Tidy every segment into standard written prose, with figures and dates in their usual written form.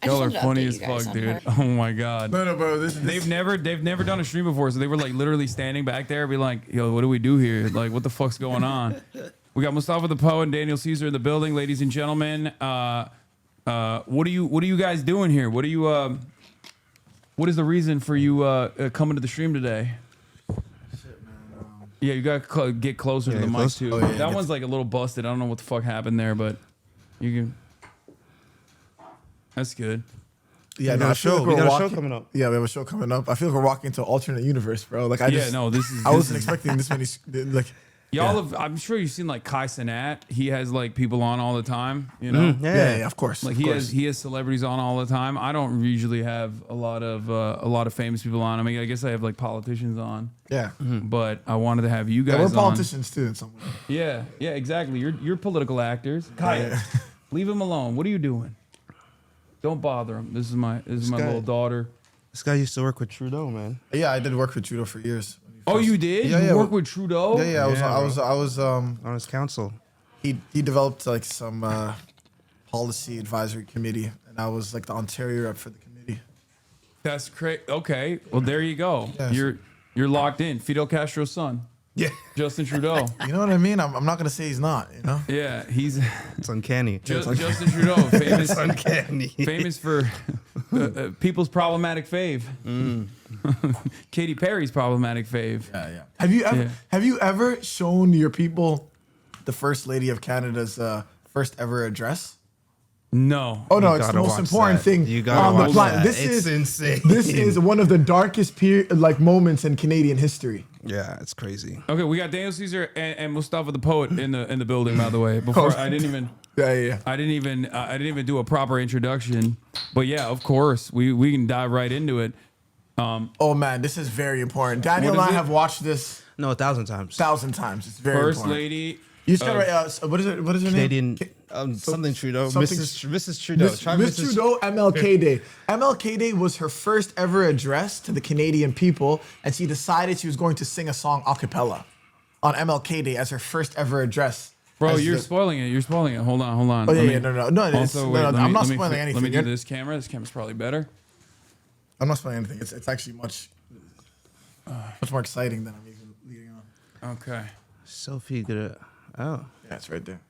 Y'all are funny as fuck, dude. Oh my god. No, bro. They've never done a stream before, so they were like literally standing back there, be like, "Yo, what do we do here? Like, what the fuck's going on?" We got Mustafa the Poet and Daniel Caesar in the building, ladies and gentlemen. What are you guys doing here? What is the reason for you coming to the stream today? Yeah, you gotta get closer to the mic too. Oh, that one's like a little busted. I don't know what the fuck happened there, but you can. That's good. Yeah, no, we got a show coming up. Yeah, we have a show coming up. I feel like we're walking into an alternate universe, bro. Like this is. I wasn't expecting this many. Like, y'all have. I'm sure you've seen like Kai Cenat. He has like people on all the time. You know. Yeah, of course. Like he has celebrities on all the time. I don't usually have a lot of famous people on. I mean, I guess I have like politicians on. Yeah. But I wanted to have you guys. We're politicians too in some way. Yeah, exactly. You're political actors. Kai, leave him alone. What are you doing? Don't bother him. This is my little daughter. This guy used to work with Trudeau, man. Yeah, I did work with Trudeau for years. Oh, you did? Yeah, you worked with Trudeau? Yeah. I was on his council. He developed like some policy advisory committee, and I was like the Ontario rep for the committee. That's crazy. Okay, well there you go. Yeah, you're locked in. Fidel Castro's son. Yeah, Justin Trudeau. You know what I mean? I'm not gonna say he's not. You know? Yeah, he's. It's uncanny. Justin Trudeau, famous. It's uncanny. Famous for people's problematic fave. Katy Perry's problematic fave. Yeah. Have you ever shown your people the First Lady of Canada's first ever address? No. Oh no, it's the most important thing on the planet. This is insane. This is one of the darkest moments in Canadian history. Yeah, it's crazy. Okay, we got Daniel Caesar and Mustafa the Poet in the building, by the way. Before I didn't even I didn't even do a proper introduction. But yeah, of course, we can dive right into it. Oh man, this is very important. Daniel and I have watched this 1,000 times. 1,000 times. It's very First important. Lady. You just gotta write. What is it? What is her name? Something Trudeau. Mrs. Trudeau. Miss Trudeau. MLK Day. MLK Day was her first ever address to the Canadian people, and she decided she was going to sing a song a cappella on MLK Day as her first ever address. Bro, you're spoiling it. You're spoiling it. Hold on. Oh yeah, no. I'm not spoiling anything. Let me do this camera. This camera's probably better. I'm not spoiling anything. It's actually much more exciting than I'm even leading on. Okay. Sophie gonna. Oh. Yeah, it's right there.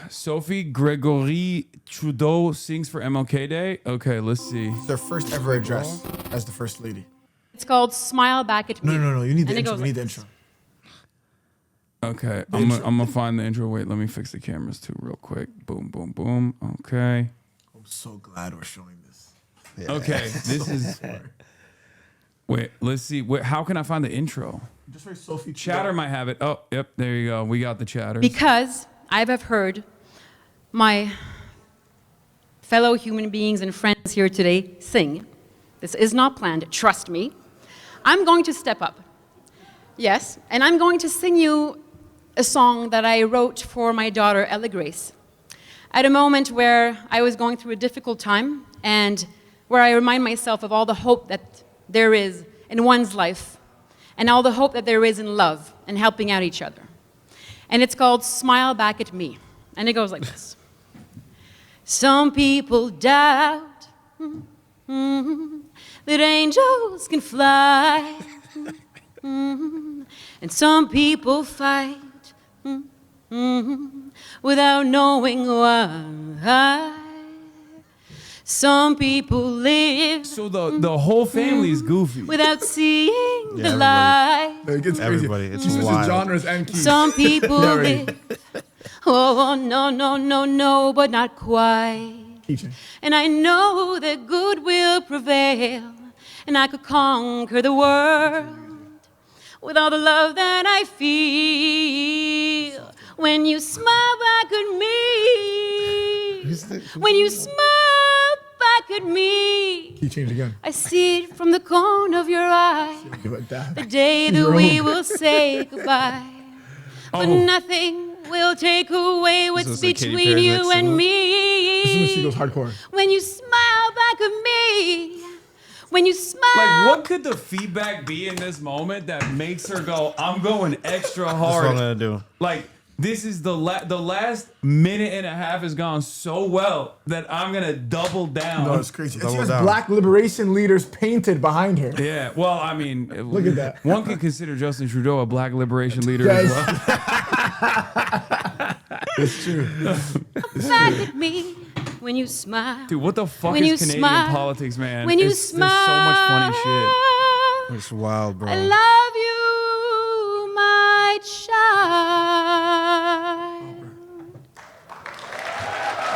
Sophie Gregory Trudeau sings for MLK Day. Okay, let's see. Their first ever address as the First Lady. It's called Smile Back at Me. No. You need the intro. We need the intro. Okay, I'm gonna find the intro. Wait, let me fix the cameras too real quick. Boom, boom, boom. Okay. I'm so glad we're showing this. Yeah. Okay, this is... Wait, let's see. Wait, how can I find the intro? Just write Sophie. Chatter might have it. Oh, yep, there you go. We got the chatter. Because I have heard my fellow human beings and friends here today sing. This is not planned, trust me. I'm going to step up. Yes, and I'm going to sing you a song that I wrote for my daughter, Ella Grace, at a moment where I was going through a difficult time and where I remind myself of all the hope that there is in one's life and all the hope that there is in love and helping out each other. And it's called Smile Back at Me. And it goes like this. Some people doubt that angels can fly. And some people fight without knowing why. Some people live. So the whole family is goofy. Without seeing the light. It gets crazy. Everybody, it's switches wild. genres and keys. Some people live. Oh, no, but not quite. Teaching. And I know that good will prevail. And I could conquer the world with all the love that I feel. When you smile back at me. When you smile back at me. Key change again. I see it from the corner of your eye. The day that we will say goodbye. But nothing will take away what's between you and me. This is when she goes hardcore. When you smile back at me. When you smile. Like, what could the feedback be in this moment that makes her go, I'm going extra hard? That's what I'm gonna do. Like, This is the last minute and a half has gone so well that I'm gonna double down. No, it's crazy. And she Double has down. black liberation leaders painted behind her. Yeah, well, I mean, Look at that. One could consider Justin Trudeau a black liberation leader Guys. as well. It's true. Back at me when you smile. Dude, what the fuck When is you Canadian smile. politics, man? When you There's smile. so much funny shit. It's wild, bro. I love you, my child.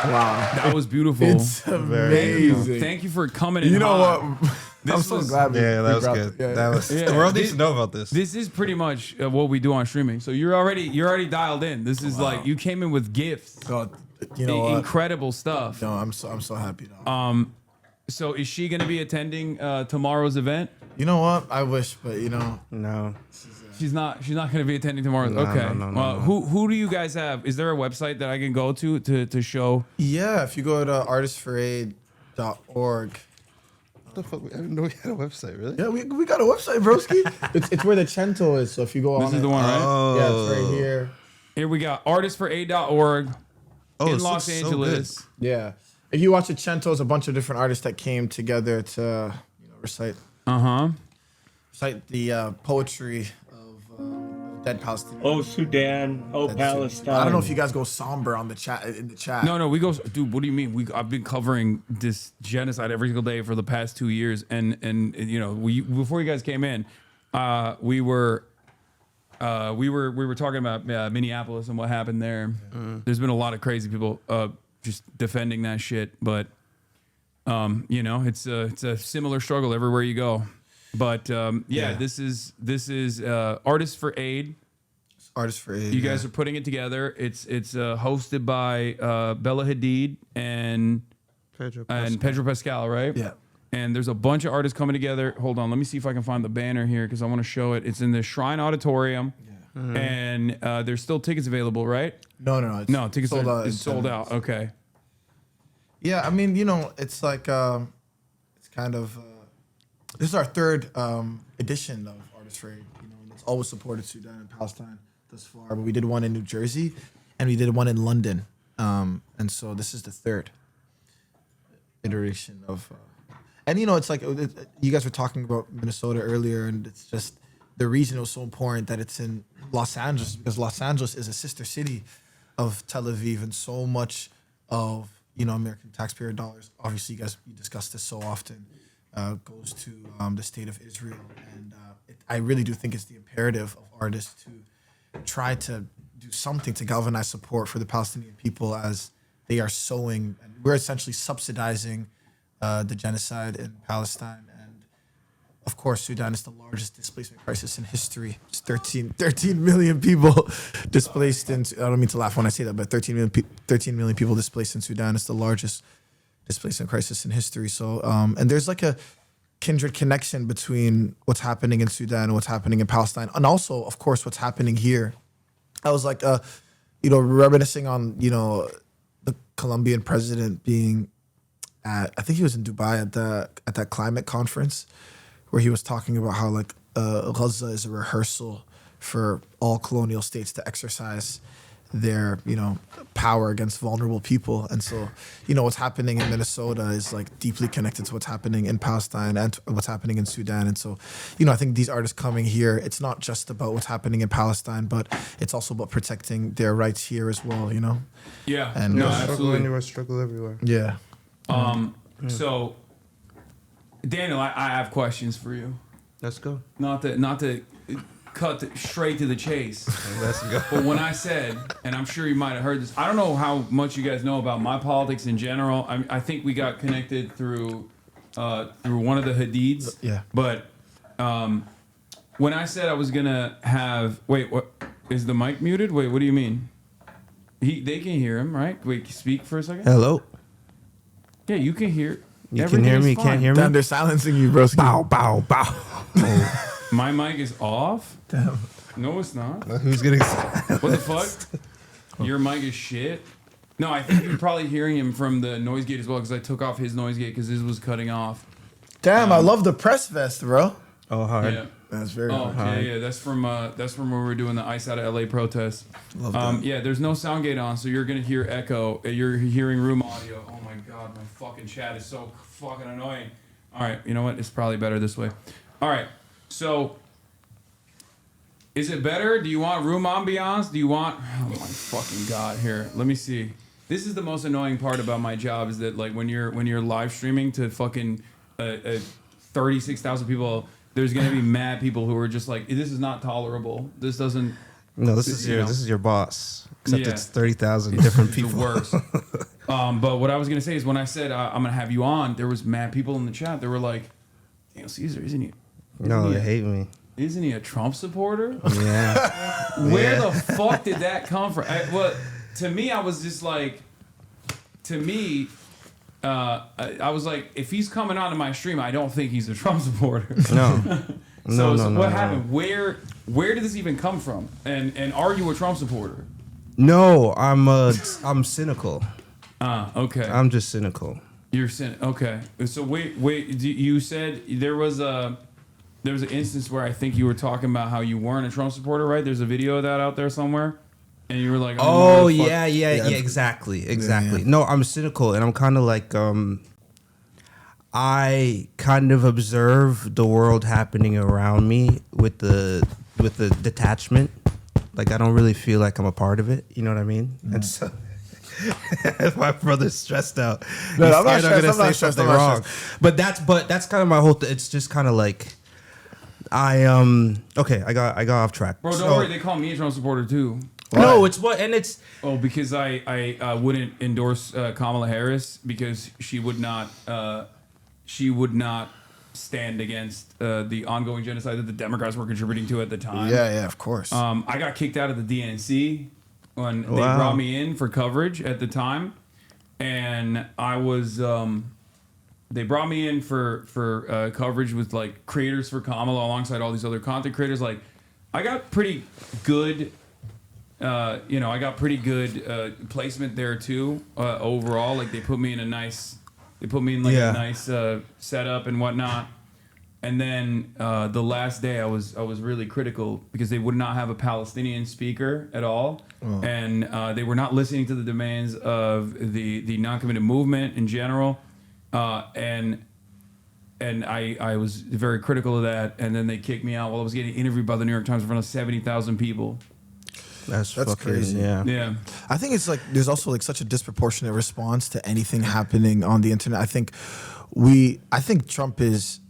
Wow. That was beautiful. It's amazing. Thank you for coming in You know hot. what? I'm This so was- glad we Yeah, that we was brought good. Yeah, That was Yeah. the world needs This- to know about this. This is pretty much what we do on streaming. So you're already dialed in. This is like you came in with gifts, So, you know what? incredible stuff. No, I'm so happy. Dog. So is she going to be attending tomorrow's event? You know what? I wish, but you know, No. She's not going to be attending tomorrow's. No, okay. no, Well, no. who do you guys have? Is there a website that I can go to show? yeah. If you go to artistforaid.org. What the fuck? I didn't know we had a website, really? Yeah, we got a website, broski. it's where the Cento is. So if you go on This is it, the one, right? yeah, it's right here. Here we got artistforaid.org Oh, in this Los looks so Angeles. Yeah. If you watch the Cento, it's a bunch of different artists that came together to recite the poetry of dead Palestinians. Oh, Sudan. Oh, Palestine. I don't know if you guys go somber on the chat in the chat. No, we go, dude. What do you mean? I've been covering this genocide every single day for the past 2 years, and you know, before you guys came in, we were talking about Minneapolis and what happened there. There's been a lot of crazy people just defending that shit, but you know, it's a similar struggle everywhere you go. But this is Artists for Aid. Artists for Aid. You guys are putting it together. It's hosted by Bella Hadid and Pedro Pascal, right? Yeah. And there's a bunch of artists coming together. Hold on, let me see if I can find the banner here because I want to show it. It's in the Shrine Auditorium, and there's still tickets available, right? No. No, tickets sold out. it's in sold 10 out. minutes. Okay. Yeah, I mean, you know, it's like it's kind of this is our third edition of Artists for Aid. You know, and it's always supported Sudan and Palestine thus far. But we did one in New Jersey, and we did one in London, and so this is the third iteration of. And you know, it's like you guys were talking about Minnesota earlier, and it's just the reason it was so important that it's in Los Angeles because Los Angeles is a sister city of Tel Aviv, and so much of American taxpayer dollars. Obviously, you discuss this so often. Goes to the state of Israel, and I really do think it's the imperative of artists to try to do something to galvanize support for the Palestinian people as they are sowing. And we're essentially subsidizing the genocide in Palestine, and of course, Sudan is the largest displacement crisis in history. It's 13 million people displaced in. I don't mean to laugh when I say that, but 13 million people displaced in Sudan is the largest displacement crisis in history. So, and there's like a kindred connection between what's happening in Sudan and what's happening in Palestine, and also, of course, what's happening here. I was like, reminiscing on, the Colombian president being I think he was in Dubai at that climate conference where he was talking about how like Gaza is a rehearsal for all colonial states to exercise their power against vulnerable people. And so what's happening in Minnesota is like deeply connected to what's happening in Palestine and what's happening in Sudan. And so I think these artists coming here, it's not just about what's happening in Palestine, but it's also about protecting their rights here as well. Yeah. And no, Struggle absolutely. anywhere, struggle everywhere. yeah. So, Daniel, I have questions for you. Let's go. Not to cut straight to the chase. Let's go. But when I said, and I'm sure you might have heard this, I don't know how much you guys know about my politics in general. I think we got connected through one of the Hadids. Yeah. But when I said I was gonna have, wait, what is the mic muted? Wait, what do you mean? They can hear him, right? Wait, speak for a second. Hello. Yeah, you can hear. You Everything can hear is me. fine. Can't hear me. Damn, they're silencing you, bro. Bow, bow, bow. My mic is off. Damn. No, it's not. Who's getting? What the fuck? Your mic is shit. No, I think you're probably hearing him from the noise gate as well because I took off his noise gate because his was cutting off. Damn, I love the press vest, bro. Oh, hard. Yeah. That's very Oh, hard. yeah. That's from when we were doing the Ice Out of LA protest. Love that. Yeah, there's no sound gate on, so you're gonna hear echo. You're hearing room audio. Oh my god, my fucking chat is so fucking annoying. All right, you know what? It's probably better this way. All right, so is it better? Do you want room ambiance? Do you want? Oh my fucking god! Here, let me see. This is the most annoying part about my job is that like when you're live streaming to fucking 36,000 people, there's gonna be mad people who are just like, this is not tolerable. This doesn't. No, this is your boss. Except Yeah. it's 30,000 different The people. worst. But what I was gonna say is when I said I'm gonna have you on, there was mad people in the chat. They were like, Daniel Caesar, isn't he? No, they hate me. Isn't he a Trump supporter? Yeah. Where the fuck did that come from? To me, I was just like, I was like, if he's coming onto my stream, I don't think he's a Trump supporter. No. So no, what happened? Where did this even come from? And are you a Trump supporter? No, I'm cynical. Okay. I'm just cynical. You're okay. So wait. You said there was an instance where I think you were talking about how you weren't a Trump supporter, right? There's a video of that out there somewhere, and you were like, Oh motherfucker. yeah, exactly. Yeah. No, I'm cynical, and I'm kind of like I kind of observe the world happening around me with the detachment. Like I don't really feel like I'm a part of it. You know what I mean? And so. If my brother's stressed out, No, he's I'm not scared stressed, gonna I'm not say stressed, something I'm not wrong. But that's kind of my whole. It's just kind of like okay. I got off track. Bro, don't So- worry. They call me a Trump supporter too. No, it's what, and it's Oh, because I wouldn't endorse Kamala Harris because she would not stand against the ongoing genocide that the Democrats were contributing to at the time. Yeah, of course. I got kicked out of the DNC when they Wow. brought me in for coverage at the time, and I was they brought me in for coverage with like creators for Kamala alongside all these other content creators. Like, I got pretty good. I got pretty good placement there too. Overall, like they put me in a nice setup and whatnot. And then the last day, I was really critical because they would not have a Palestinian speaker at all, and they were not listening to the demands of the non-committed movement in general. And I was very critical of that. And then they kicked me out while I was getting interviewed by the New York Times in front of 70,000 people. that's That's fucking, crazy. Yeah. Yeah. I think it's like there's also like such a disproportionate response to anything happening on the internet. I think Trump is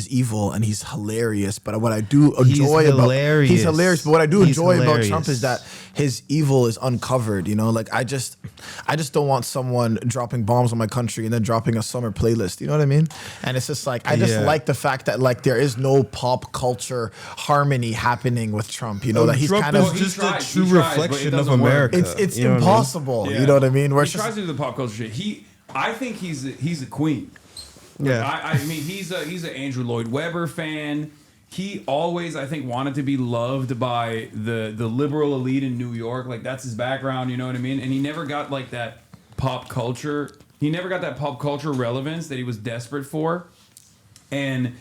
evil and he's hilarious. But what I do enjoy he's hilarious. But what I do enjoy about Trump is that his evil is uncovered. You know, like I just don't want someone dropping bombs on my country and then dropping a summer playlist. You know what I mean? And it's just like I just like the fact that like there is no pop culture harmony happening with Trump. You know that he's Trump kind is of just tries, a true he tries, but it reflection of doesn't work. America. it's You know what I mean? impossible. Yeah. You know what I mean? Where He it's just tries to do the pop culture shit. I think he's a queen. Yeah. I mean, he's an Andrew Lloyd Webber fan. He always, I think, wanted to be loved by the liberal elite in New York. Like, that's his background, you know what I mean? And he never got, like, that pop culture. He never got that pop culture relevance that he was desperate for. And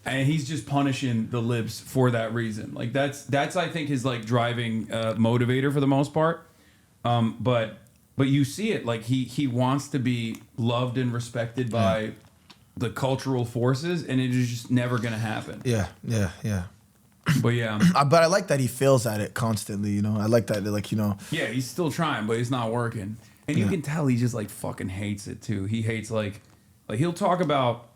he's just punishing the libs for that reason. Like, that's I think, his, like, driving motivator for the most part. But you see it. Like, he wants to be loved and respected by the cultural forces, and it is just never gonna happen. yeah. But yeah, But I like that he fails at it constantly. You know, I like that. Like yeah, he's still trying, but it's not working. And you can tell he just like fucking hates it too. He hates like he'll talk about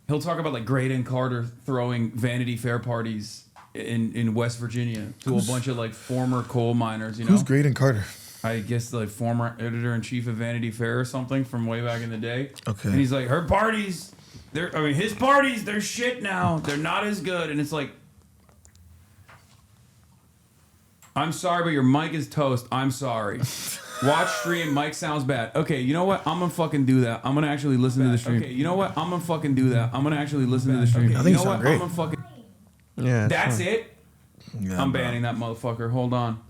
like Graydon Carter throwing Vanity Fair parties in West Virginia to a bunch of like former coal miners. You know, who's Graydon Carter? I guess like former editor-in-chief of Vanity Fair or something from way back in the day. Okay. And he's like, her parties, his parties, they're shit now. They're not as good. And it's like, I'm sorry, but your mic is toast. I'm sorry. Watch stream, mic sounds bad. Okay, you know what? I'm gonna fucking do that. I'm gonna actually listen to the stream. Okay, you know what? I'm gonna fucking do that. I'm gonna actually listen to the stream. Okay, I think you you know sound what? great. I'm gonna fucking. Yeah. That's fine. it. Yeah, I'm bro. banning that motherfucker. Hold on.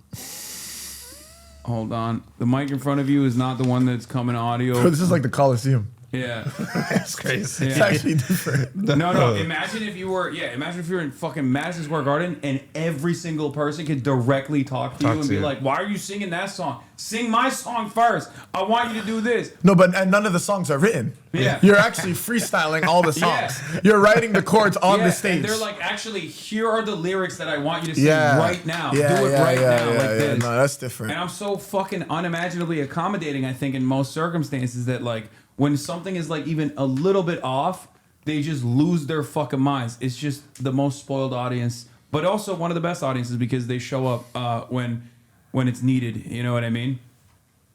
Hold on. The mic in front of you is not the one that's coming audio. Bro, this is like the Coliseum. Yeah. It's crazy. It's Yeah. actually different. No. Imagine if you were in fucking Madison Square Garden and every single person could directly talk to you and be like, "Why are you singing that song? Sing my song first. I want you to do this." No, but and none of the songs are written. Yeah. You're actually freestyling all the songs. Yeah. You're writing the chords on the stage. And they're like, actually, here are the lyrics that I want you to sing right now. Yeah, do it yeah, right yeah, now, yeah, like yeah. this. No, that's different. And I'm so fucking unimaginably accommodating, I think, in most circumstances that, like, when something is, like, even a little bit off, they just lose their fucking minds. It's just the most spoiled audience, but also one of the best audiences because they show up when it's needed. You know what I mean?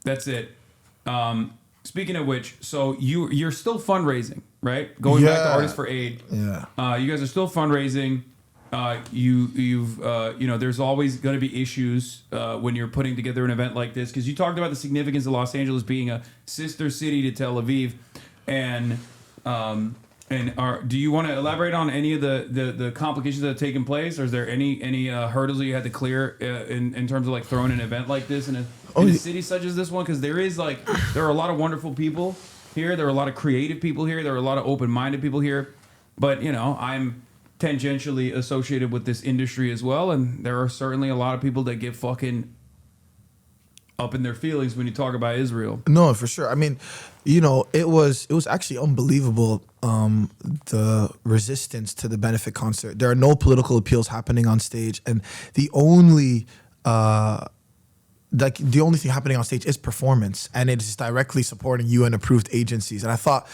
That's it. Speaking of which, so you're still fundraising, right? Going back to Artists for Aid. Yeah. You guys are still fundraising. There's always going to be issues when you're putting together an event like this because you talked about the significance of Los Angeles being a sister city to Tel Aviv, and do you want to elaborate on any of the complications that have taken place, or is there any hurdles that you had to clear in terms of like throwing an event like this in a city such as this one? Because there are a lot of wonderful people here, there are a lot of creative people here, there are a lot of open-minded people here, but I'm tangentially associated with this industry as well, and there are certainly a lot of people that get fucking up in their feelings when you talk about Israel. No, for sure. I mean, it was actually unbelievable, the resistance to the benefit concert. There are no political appeals happening on stage, and the only thing happening on stage is performance, and it is directly supporting UN approved agencies. And I thought,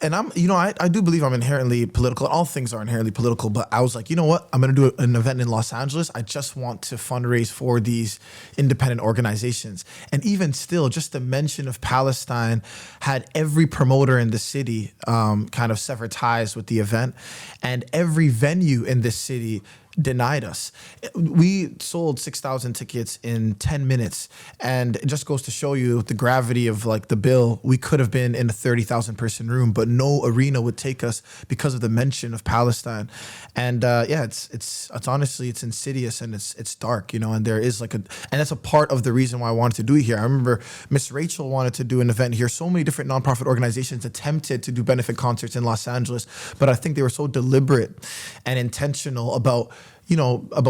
and I do believe I'm inherently political. All things are inherently political, but I was like, you know what? I'm going to do an event in Los Angeles. I just want to fundraise for these independent organizations. And even still, just the mention of Palestine had every promoter in the city kind of sever ties with the event. And every venue in this city denied us. We sold 6,000 tickets in 10 minutes, and it just goes to show you the gravity of like the bill. We could have been in a 30,000 person room, but no arena would take us because of the mention of Palestine. And it's honestly, it's insidious and it's dark, and there is and that's a part of the reason why I wanted to do it here. I remember Miss Rachel wanted to do an event here. So many different nonprofit organizations attempted to do benefit concerts in Los Angeles, but I think they were so deliberate and intentional about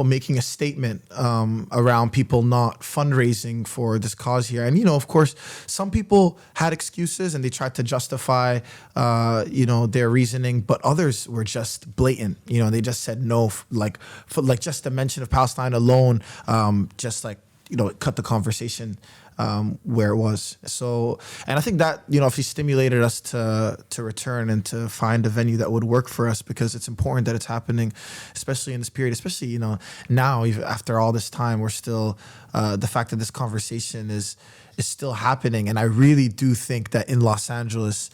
making a statement around people not fundraising for this cause here. And, of course, some people had excuses and they tried to justify, their reasoning, but others were just blatant. They just said no, for just the mention of Palestine alone, it cut the conversation where it was. So, and I think that, if he stimulated us to return and to find a venue that would work for us, because it's important that it's happening, especially in this period, especially, now, even after all this time, we're still, the fact that this conversation is still happening. And I really do think that in Los Angeles,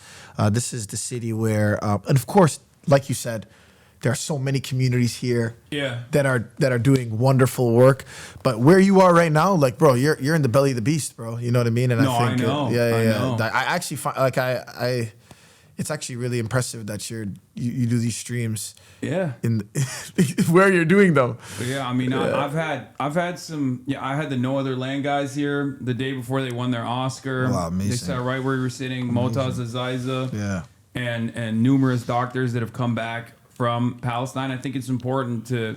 this is the city where, and of course, like you said, there are so many communities here that are doing wonderful work. But where you are right now, bro, you're in the belly of the beast, bro. You know what I mean? And I know. I actually find it's actually really impressive that you do these streams. Yeah. In where you're doing them. Yeah, I mean, I've had some. Yeah, I had the No Other Land guys here the day before they won their Oscar. Wow, amazing. They sat right where we were sitting. Motaz Aziza. Yeah. And numerous doctors that have come back from Palestine. I think it's important to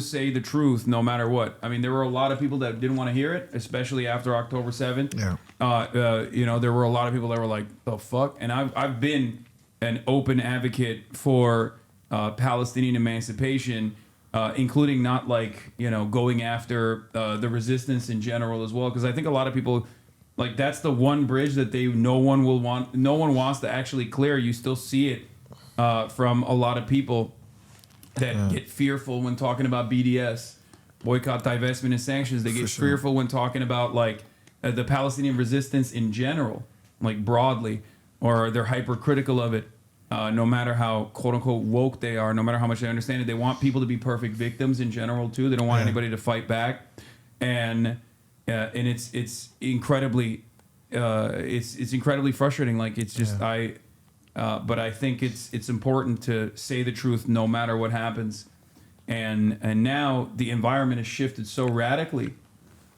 say the truth no matter what. I mean, there were a lot of people that didn't want to hear it, especially after October 7th. Yeah. There were a lot of people that were like, the fuck? And I've been an open advocate for Palestinian emancipation, including not going after the resistance in general as well, because I think a lot of people, that's the one bridge that no one wants to actually clear. You still see it from a lot of people that get fearful when talking about BDS, boycott, divestment, and sanctions. They get fearful when talking about the Palestinian resistance in general, broadly, or they're hypercritical of it. No matter how quote unquote woke they are, no matter how much they understand it, they want people to be perfect victims in general too. They don't want anybody to fight back, and it's incredibly it's incredibly frustrating. It's just but I think it's important to say the truth no matter what happens. And now the environment has shifted so radically.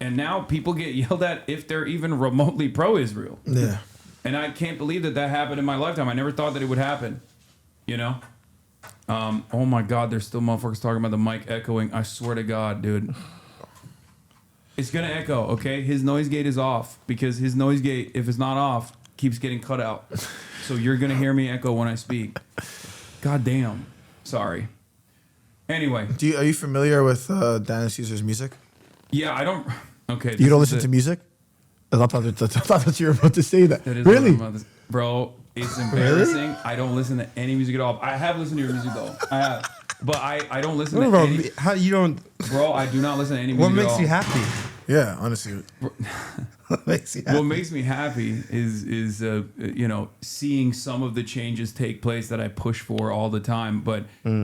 And now people get yelled at if they're even remotely pro-Israel. Yeah. And I can't believe that happened in my lifetime. I never thought that it would happen, you know? Oh my God, there's still motherfuckers talking about the mic echoing. I swear to God, dude. It's gonna echo, okay? His noise gate is off because his noise gate, if it's not off, keeps getting cut out. So you're gonna hear me echo when I speak. God damn. Sorry. Anyway. Are you familiar with Daniel Caesar's music? Yeah, I don't. Okay. You don't listen to music? I thought that you were about to say that. That is Really? what I'm about to- bro, it's embarrassing. I don't listen to any music at all. I have listened to your music though. I have. But I don't listen to any. How you don't? Bro, I do not listen to any music What at makes all. you happy? Yeah, honestly. What makes you happy? What makes me happy is you know, seeing some of the changes take place that I push for all the time. But I know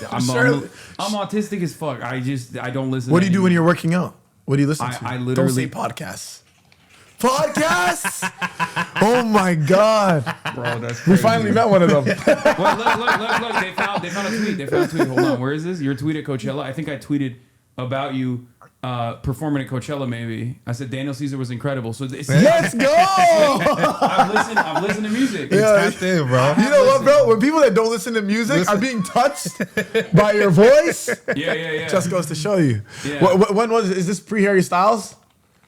I'm autistic as fuck. I don't listen. What to do you do any when you're working out? What do you listen to? I Don't literally say podcasts. Podcasts! Oh my God. bro, that's We crazy. finally met one of them. Well, look. They found a tweet. They found a tweet. Hold on. Where is this? Your tweet at Coachella. I think I tweeted about you performing at Coachella. Maybe I said Daniel Caesar was incredible. So Let's go! I've listened to music. Yeah. That's it, bro. You know what, bro? When people that don't listen to music are being touched by your voice, Yeah. just goes to show you. Yeah. When is this pre-Harry Styles?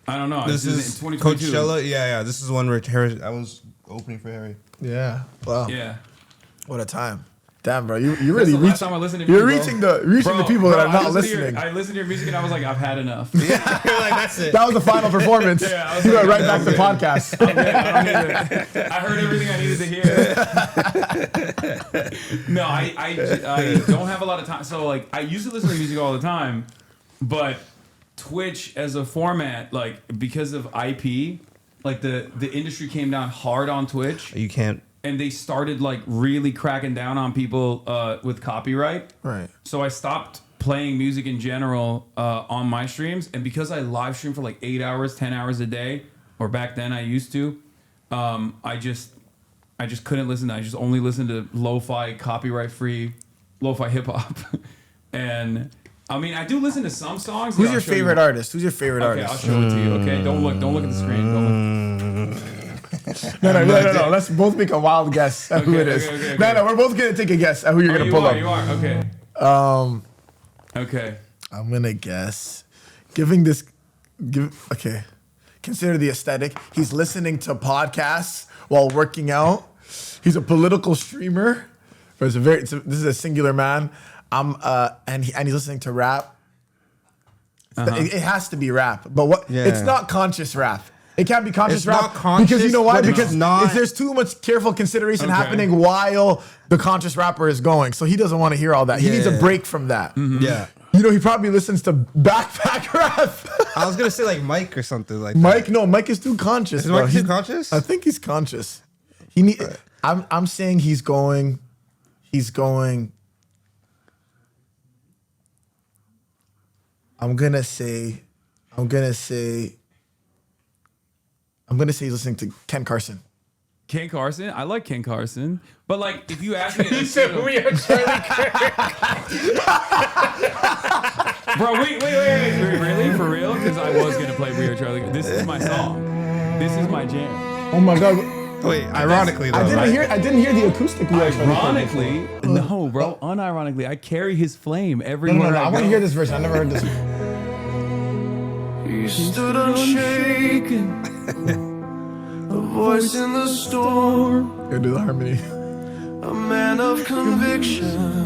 I don't know. This in is 2022. Coachella. Yeah. This is one where Harry. I was opening for Harry. Yeah. Wow. Yeah. What a time. Damn, bro. You That's really the last reaching. time I listened to You're music, reaching bro. the people that are not listening. I listened to your music and I was like, I've had enough. You're like, that's it. That was the final performance. Yeah, I was You like, went right I'm back to good. podcast. I'm good. I don't need it. I heard everything I needed to hear. No, I don't have a lot of time. So like, I used to listen to music all the time, but Twitch as a format, like because of IP, like the industry came down hard on Twitch. You can't. And they started like really cracking down on people with copyright. Right. So I stopped playing music in general on my streams, and because I live stream for like 8 hours, 10 hours a day, or back then I used to, I just couldn't listen. I just only listened to lo-fi, copyright-free, lo-fi hip hop, and I mean I do listen to some songs. Who's Yeah, your I'll show you. favorite artist? Who's your favorite Okay, I'll artist? show it to you. Okay, don't look at the screen. Don't look. No. Let's both make a wild guess at who it is. Okay. No, we're both gonna take a guess at who you're gonna pull up. You are. Okay. Okay. I'm gonna guess. Okay. Consider the aesthetic. He's listening to podcasts while working out. He's a political streamer. This is a singular man. And he's listening to rap. It has to be rap, but what? Yeah. It's not conscious rap. It can't be conscious It's rap not conscious, because you know why? but it's Because not- there's too much careful consideration Okay. happening while the conscious rapper is going. So he doesn't want to hear all that. He needs a Yeah. break from that. Yeah. You know, he probably listens to backpack rap. I was gonna say like Mike or something like Mike is too conscious. Is bro. Mike too He's- conscious? I think he's conscious. I'm saying he's going. I'm gonna say he's listening to Ken Carson. Ken Carson. I like Ken Carson, but like if you ask me, We are Charlie bro, wait, really for real? Because I was gonna play We Are Charlie. This is my song. This is my jam. Oh my god! Wait, ironically though. I didn't hear the acoustic. We Are Charlie. Ironically, no, bro. Unironically, I carry his flame everywhere. No. I want to hear this version. I never heard this. You stood unshaken, a voice in the storm, Go do the harmony. a man of conviction,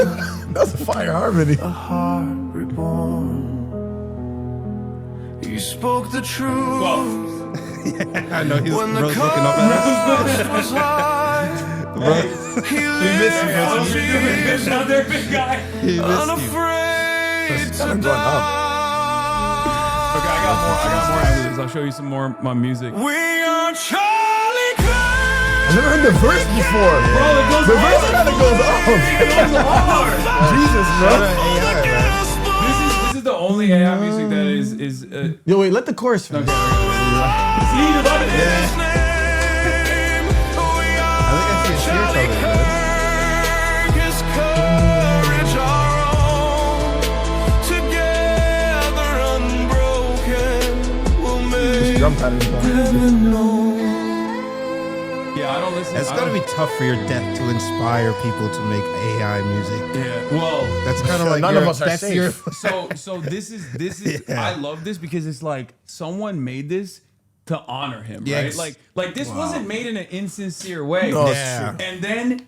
That's a fire harmony. a heart reborn. You spoke the truth I know he's when the Bro's looking up at us. cost was high. He missed you, bro. It's not their big guy. He missed you. unafraid to kinda going up. die. Okay, I got more after this. I'll show you some more of my music. We are Charlie Clan. I never heard the verse before. Bro, it goes The verse kind of goes up. Jesus, bro. This is the only AI music that is. Yo, wait, let the chorus finish. See, you love it. I think I see a tear coming, man. Drum pattern is going. Yeah, I don't listen. It's gotta be tough for your death to inspire people to make AI music. Yeah, well, That's kind of like none of us are that's safe. your so this is Yeah. I love this because it's like someone made this to honor him, Yes. right? Like this wasn't made in an insincere way. No, it's Yeah. true. And then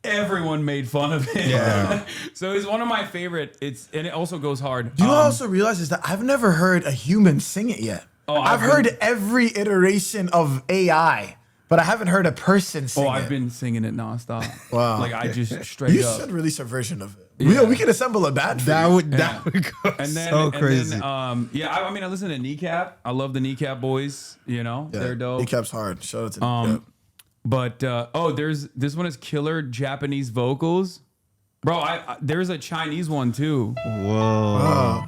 everyone made fun of him. Yeah. So it's one of my favorite. And it also goes hard. Do you know what I also realize is that I've never heard a human sing it yet. Oh, I've I've heard been- every iteration of AI, but I haven't heard a person sing I've it. been singing it nonstop. Wow. Like I just straight You up. should release a version of it. Yeah. We can assemble a band. that would Yeah. go And then, so crazy. I mean, I listen to Kneecap. I love the Kneecap boys. You know, they're dope. Kneecap's hard. Shout out to Kneecap. But there's this one is killer Japanese vocals, bro. There's a Chinese one too. Whoa.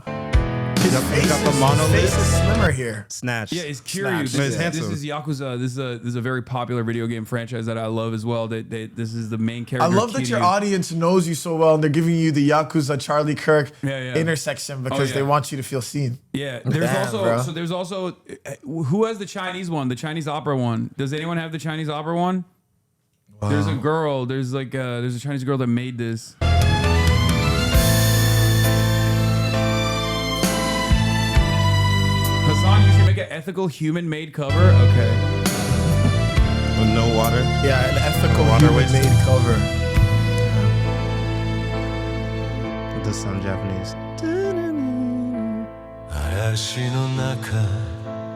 His You got the monolith? face is slimmer here. Snatch. Yeah, it's Kiryu. Snatch. But it's This handsome. is Yakuza. This is a very popular video game franchise that I love as well. This is the main I character. love that your Kiryu. audience knows you so well, and they're giving you the Yakuza Charlie Kirk Yeah. intersection because yeah. they want you to feel seen. Yeah, there's Damn, there's also who has the Chinese one, the Chinese opera one. Does anyone have the Chinese opera one? There's a girl. There's a Chinese girl that made this. Hasan, you should make an ethical human-made cover. Okay. With no water. Yeah, an ethical Water human-made wasted. cover. It does sound Japanese.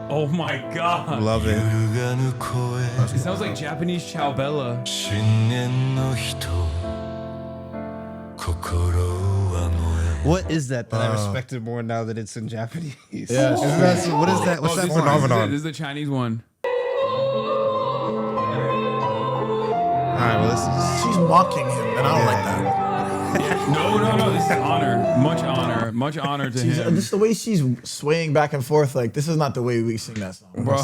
Oh my God. Love it. It sounds like Japanese Ciao Bella. What is that I respect it more now that it's in Japanese? Yeah. What is that? What's that This phenomenon? is the Chinese one. All right, well, this is. She's mocking him, and I don't like that. No. This is much honor to him. Just the way she's swaying back and forth, like this is not the way we sing that song. Bro.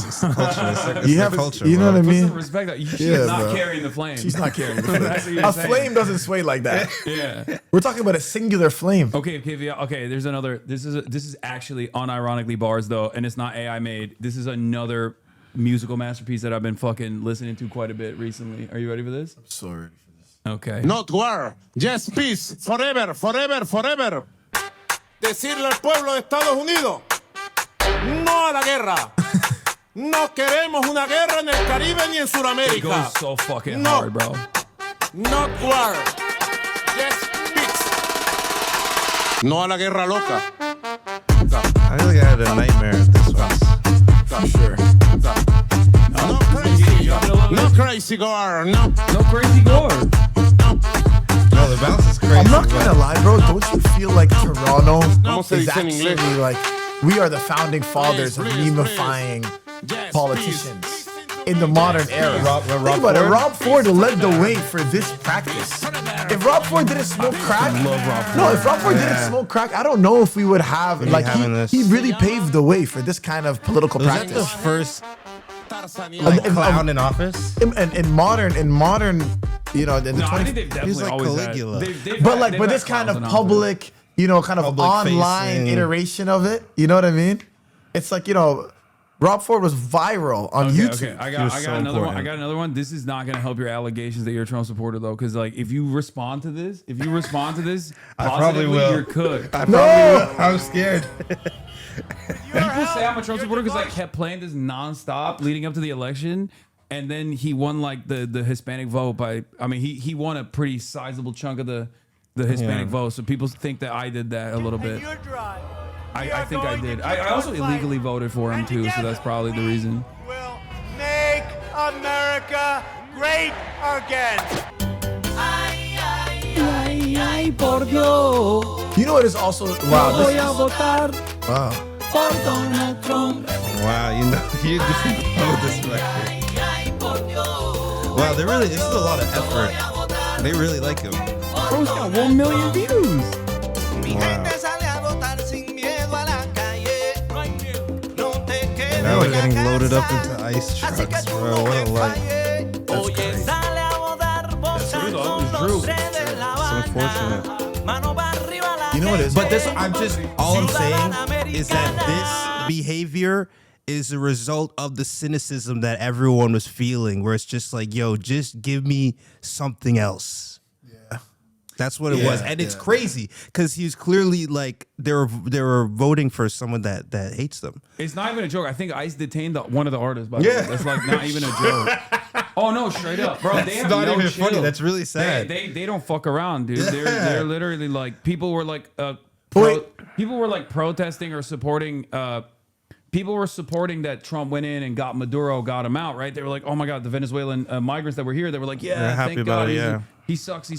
You have, culture, you know bro. what I Put some mean? respect. She's Yeah, not bro. carrying the flame. She's not carrying the That's what flame. you're A saying. flame doesn't sway like that. Yeah. We're talking about a singular flame. Okay. There's another. This is actually unironically bars though, and it's not AI made. This is another musical masterpiece that I've been fucking listening to quite a bit recently. Are you ready for this? Sorry. Okay. Not war, just peace, forever, forever, forever. Decirle al pueblo de Estados Unidos, no a la guerra. No queremos una guerra en el Caribe ni en It Sudamérica. goes so fucking No. hard, bro. Not war, just peace. No a la guerra loca. I feel like I had a nightmare of this one. Sure. No crazy, no crazy war, no. No crazy gore. No, the bounce is crazy. I'm not gonna lie, bro. Don't you feel like Toronto se is dice en actually inglés? like we are the founding fathers of Please, memifying Just politicians in the modern era? Rob Think about it. Ford? Rob Ford led the way for this practice. If Rob Ford didn't smoke crack, if Rob Ford didn't smoke crack, I don't know if we would have like having this. he really paved the way for this kind of political Was that the practice. first Tarzania. like clown in office? In modern, you know, in the No, I 20, think they've definitely like always Caligula. had. but this kind of public, you know, kind of Public online facing. iteration of it. You know what I mean? It's like, you know, Rob Ford was viral on YouTube. Okay, I He got was so another one. I important. got another one. This is not going to help your allegations that you're a Trump supporter though, because like if you respond to this, I probably positively, will. you could. I probably will. I'm scared. People say I'm a Trump supporter because I kept playing this nonstop leading up to the election, and then he won like the Hispanic vote by. I mean, he won a pretty sizable chunk of the Hispanic Yeah. vote. So people think that I did that a little bit. I think I did. I also illegally voted for him too, so that's probably the reason. Will make America great again. You know what is also wow. This is, wow. Wow, you know, you just know this record. Wow, they really, this is a lot of effort. They really like him. Bro's got 1 million views. Wow. Now we're getting loaded up into ice trucks, bro. What a life. That's crazy. It's unfortunate. You know what it is? But this, all I'm saying is that this behavior is a result of the cynicism that everyone was feeling, where it's just like, yo, just give me something else. Yeah. That's what it was. And it's crazy because he's clearly like they were voting for someone that hates them. It's not even a joke. I think ICE detained one of the artists. By the way, that's like not even a joke. Oh no, straight up, bro. That's they have not no even chill. funny. That's really sad. They don't fuck around, dude. They're literally like people were like people were like protesting or supporting. People were supporting that Trump went in and got Maduro, got him out, right? They were like, oh my God, the Venezuelan migrants that were here, they were like, yeah, happy thank about God. it, yeah. He sucks.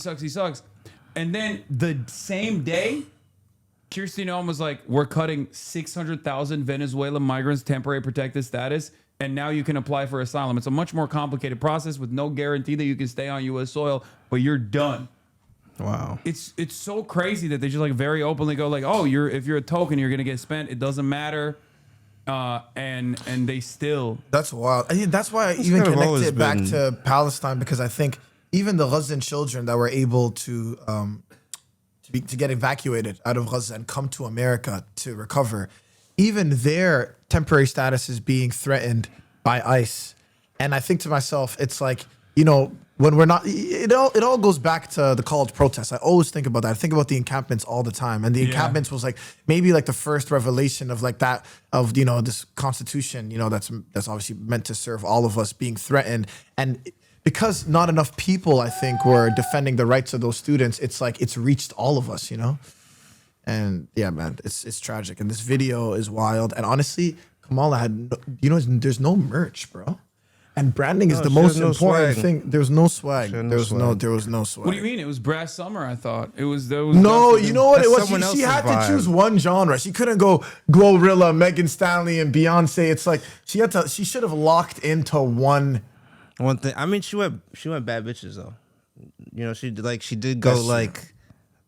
And then the same day, Kirsten Noem was like, we're cutting 600,000 Venezuelan migrants temporary protected status, and now you can apply for asylum. It's a much more complicated process with no guarantee that you can stay on U.S. soil, but you're done. Wow. It's so crazy that they just like very openly go like, oh, if you're a token, you're gonna get spent. It doesn't matter. And they still. That's wild. I think that's why I even kind of connected it back been- to Palestine, because I think even the Gazan children that were able to get evacuated out of Gaza and come to America to recover, even their temporary status is being threatened by ICE. And I think to myself, it's like, you know, when we're not, it all goes back to the college protests. I always think about that. I think about the encampments all the time. And the encampments was like maybe like the first revelation of like that, of, you know, this constitution, you know, that's obviously meant to serve all of us, being threatened. And because not enough people, I think, were defending the rights of those students, it's like it's reached all of us, you know? And yeah, man, it's tragic. And this video is wild. And honestly, Kamala had, there's no merch, bro. And branding is the she most has no important swag. thing. There was no swag. She had no There was swag. there was no swag. What do you mean? It was Brass Summer, I thought. It was those. No, you know what it That's was? someone She had else's to choose vibe. one genre. She couldn't go Glorilla, Megan Stanley, and Beyonce. It's like she should have locked into one. One thing. I mean, she went bad bitches though. You know, she did go That's true. like,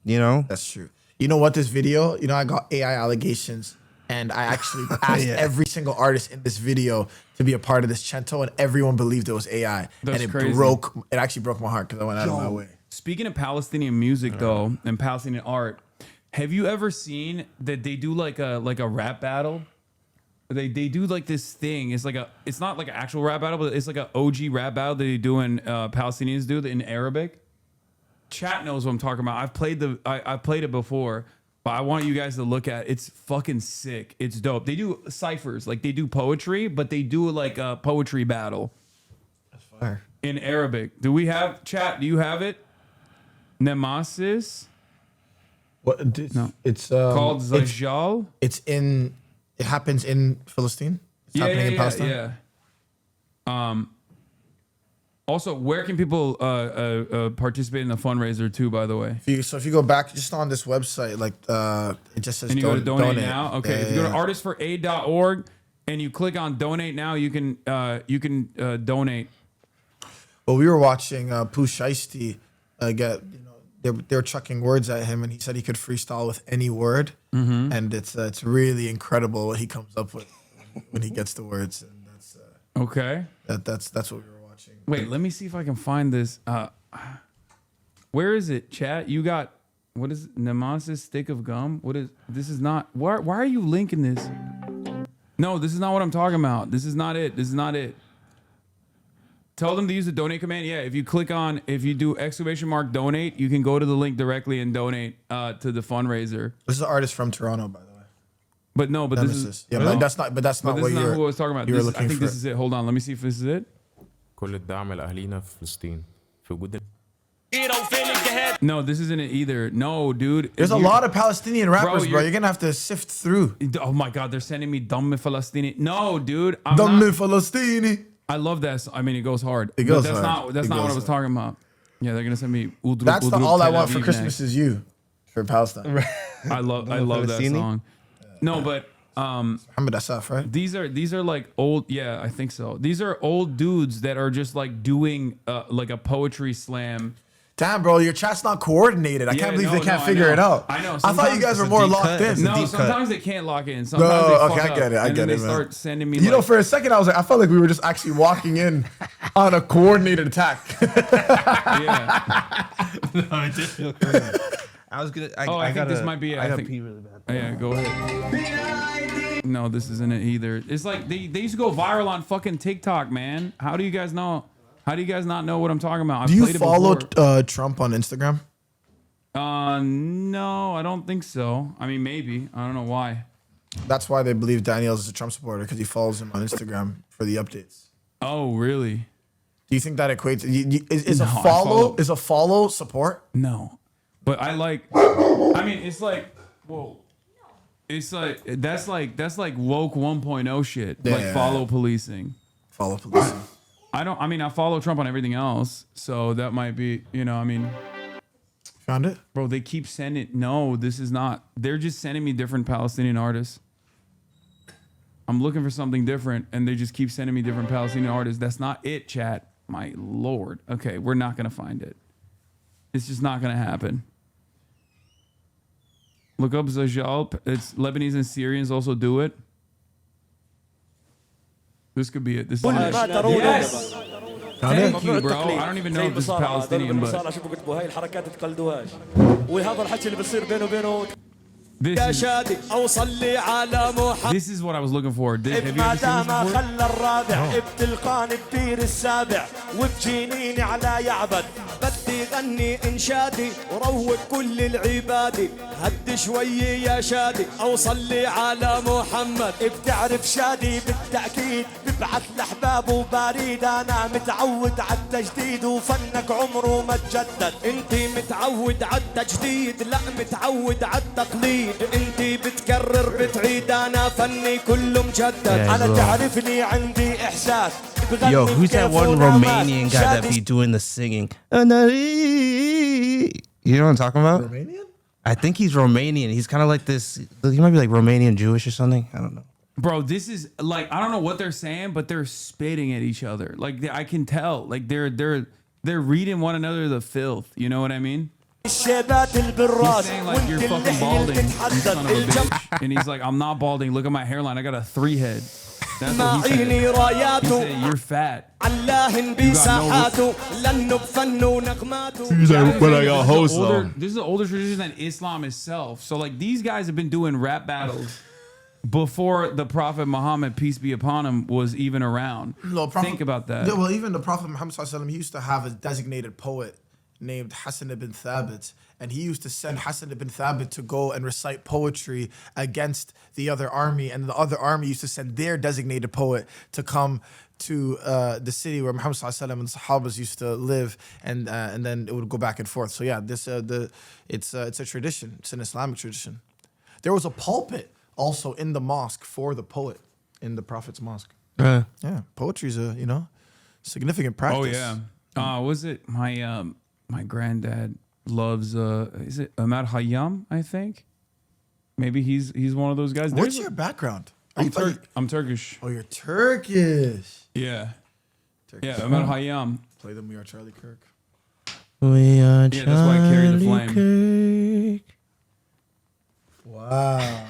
you know. That's true. You know what? This video, you know, I got AI allegations, and I actually asked every single artist in this video to be a part of this Cento, and everyone believed it was AI. That's and crazy. it actually broke my heart because I went out of my way. Speaking of Palestinian music though, and Palestinian art, have you ever seen that they do like a rap battle? They do like this thing. It's not like an actual rap battle, but it's like an OG rap battle that they do in Palestinians do in Arabic. Chat knows what I'm talking about. I've played it before, but I want you guys to look at it. It's fucking sick. It's dope. They do ciphers, like they do poetry, but they do like a poetry battle. That's fire. In Arabic. Do we have chat? Do you have it? Nemesis What? No. It's called Zajal. It happens in Philistine. It's happening in Palestine. Yeah. Also, where can people participate in the fundraiser too? By the way, If you go back just on this website, like it just says and you go to donate now. Okay, Yeah, if you go to yeah. artistforaid.org and you click on donate now, you can donate. Well, we were watching Pooh Shiesty get, they were chucking words at him, and he said he could freestyle with any word, and it's really incredible what he comes up with when he gets the words, and Okay. that's what we were watching. Wait, let me see if I can find this. Where is it, chat? You got, what is it? Nemesis stick of gum? What is, this is not, why are you linking this? No, this is not what I'm talking about. This is not it. This is not it. Tell them to use the donate command. Yeah, if you do !donate, you can go to the link directly and donate to the fundraiser. This is an artist from Toronto, by the way. But no, but Nemesis. this is, Yeah, no, but that's not but this what is not you're who I was talking about. you were This- looking I think for. this is it. Hold on, let me see if this is it. كل الدعم لأهلينا في فلسطين في وجود No, this isn't it either. No, dude. There's a You- lot of Palestinian rappers, bro. you're- You're gonna have to sift through. Oh my God, they're sending me Damme Falastini. No, dude. I'm Damme not, Falastini. I love that. I mean, it goes hard. It goes but that's hard. not. That's It not what I goes was hard. talking about. Yeah, they're gonna send me. Udruk, That's the Udruk, all I Tel want for Aviv Christmas next. is you for Palestine. I love that Falastini? song. No, but Muhammad Asaf, right? these are like old. Yeah, I think so. These are old dudes that are just like doing like a poetry slam. Damn, bro, your chat's not coordinated. I Yeah, can't believe no, they can't no, I figure know. it out. I know. I thought you Sometimes guys were it's a more deep locked cut. in. It's a No, deep cut. sometimes they can't lock in. Sometimes No, they okay, fuck I get it. up, I and get then it, they man. start sending me. You know, like, for a second, I felt like we were just actually walking in on a coordinated attack. yeah. I I was gonna. I think this might be it. I I gotta think- pee really bad. Oh, yeah, go ahead. No, this isn't it either. It's like they used to go viral on fucking TikTok, man. How do you guys know? How do you guys not know what I'm talking about? I've Do you played it follow before. Trump on Instagram? No, I don't think so. I mean, maybe. I don't know why. That's why they believe Daniels is a Trump supporter, because he follows him on Instagram for the updates. Oh, really? Do you think that equates? Is No, a I follow follow. is a follow support? No. But I like. I mean, it's like. Whoa. It's like that's like woke 1.0 shit. Like Yeah. follow policing. Follow policing. I mean, I follow Trump on everything else, so that might be. I mean. Found it? Bro, they keep sending. No, this is not. They're just sending me different Palestinian artists. I'm looking for something different, and they just keep sending me different Palestinian artists. That's not it, chat. My lord. Okay, we're not gonna find it. It's just not gonna happen. Look up Zajal. It's Lebanese and Syrians also do it. This could be it. This is it. Yes. Thank you, bro. I don't even know if this is Palestinian, but this is what I was looking for. Have you ever seen this before? خلى الرابع بتلقاني بدير السابع وبجنيني على يعبد بدي غني انشادي وروق كل العبادي هد شوي يا شادي اوصل لي على محمد بتعرف شادي بالتاكيد ببعث لاحبابه بريد انا متعود على التجديد وفنك عمره ما تجدد انت متعود على التجديد لا متعود على التقليد انت بتكرر بتعيد انا فني كله مجدد انا تعرفني عندي احساس Yo, who's that one Romanian guy that be doing the singing? You know what I'm talking about? Romanian? I think he's Romanian. He's kind of like this. He might be like Romanian Jewish or something. I don't know. Bro, this is like I don't know what they're saying, but they're spitting at each other. Like I can tell. Like they're reading one another the filth. You know what I mean? He's saying like you're fucking balding, you son of a bitch. And he's like, I'm not balding. Look at my hairline. I got a 3 head. That's what he said. He said you're fat. He's like, But I got hosts though. This is an older tradition than Islam itself. So like these guys have been doing rap battles before the Prophet Muhammad, peace be upon him, was even around. No, Think about that. Yeah, well, even the Prophet Muhammad sallallahu alaihi wasallam, he used to have a designated poet named Hasan ibn Thabit, and he used to send Hasan ibn Thabit to go and recite poetry against the other army, and the other army used to send their designated poet to come to the city where Muhammad sallallahu alaihi wasallam and the Sahabas used to live, and then it would go back and forth. So yeah, this it's a tradition. It's an Islamic tradition. There was a pulpit also in the mosque for the poet in the Prophet's mosque. Yeah, poetry is a significant practice. Oh yeah. Was it my granddad loves is it Ahmad Khayyam, I think? Maybe he's one of those guys. What's your background? I'm Turkish. Oh, you're Turkish. Yeah. Turkish. Yeah, Ahmad Khayyam. Play them. We Are Charlie Kirk. We are Yeah, that's why I carry the flame. Kirk. Wow.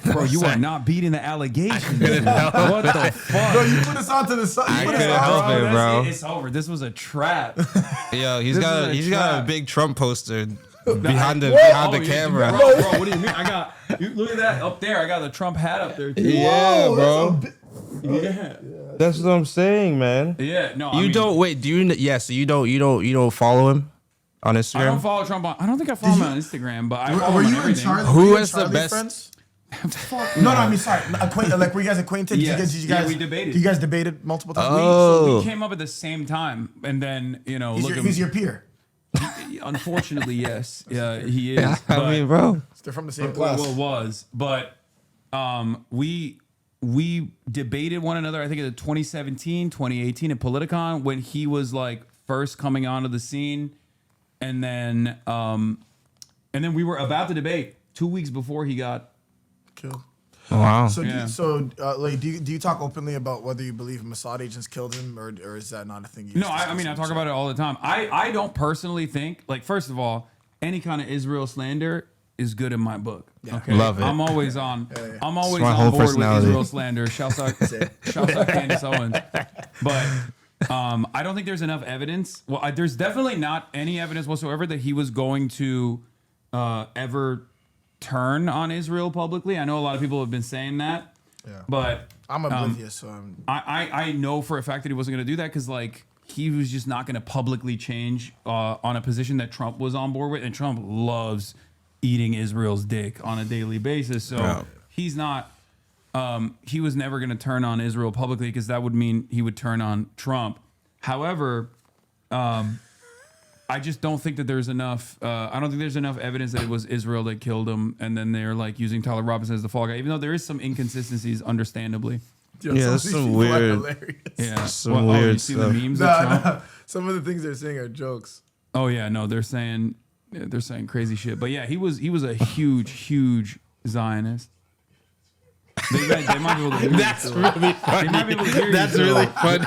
Bro, you are not beating the allegations. What the fuck? Bro, you put us onto the side. I couldn't help it, bro. It's over. This was a trap. Yo, he's This got is a a trap. big Trump poster behind the Yeah, camera. Bro, what do you mean? Look at that up there. I got the Trump hat up there too. Yeah, bro. Yeah. That's what I'm saying, man. Yeah. No, You don't wait. Do you? Yeah. So you don't follow him on Instagram? I don't follow Trump on. I don't think I follow him on Instagram, but I follow Were him on you in everything. Charlie? Who were you in is the Charlie best- Friends? No, I mean, sorry. Like, were you guys acquainted? Yes. Did you Yeah, guys, we debated. You guys debated multiple times? Oh. We came up at the same time, and then He's your peer. Unfortunately, yes, yeah, he is. I but- mean, bro. They're from the same class. Well, was, but we debated one another. I think in 2017, 2018 at Politicon when he was like first coming onto the scene, and then we were about to debate 2 weeks before he got Killed. Wow. So, Yeah. do you talk openly about whether you believe Mossad agents killed him, or is that not a thing? You No, I mean, I talk about it all the time. I don't personally think, like, first of all, any kind of Israel slander is good in my book. Okay? Love it. I'm always on. I'm always my on whole board with personality. Israel slander. Shouts out Candace Owens. But I don't think there's enough evidence. Well, there's definitely not any evidence whatsoever that he was going to ever turn on Israel publicly. I know a lot of people have been saying that, but I'm oblivious, so I know for a fact that he wasn't going to do that because like he was just not going to publicly change on a position that Trump was on board with, and Trump loves eating Israel's dick on a daily basis. So he's not. He was never going to turn on Israel publicly because that would mean he would turn on Trump. However, I just don't think that there's enough. I don't think there's enough evidence that it was Israel that killed him, and then they're like using Tyler Robinson as the fall guy. Even though there is some inconsistencies, understandably. That's some weird. Yeah, Some weird you see the stuff. memes of Trump? Some of the things they're saying are jokes. Oh yeah, no, they're saying crazy shit. But yeah, he was a huge Zionist. They might be able to hear That's you. really funny. They might be able to hear you. That's still. really funny.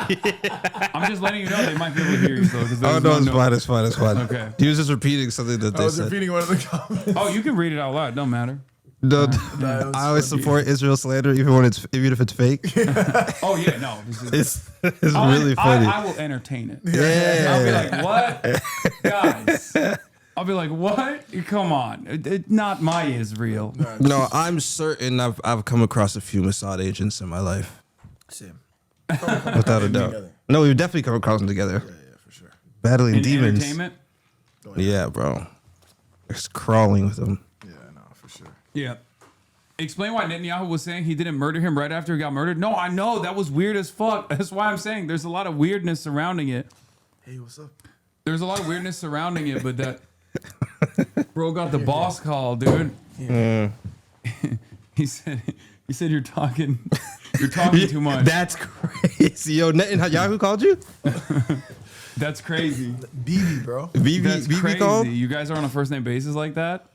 I'm just letting you know they might be able to hear you still. Oh no, it's fine. It's fine. Okay. He was just repeating something that I they was said. repeating one of the comments. Oh, you can read it out loud. Don't matter. No, was I always support Israel slander, even if it's fake. Oh yeah, no. It's really funny. I will entertain it. Yeah. I'll be like, what, guys? I'll be like, what? Come on, not my Israel. No, I'm certain I've come across a few Mossad agents in my life, Same. without a doubt. Together. No, we've definitely come across them together, Yeah, for sure. battling In demons. entertainment. Yeah, bro, it's crawling with them. Yeah, no, for sure. Yeah. Explain why Netanyahu was saying he didn't murder him right after he got murdered. No, I know that was weird as fuck. That's why I'm saying there's a lot of weirdness surrounding it. Hey, what's up? There's a lot of weirdness surrounding it, but that bro got the boss call, dude. He said you're talking too much. That's crazy. Yo, Netanyahu called you? That's crazy. BB, bro. That's BB crazy. called? You guys are on a first name basis like that?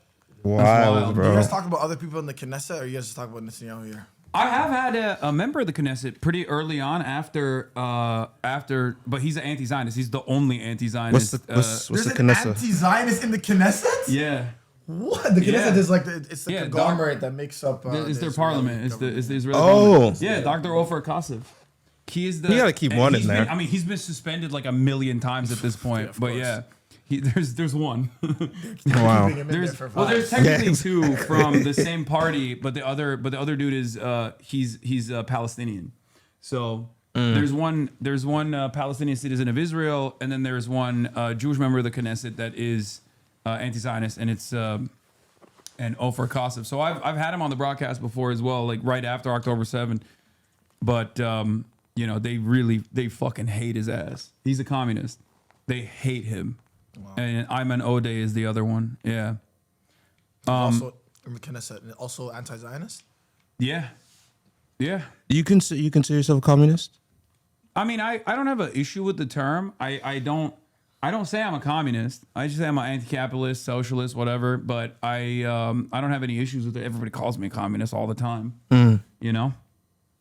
Wild, wild. You bro. guys talk about other people in the Knesset, or you guys just talk about Netanyahu here? I have had a member of the Knesset pretty early on after, but he's an anti-Zionist. He's the only anti-Zionist. What's There's the an Knesset? anti-Zionist in the Knesset? Yeah. What? The Knesset Yeah. is like it's the Yeah, conglomerate that makes up. It's their Israeli parliament. It's government. the Israeli Oh. parliament. Yeah, Dr. Ofer Kasif. He is the. You gotta keep and one he's in been- there. I mean, he's been suspended like a million times at this point. of but course. yeah, there's one. Wow. Keeping him in there for There's vibes. technically two from the same party, but the other dude is he's Palestinian. So there's one Palestinian citizen of Israel, and then there's one Jewish member of the Knesset that is anti-Zionist, and it's and Ofer Kasif. So I've had him on the broadcast before as well, like right after October 7th. But you know, they fucking hate his ass. He's a communist. They hate him. Wow. And Ayman Odeh is the other one. Yeah. Also in the Knesset, and also anti-Zionist. Yeah. Yeah. You consider yourself a communist? I mean, I don't have an issue with the term. I don't say I'm a communist. I just say I'm an anti-capitalist, socialist, whatever. But I don't have any issues with it. Everybody calls me a communist all the time. You know?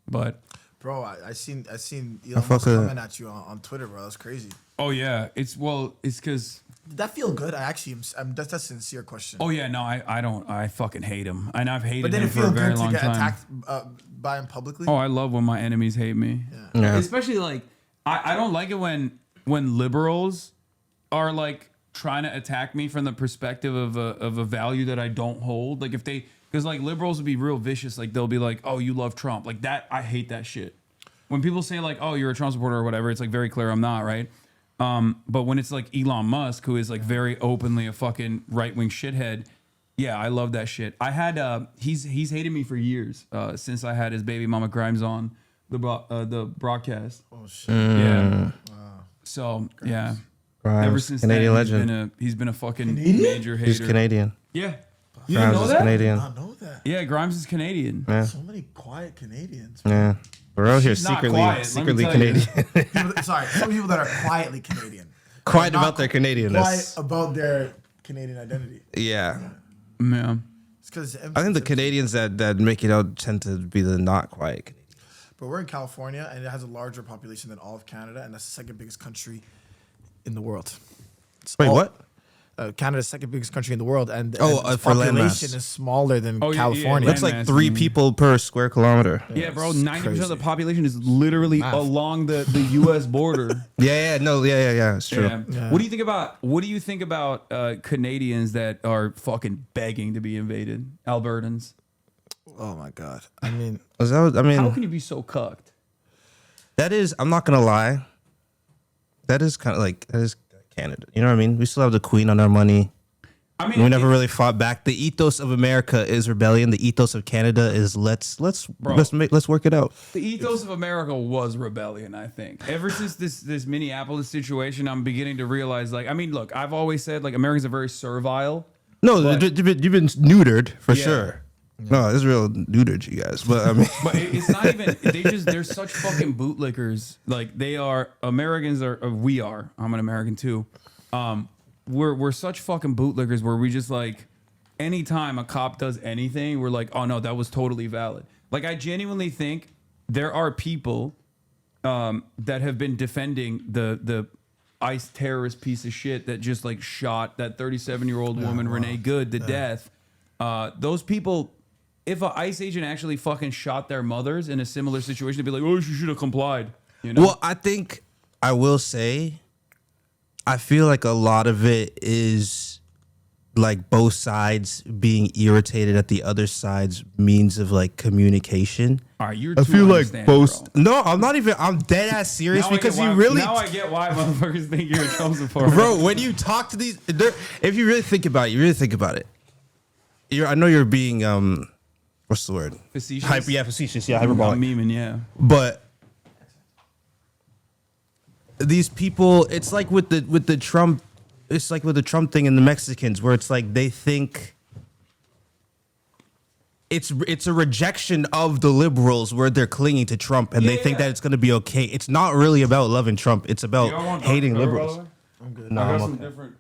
But Bro, I seen Elon fuck Musk with comment at you on Twitter, bro. That's crazy. oh yeah, it's because Did that feel good? I actually that's a sincere question. oh yeah, no, I fucking hate him. And I've hated but did him it for a feel very good to long get time. attacked by him publicly? Oh, I love when my enemies hate me. Yeah. Especially like I don't like it when liberals are like trying to attack me from the perspective of a value that I don't hold. Like if they because like liberals would be real vicious. Like they'll be like, oh, you love Trump. Like that, I hate that shit. When people say like, oh, you're a Trump supporter or whatever, it's like very clear I'm not, right? But when it's like Elon Musk, who is like very openly a fucking right-wing shithead, yeah, I love that shit. I had he's hated me for years since I had his baby mama Grimes on the broadcast. Oh shit. Yeah. So yeah, Grimes, ever since Canadian then, legend. he's been a fucking Canadian? major hater. He's Canadian. Yeah, you didn't Grimes know is that? Canadian. I know that. Yeah, Grimes is Canadian. Yeah. So many quiet Canadians. Yeah. We're out here She's not secretly quiet, let me tell you. Canadian. Sorry, some people that are quietly Canadian. Quiet Not about their Quiet Canadianness. about their Canadian identity. Yeah. Yeah. It's because I think the Canadians that make it out tend to be the not quiet Canadians. But we're in California, and it has a larger population than all of Canada, and that's the second biggest country in the world. It's Wait, all- what? Canada's second biggest country in the world, and for its population landmass. is smaller than Oh, yeah, California. That's landmass. like 3 people per square kilometer. Yeah, bro. 90% of the crazy. population is literally Math. along the U.S. border. Yeah, it's true. Yeah. What do you think about Canadians that are fucking begging to be invaded? Albertans. Oh my god! I mean, How can you be so cucked? that is. I'm not gonna lie. That is Canada. You know what I mean? We still have the Queen on our money. I mean, We never really fought back. The ethos of America is rebellion. The ethos of Canada is let's work it out. the ethos of America was rebellion, I think. Ever since this Minneapolis situation, I'm beginning to realize, like, I mean, look, I've always said, like, Americans are very servile. No, But- you've been neutered for Yeah. sure. No, it's real neutered, you guys. But I mean, But it's not even, they're such fucking bootlickers. Like, they are, Americans are, we are, I'm an American too. We're such fucking bootlickers where we just, like, anytime a cop does anything, we're like, oh no, that was totally valid. Like, I genuinely think there are people that have been defending the ICE terrorist piece of shit that just, like, shot that 37-year-old woman, Renee Good, to death. Those people, if an ICE agent actually fucking shot their mothers in a similar situation, they'd be like, oh, she should have complied. You know? well, I think I will say, I feel like a lot of it is like both sides being irritated at the other side's means of like communication. All right, you're I too feel like understanding, both. bro. No, I'm not even. I'm dead ass serious Now I because get you why- really, Now I get why motherfuckers think you're a Trump supporter. bro. When you talk to these, if you really think about it, I know you're being what's the word? Facetious? Facetious. Yeah, I'm hyperbolic. memeing, yeah. But these people, it's like with the Trump, it's like with the Trump thing and the Mexicans, where it's like they think it's a rejection of the liberals where they're clinging to Trump and they think that it's going to be okay. It's not really about loving Trump. It's about Y'all want Dr. hating Pepper, liberals. by the way? I'm good. No, I got I'm some okay. different,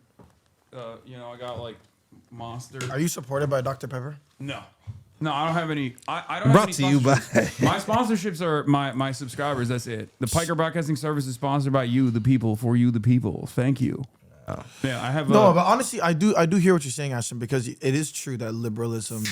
I got like Monster. Are you supported by Dr. Pepper? No, I don't have any. I don't Brought have to any you by- sponsorships. My sponsorships are my subscribers. That's it. The Piker Broadcasting Service is sponsored by you, the people, for you, the people. Thank you. Yeah, I have. No, but honestly, I do hear what you're saying, Ashton, because it is true that liberalism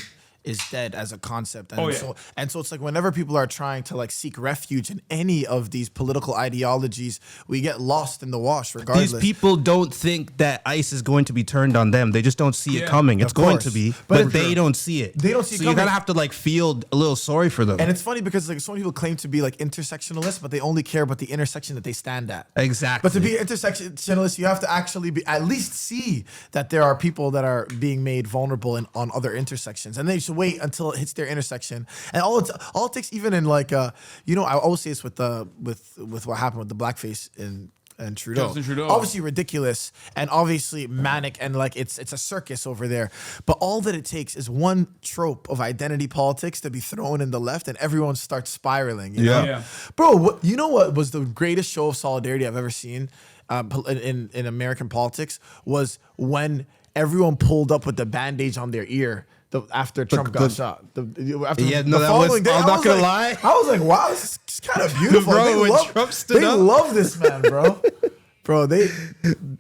is dead as a concept. And Oh, yeah. so it's like whenever people are trying to like seek refuge in any of these political ideologies, we get lost in the wash regardless. These people don't think that ICE is going to be turned on them. They just don't see it Yeah, coming. It's of going course. to be, But but it's they true. don't see it. They don't see it So you coming. gotta have to like feel a little sorry for them. And it's funny because like so many people claim to be like intersectionalists, but they only care about the intersection that they stand at. Exactly. But to be intersectionalist, you have to actually be at least see that there are people that are being made vulnerable on other intersections, and then you should wait until it hits their intersection. And all it takes, even in like I always say this with what happened with the blackface and Trudeau. Justin Trudeau. Obviously ridiculous and obviously manic and like it's a circus over there. But all that it takes is one trope of identity politics to be thrown in the left and everyone starts spiraling. You know? Yeah. Bro, you know what was the greatest show of solidarity I've ever seen in American politics was when everyone pulled up with the bandage on their ear after Trump got shot. I'm not gonna lie. I was like, wow, this is kind of beautiful. Bro, when Trump stood they up. love this man, bro.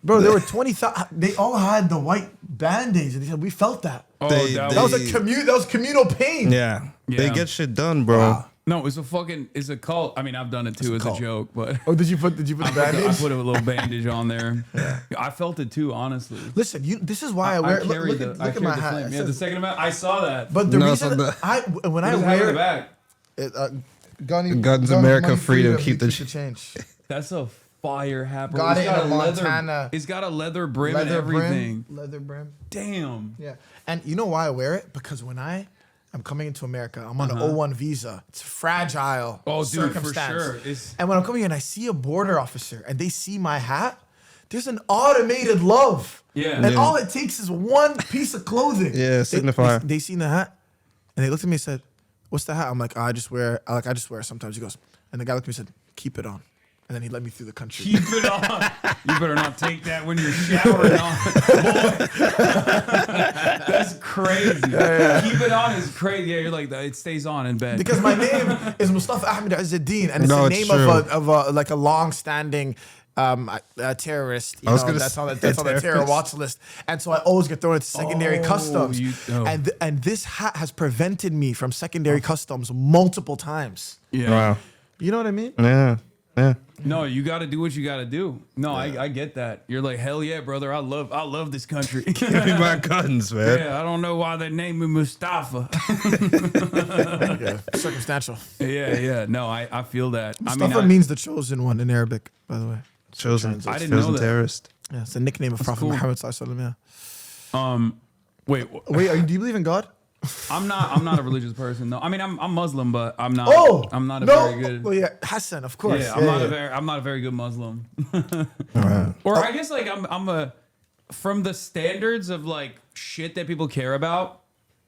There were 20,000. They all had the white bandage, and they said we felt that. Oh, They- that That was was that was communal pain. yeah, they Yeah. get shit done, bro. Wow. no. It's a cult. I mean, I've done it too as a cult. joke, but Oh, did you put the I bandage? put a little bandage on there. I felt it too, honestly. Listen, this is why I wear. carry Look I at carry my the hat. flame. It Yeah, the says- second amendment. I saw that. But the No, reason it's on the- when What I does it have in the wear back? Guns, America, freedom, keep the change. That's a fire hat. bro. Got It's it in a leather. Montana. It's got a leather brim and everything. Leather brim. Damn. Yeah, and you know why I wear it? Because when I'm coming into America, I'm on an O1 visa. It's fragile. Oh, dude, for circumstance. sure. It's- And when I'm coming in, I see a border officer, and they see my hat. There's an automated love. Yeah. And Yeah. all it takes is one piece of clothing. Yeah, signifier. They seen the hat, and they looked at me and said, "What's the hat?" I'm like, I just wear it sometimes. He goes, and the guy looked at me and said, "Keep it on." And then he let me through the country. Keep it on. You better not take that when you're showering on. Boy. That's crazy. Keep it on is crazy. Yeah, you're like, it stays on in bed. Because my name is Mustafa Ahmed Azzuddin, and it's No, the it's name true. of a long-standing a terrorist. I was Know, gonna that's say on the terror terrorist. watch list, and so I always get thrown into secondary customs. oh. And this hat has prevented me from secondary customs multiple times. Yeah. Wow. You know what I mean? Yeah. Yeah. No, you got to do what you got to do. No, I get that. You're like, hell yeah, brother. I love this country. Give me my guns, man. Yeah, I don't know why they named me Mustafa. Yeah, circumstantial. yeah. No, I feel that. Mustafa means the chosen one in Arabic, by the way. Chosen. I didn't know chosen that. terrorist. Yeah, it's a nickname of Prophet cool. Muhammad sallallahu alaihi wasallam. Wait, Do you believe in God? I'm not a religious person. No, I mean I'm Muslim, but I'm not. Oh, I'm not a no. very good. Well, yeah, Hassan, of course. Yeah, I'm not a very good Muslim. Or I guess like I'm a from the standards of like shit that people care about.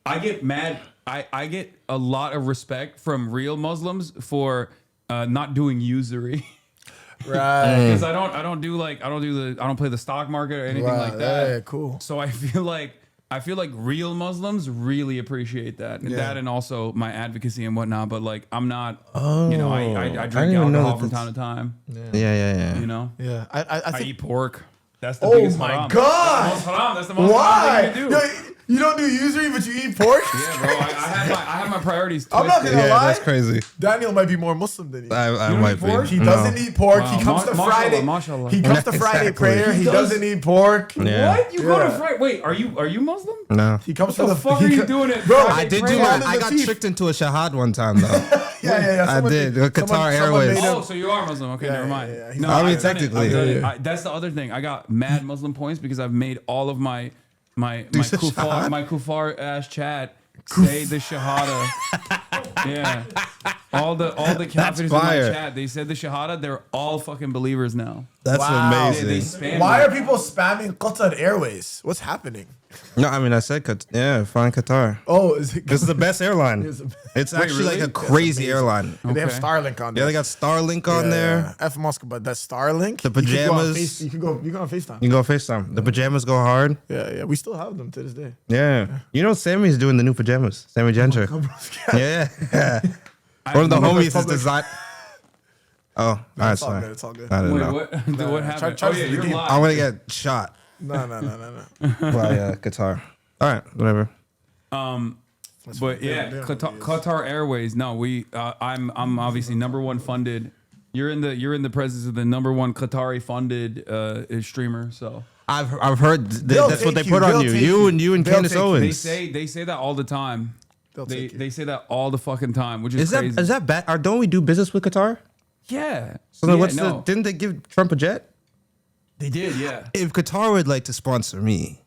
I get mad. I get a lot of respect from real Muslims for not doing usury. Right. Because I don't play the stock market or anything like that. Yeah, cool. So I feel like real Muslims really appreciate that. Yeah. That and also my advocacy and whatnot. But like I'm not, I didn't drink even know alcohol that from that's- time to time. Yeah. You know, Yeah, I I think. eat pork. That's the Oh biggest my haram. God! That's the most haram. That's the most Why? haram thing you can do. You don't do usury, but you eat pork? Yeah, bro. I have my priorities twisted. I'm not gonna lie. That's crazy. Daniel might be more Muslim than you. I don't might eat be. pork? He doesn't eat pork. Wow. He comes to Mashallah, Friday. mashallah. He comes to Friday Exactly. prayer. He doesn't eat pork. Yeah. What? You go to Yeah. Friday? Wait, are you Muslim? No. He comes What for the fuck are you doing at Bro, Friday I did do prayer? that. Someone I in got the tricked into a shahad one time though. Yeah. I did. Qatar Airways. made him- Oh, so you are Muslim? Okay, never mind. yeah. No, I mean, I've done it. technically. I've done it. Yeah. That's the other thing. I got mad Muslim points because I've made all of my kufar ass chat say the shahada. Yeah, all the kafirs in my fire. chat. They said the shahada. They're all fucking believers now. That's Wow. They amazing. spam Why me. are people spamming Qatar Airways? What's happening? No, I mean I said flying Qatar. Oh, is it? This is the best airline. It's the- It's actually really? like a crazy airline. They have Okay. Starlink on there. Yeah, they got Starlink on there. F Moscow, but that Starlink. The pajamas. You can go on FaceTime. You can go FaceTime. The pajamas go hard. Yeah. We still have them to this day. Yeah. You know Sammy's doing the new pajamas. Sammy Gentry. Yeah. One of the homies is public. designed. Oh, that's It's all fine. good. It's all good. I don't Wait, know. what? What happened? try Oh to yeah, see the you're game. live. I'm gonna get shot No. by Qatar. All right, whatever. But yeah, Qatar Airways. No, I'm obviously #1 funded. You're in the presence of the #1 Qatari funded streamer. So I've heard They'll that's what they take put you. on They'll you. take You you. and They'll Candace take you. Owens. they say that all the time. They'll take you. They say that all the fucking time, which is Is crazy. that bad? Or don't we do business with Qatar? Yeah. So then Yeah, didn't they give Trump a jet? They did, yeah. If Qatar would like to sponsor me,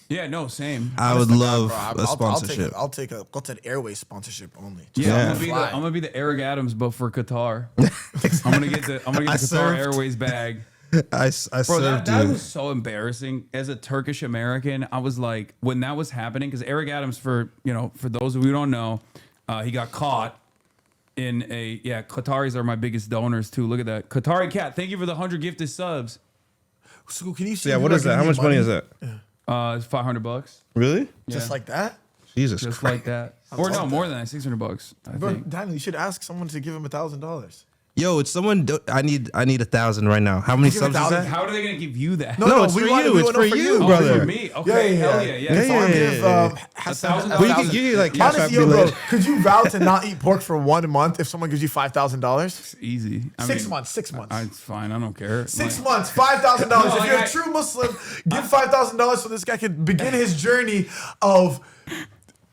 Yeah, no, same. I would love Bro, a sponsorship. I'll take a Qatar Airways sponsorship only. Yeah, Yeah. I'm gonna be the Eric Adams, but for Qatar. I'm gonna get the Qatar served. Airways bag. I Bro, served that you. was so embarrassing. As a Turkish American, I was like, when that was happening, because Eric Adams, for those of you who don't know, he got caught in Qataris are my biggest donors too. Look at that. Qatari Cat, thank you for the 100 gifted subs. So can you see? Yeah, if what you is are that? How giving much money is that? It's $500. Really? Just Yeah. like that? Jesus Just Christ. like that. Or no, more than that, $600. I Bro, think. Daniel, you should ask someone to give him $1,000. Yo, it's someone. I need 1,000 right now. How many Give subs is 1,000. that? How are they gonna give you that? No, it's for you. It's for you, Oh, brother. for me. Okay, hell yeah, Can someone yeah, give yeah. Hassan $1,000? Well, you can like cash Honestly, app yo, me bro, later. could you vow to not eat pork for 1 month if someone gives you $5,000? It's easy. I 6 mean, months. 6 months. It's fine. I don't care. 6 Like- months, $5,000. No, If you're I- a true Muslim, give $5,000 so this guy can begin his journey of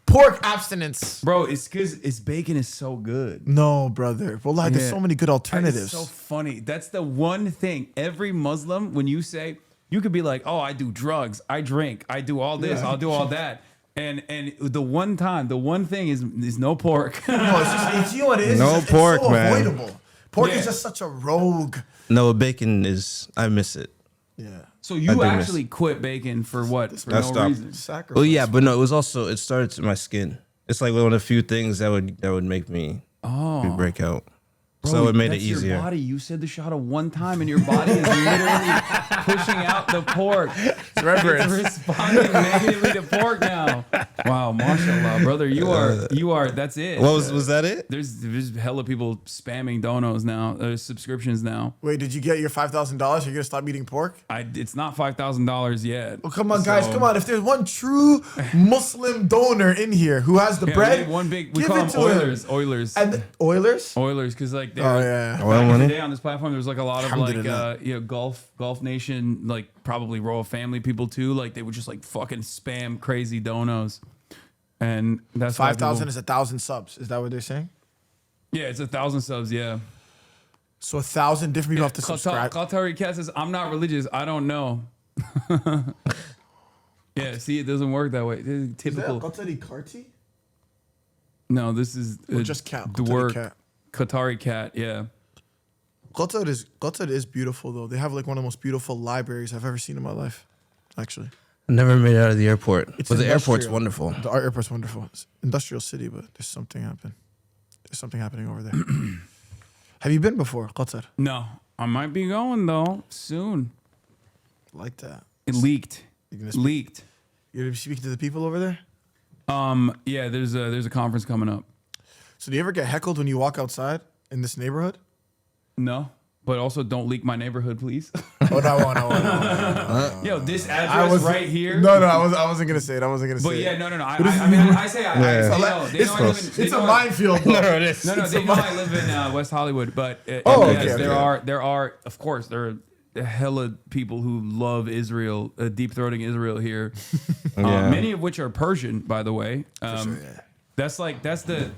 pork abstinence. Bro, it's because bacon is so good. No, brother. Well, there's Yeah. so many good alternatives. It's so funny. That's the one thing. Every Muslim, when you say, you could be like, oh, I do drugs, I drink, I do all this, I'll do all that. And the one thing is no pork. No, it's you know what it is? No It's pork, so man. avoidable. Pork Yeah. is just such a rogue. No, bacon is. I miss it. Yeah. So I you do actually quit bacon for what? For I no stopped. reason. Sacrifice. Well, yeah, but no, it was also it started to my skin. It's like one of the few things that would make me break out. Bro, So it made it that's easier. Your body. You said the shahada one time, and your body is literally pushing out the pork. It's responding negatively to pork now. Wow, mashallah, brother. You are. That's it. What was that it? There's hella people spamming donos now. There's subscriptions now. Wait, did you get your $5,000? You're gonna stop eating pork? It's not $5,000 yet. Oh, come on, guys, come on. If there's one true Muslim donor in here who has the bread, one big. We give call it them to him. Oilers. Oilers. And Oilers? Oilers, because like Oh, yeah. Oil money? today on this platform, there's like a lot of like Alhamdulillah. Gulf Nation, like probably royal family people too. Like they would just like fucking spam crazy donos, and that's why 5,000 people- is 1,000 subs. Is that what they're saying? Yeah, it's 1,000 subs. Yeah. So 1,000 different people have to subscribe. Qatari Cat says, "I'm not religious. I don't know." Yeah, see, it doesn't work that way. This is typical. Qatari Karti? No, this is just cat, The Qatari word cat. Qatari Cat. Yeah. Qatar is beautiful though. They have like one of the most beautiful libraries I've ever seen in my life. Actually, Never made it out of the airport. It's But the airport's industrial. wonderful. the airport's wonderful. It's industrial city, but there's something happening. There's something happening over there. Have you been before, Qatar? No, I might be going though soon. Like that. It leaked. You're gonna speak- Leaked. You're gonna be speaking to the people over there. Yeah, there's a conference coming up. So do you ever get heckled when you walk outside in this neighborhood? No, but also don't leak my neighborhood, please. Oh no. Yo, this address right here. No, I wasn't gonna say it. I wasn't gonna But say yeah, it. no. I mean, I say I Yeah. they know. They know I live in, they It's know a I- minefield. Though. No, it is. No, they know I live in West Hollywood, but okay, yes, okay. there are, of course, there are a hella people who love Israel, deep throating Israel here. Yeah. Many of which are Persian, by the way. Sure, yeah. That's like the.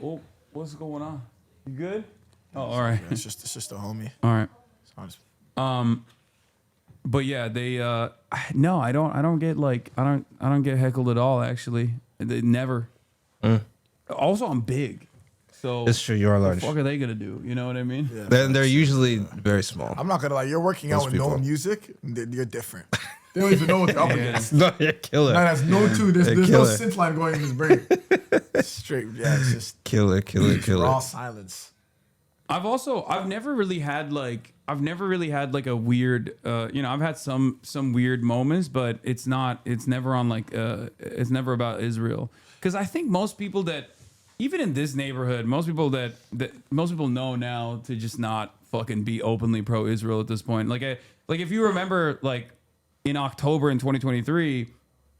Oh, what's going on? You good? Oh, all right, It's just a homie. all right. It's honest. But yeah, they no, I don't get heckled at all. Actually, they never. Also, I'm big, so It's true, you are what large. the fuck are they gonna do? You know what I mean? Yeah. They're usually very small. I'm not gonna lie. You're working out Most with no people. music. You're different. They don't even know what they're up against. No, you're killer. Man has no two. There's no killer. synth line going in his brain. Straight. Yeah, it's just Killer. raw silence. I've never really had like a weird I've had some weird moments, but it's never on like it's never about Israel, because I think most people that even in this neighborhood, most people know now to just not fucking be openly pro-Israel at this point. Like if you remember, like in October in 2023,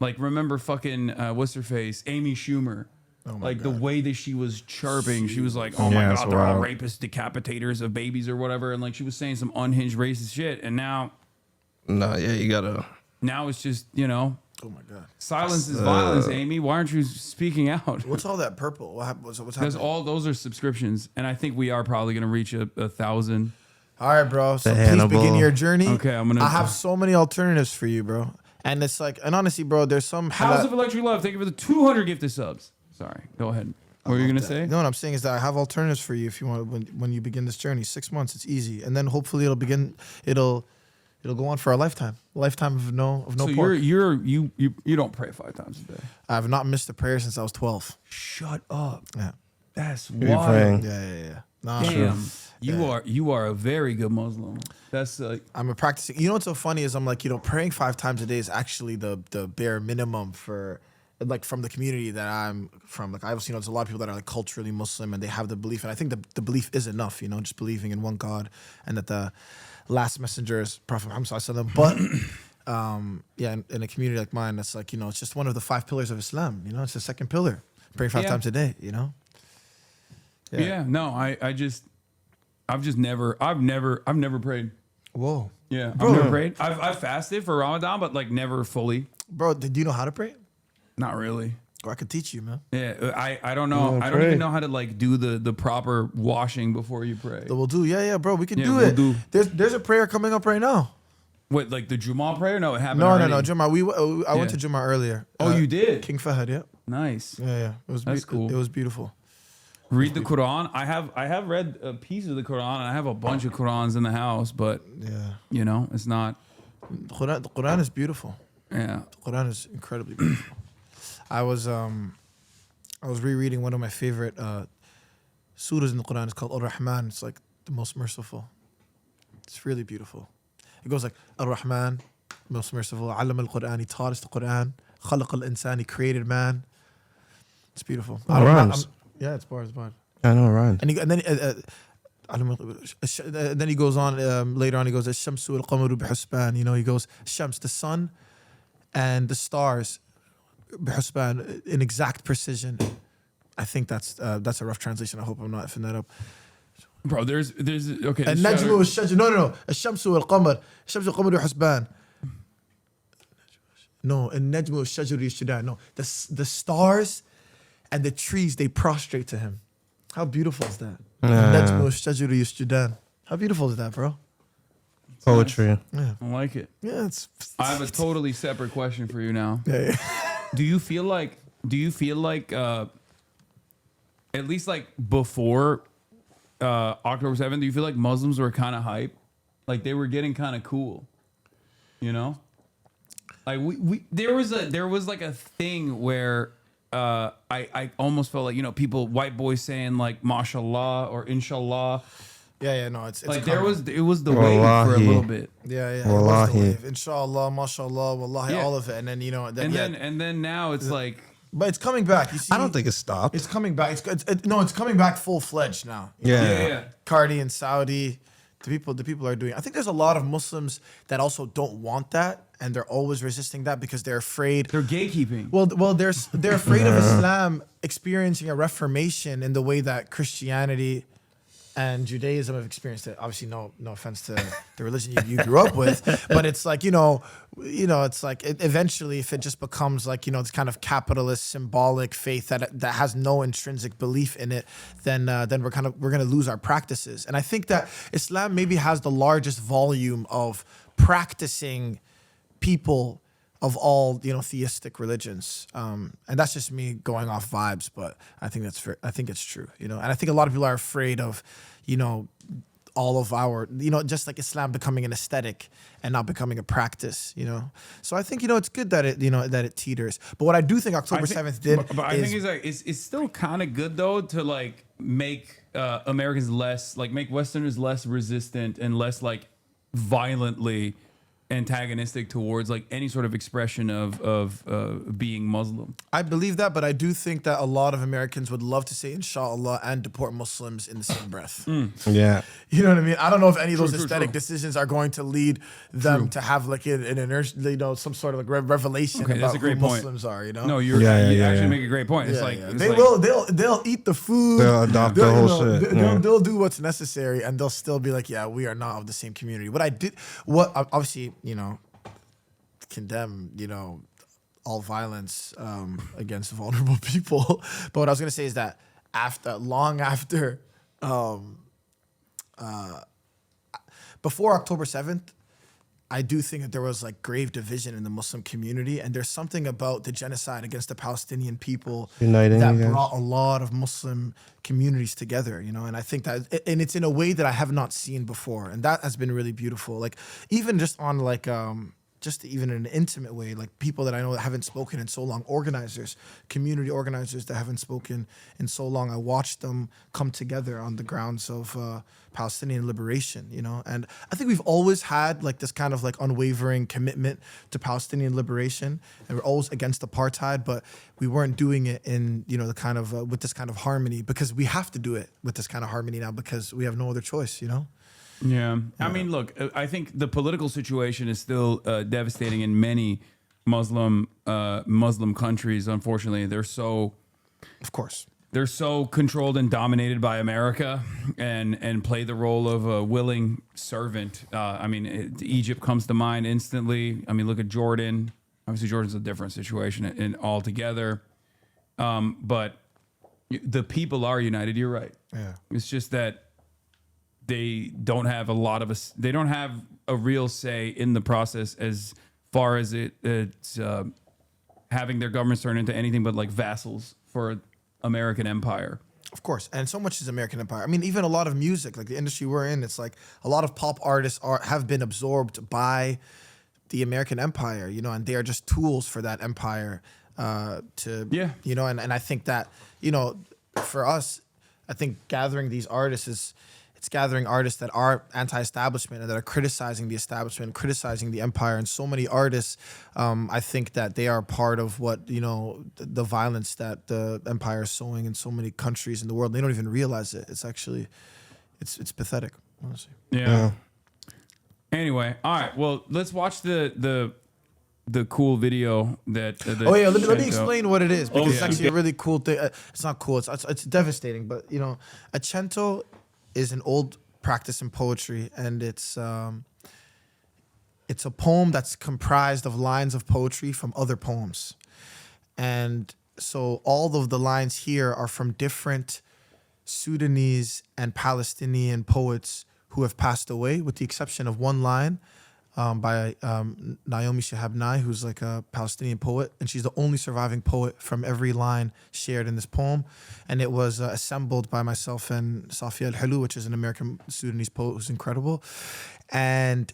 like remember fucking what's her face, Amy Schumer. Like the way that she was chirping, she was like, "Oh my Yeah, it's god, they're all wild. rapists, decapitators of babies or whatever," and like she was saying some unhinged racist shit. And now No, yeah, you gotta. it's just Oh my god. silence is violence. Amy, why aren't you speaking out? What's all that purple? What's That's happening? those are subscriptions, and I think we are probably gonna reach 1,000. All right, bro. So The please Hannibal. begin your journey. Okay, I'm gonna- I have so many alternatives for you, bro. And it's like, and honestly, bro, there's some. House of Electric Love, thank you for the 200 gifted subs. Sorry, go ahead. What were you gonna say? No, what I'm saying is that I have alternatives for you if you want when you begin this journey. 6 months, it's easy, and then hopefully it'll go on for a lifetime of no So pork. you don't pray 5 times a day. I have not missed a prayer since I was 12. Shut up. Yeah, That's You're wild. praying. yeah. Nah, Damn, you are a very good Muslim. That's I'm a practicing. You know what's so funny is I'm like, praying 5 times a day is actually the bare minimum for like from the community that I'm from. Like I've seen there's a lot of people that are like culturally Muslim and they have the belief, and I think the belief is enough. Just believing in one God and that the last messenger is Prophet Muhammad Sallallahu Alaihi Wasallam. But in a community like mine, that's like it's just one of the 5 pillars of Islam. It's the second pillar. Praying 5 times a day. yeah. No, I've never prayed. Whoa, Yeah, I've never prayed. I've fasted for Ramadan, but like never fully. bro, do you know how to pray? Not really. Or I could teach you, man. Yeah, I don't know. I don't even know how to like do the proper washing before you pray. We'll do. Yeah, bro. We can Yeah, do we'll it. do. There's a prayer coming up right now. What, like the Jummah prayer? No, it happened. No, already. Jummah. I went to Yeah. Jummah earlier. Oh, you did? King Fahad, yeah. Nice. Yeah. It was That's cool. It was beautiful. Read the Quran. I have read a piece of the Quran, and I have a bunch of Qurans in the house, but Yeah. it's not. The Quran is beautiful. Yeah. The Quran is incredibly beautiful. I was rereading one of my favorite surahs in the Quran. It's called Ar-Rahman. It's like the most merciful. It's really beautiful. It goes like Ar-Rahman, most merciful. Allam al-Quran, he taught us the Quran. Khalaq al-Insan, he created man. It's beautiful. Rhymes. Yeah, it's bars. I know, rhymes. And then he goes on later on. He goes, "Ash-shamsu wal-qamaru bihusban." You know, he goes, "Shams, the sun, and the stars, bihusban, in exact precision." I think that's a rough translation. I hope I'm not effing that up. Bro, there's okay. And najmu wash-shajar. No. Ash-shamsu wal-qamar. Ash-shamsu wal-qamaru bihusban. No, and najmu wash-shajar yasjudan. No, the stars and the trees, they prostrate to him. How beautiful is that? Najmu wash-shajar yasjudan. How beautiful is that, bro? Poetry. Yeah. I like it. Yeah, I have a totally separate question for you now. Yeah. Do you feel like at least like before October 7th, do you feel like Muslims were kind of hype? Like they were getting kind of cool, you know? Like there was like a thing where I almost felt like, you know, white boys saying like mashallah or inshallah. Yeah, no, it's like common. it was the wave for a little bit. Yeah, it was the wave. Inshallah, mashallah, wallahi, all of it, and then you know, and then now it's like, but it's coming back. You see, I don't think it stopped. It's coming back. It's coming back full fledged now. Yeah. Cardi and Saudi, the people are doing. I think there's a lot of Muslims that also don't want that, and they're always resisting that because they're afraid. They're gatekeeping. Well, they're afraid of Islam experiencing a reformation in the way that Christianity and Judaism have experienced it. Obviously, no offense to the religion you grew up with, but it's like, it's like eventually if it just becomes like, this kind of capitalist symbolic faith that has no intrinsic belief in it, then we're going to lose our practices. And I think that Islam maybe has the largest volume of practicing people of all theistic religions, and that's just me going off vibes, but I think it's true, and I think a lot of people are afraid of, all of our, just like Islam becoming an aesthetic and not becoming a practice, So I think it's good that it teeters. But what I do think October 7th did, but I think it's still kind of good though to like make Americans less, like make Westerners less resistant and less like violently antagonistic towards like any sort of expression of being Muslim. I believe that, but I do think that a lot of Americans would love to say inshallah and deport Muslims in the same breath. Yeah. You know what I mean? I don't know if any of those aesthetic decisions are going to lead them to have like an inertia, some sort of like revelation about that's a great who point. Muslims are, No, you actually make a great point. It's they'll eat the food. They'll adopt the whole shit. They'll do what's necessary, and they'll still be like, yeah, we are not of the same community. Obviously, condemn, all violence against vulnerable people. But what I was going to say is that long after, before October 7th, I do think that there was like grave division in the Muslim community, and there's something about the genocide against the Palestinian people uniting that brought a lot of Muslim communities together, and I think that, and it's in a way that I have not seen before, and that has been really beautiful. Like even just on like just even in an intimate way, like people that I know that haven't spoken in so long, community organizers that haven't spoken in so long, I watched them come together on the grounds of Palestinian liberation, and I think we've always had like this kind of like unwavering commitment to Palestinian liberation, and we're always against apartheid, but we weren't doing it in, the kind of, with this kind of harmony, because we have to do it with this kind of harmony now because we have no other choice, Yeah. I mean, look, I think the political situation is still devastating in many Muslim countries. Unfortunately, they're so controlled and dominated by America and play the role of a willing servant. Egypt comes to mind instantly. I mean, look at Jordan. Obviously, Jordan's a different situation in altogether. But the people are united. You're right. Yeah. It's just that they don't have they don't have a real say in the process as far as it's having their governments turn into anything but like vassals for American empire. Of course, and so much is American empire. I mean, even a lot of music, like the industry we're in, it's like a lot of pop artists have been absorbed by the American empire, and they are just tools for that empire and I think that, for us, I think gathering these artists it's gathering artists that are anti-establishment and that are criticizing the establishment, criticizing the empire. And so many artists, I think that they are part of what, the violence that the empire is sowing in so many countries in the world. They don't even realize it. It's actually, it's pathetic, honestly. Yeah. Anyway, all right. Well, let's watch the cool video that. Oh yeah, let me explain what it is, because it's actually a really cool thing. It's not cool. It's devastating, but a Cento is an old practice in poetry, and it's a poem that's comprised of lines of poetry from other poems, and so all of the lines here are from different Sudanese and Palestinian poets who have passed away, with the exception of one line by Naomi Shihab Nye, who's like a Palestinian poet, and she's the only surviving poet from every line shared in this poem. And it was assembled by myself and Safia Al-Halu, which is an American Sudanese poet who's incredible. And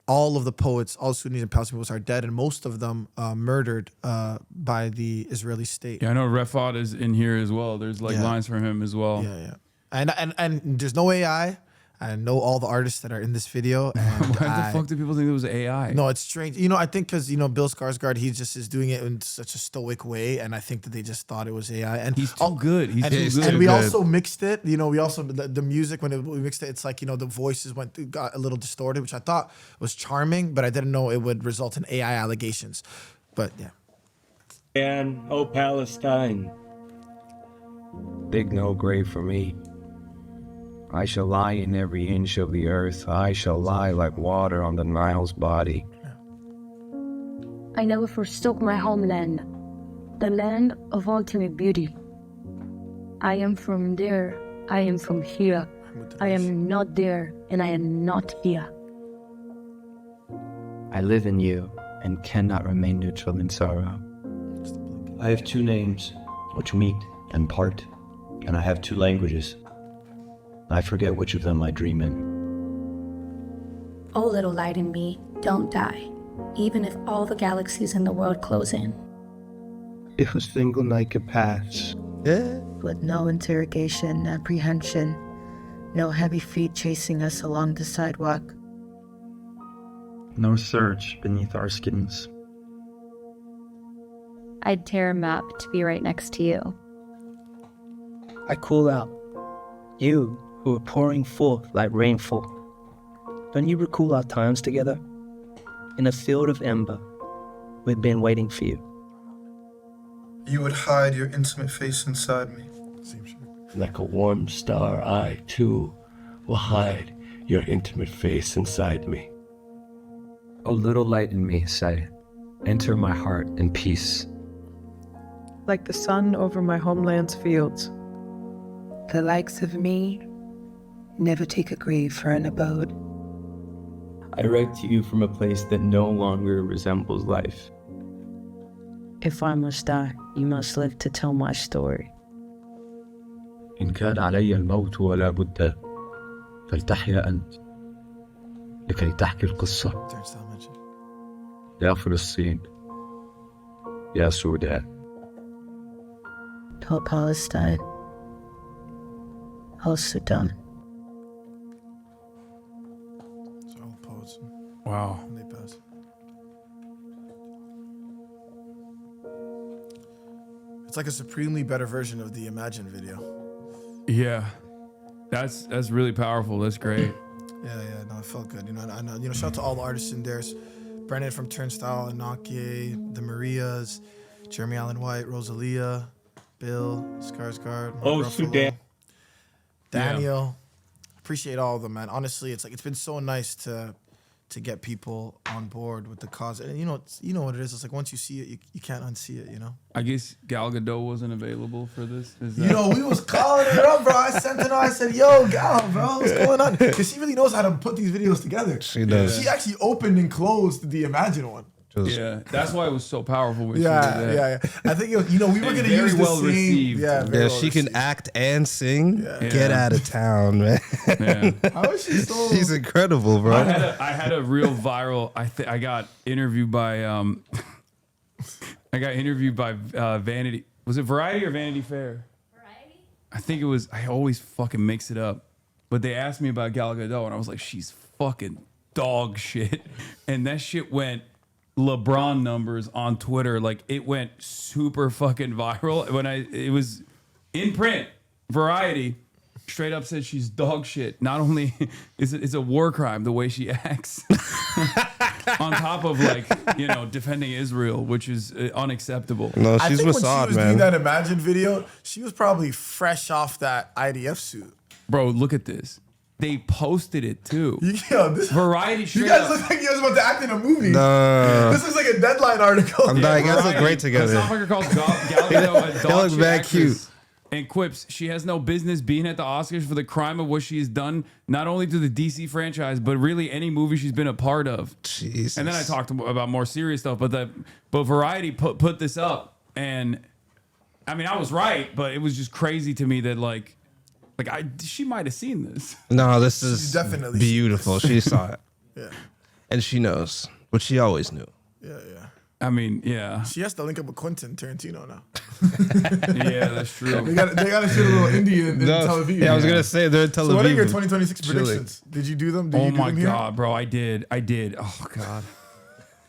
all of the poets, all Sudanese and Palestinian poets, are dead, and most of them murdered by the Israeli state. Yeah, I know Refat is in here as well. There's lines from him as well. Yeah. And there's no AI. I know all the artists that are in this video. And Why the fuck do people think it was AI? No, it's strange. I think because, Bill Skarsgård, he just is doing it in such a stoic way. And I think that they just thought it was AI. And he's too good. He's too good. And we also mixed it. We also, the music, when we mixed it, it's like, the voices got a little distorted, which I thought was charming, but I didn't know it would result in AI allegations. But yeah. And oh, Palestine. Dig no grave for me. I shall lie in every inch of the earth. I shall lie like water on the Nile's body. I never forsook my homeland, the land of ultimate beauty. I am from there, I am from here. I am not there, and I am not here. I live in you and cannot remain neutral in sorrow. I have two names, which meet and part, and I have two languages. I forget which of them I dream in. Oh, little light in me, don't die, even if all the galaxies in the world close in. If a single night could pass. With no interrogation, apprehension, no heavy feet chasing us along the sidewalk. No search beneath our skins. I'd tear a map to be right next to you. I call out, you who are pouring forth like rainfall. Don't you recall our times together? In a field of ember, we've been waiting for you. You would hide your intimate face inside me. Like a warm star, I, too, will hide your intimate face inside me. O little light in me, say, enter my heart in peace. Like the sun over my homeland's fields. The likes of me never take a grave for an abode. I write to you from a place that no longer resembles life. If I must die, you must live to tell my story. إن كان علي الموت ولا بد فلتحيا أنت لكي تحكي القصة. يا فلسطين يا سودان. Oh, Palestine. Oh, Sudan. So all poets. Wow. When they pass. It's like a supremely better version of the Imagine video. Yeah, that's really powerful. That's great. Yeah, no, it felt good. Shout out to all the artists in there. Brennan from Turnstile, Anake, the Marias, Jeremy Allen White, Rosalia, Bill, Skarsgård, Mark Ruffalo, Sudan. Daniel. Appreciate all of them, man. Honestly, it's been so nice to get people on board with the cause. And you know what it is. It's like once you see it, you can't unsee it. I guess Gal Gadot wasn't available for this. We was calling her up, bro. I sent her. I said, "Yo, Gal, bro, what's going on?" Because she really knows how to put these videos together. She does. She actually opened and closed the Imagine one. Yeah, that's why it was so powerful. When she did Yeah. I think we were going to use the same. Received. Yeah, she can act and sing. Get out of town, man. Yeah. How is she so? She's incredible, bro. I had a real viral. I got interviewed by Vanity. Was it Variety or Vanity Fair? I think it was, I always fucking mix it up, but they asked me about Gal Gadot and I was like, she's fucking dog shit. And that shit went LeBron numbers on Twitter. Like it went super fucking viral when it was in print. Variety straight up said she's dog shit. Not only is it's a war crime the way she acts, on top of like, you know, defending Israel, which is unacceptable. No, I she's think when she Mossad, was man. doing that Imagine video, she was probably fresh off that IDF suit. Bro, look at this. They posted it too. Yo, this, Variety you straight guys up. look like you guys about to act in a movie. No. This is like a Deadline article. I'm dying. You guys look great together. Some fucker calls Gal Gadot a They dog look shit bad actress cute. and quips she has no business being at the Oscars for the crime of what she has done, not only to the DC franchise, but really any movie she's been a part of. Jesus. And then I talked about more serious stuff, but Variety put this up, and I mean I was right, but it was just crazy to me that like she might have seen this. No, this is definitely beautiful. She saw it. Yeah. And she knows, but she always knew. Yeah, yeah. I mean, yeah. She has to link up with Quentin Tarantino now. Yeah, that's true. They got to shoot a little indie in Tel Aviv. Yeah, I was gonna say they're in Tel Aviv. So what are your 2026 Chilling. predictions? Did you do them? Did Oh you do my them here? god, bro, I did. Oh god.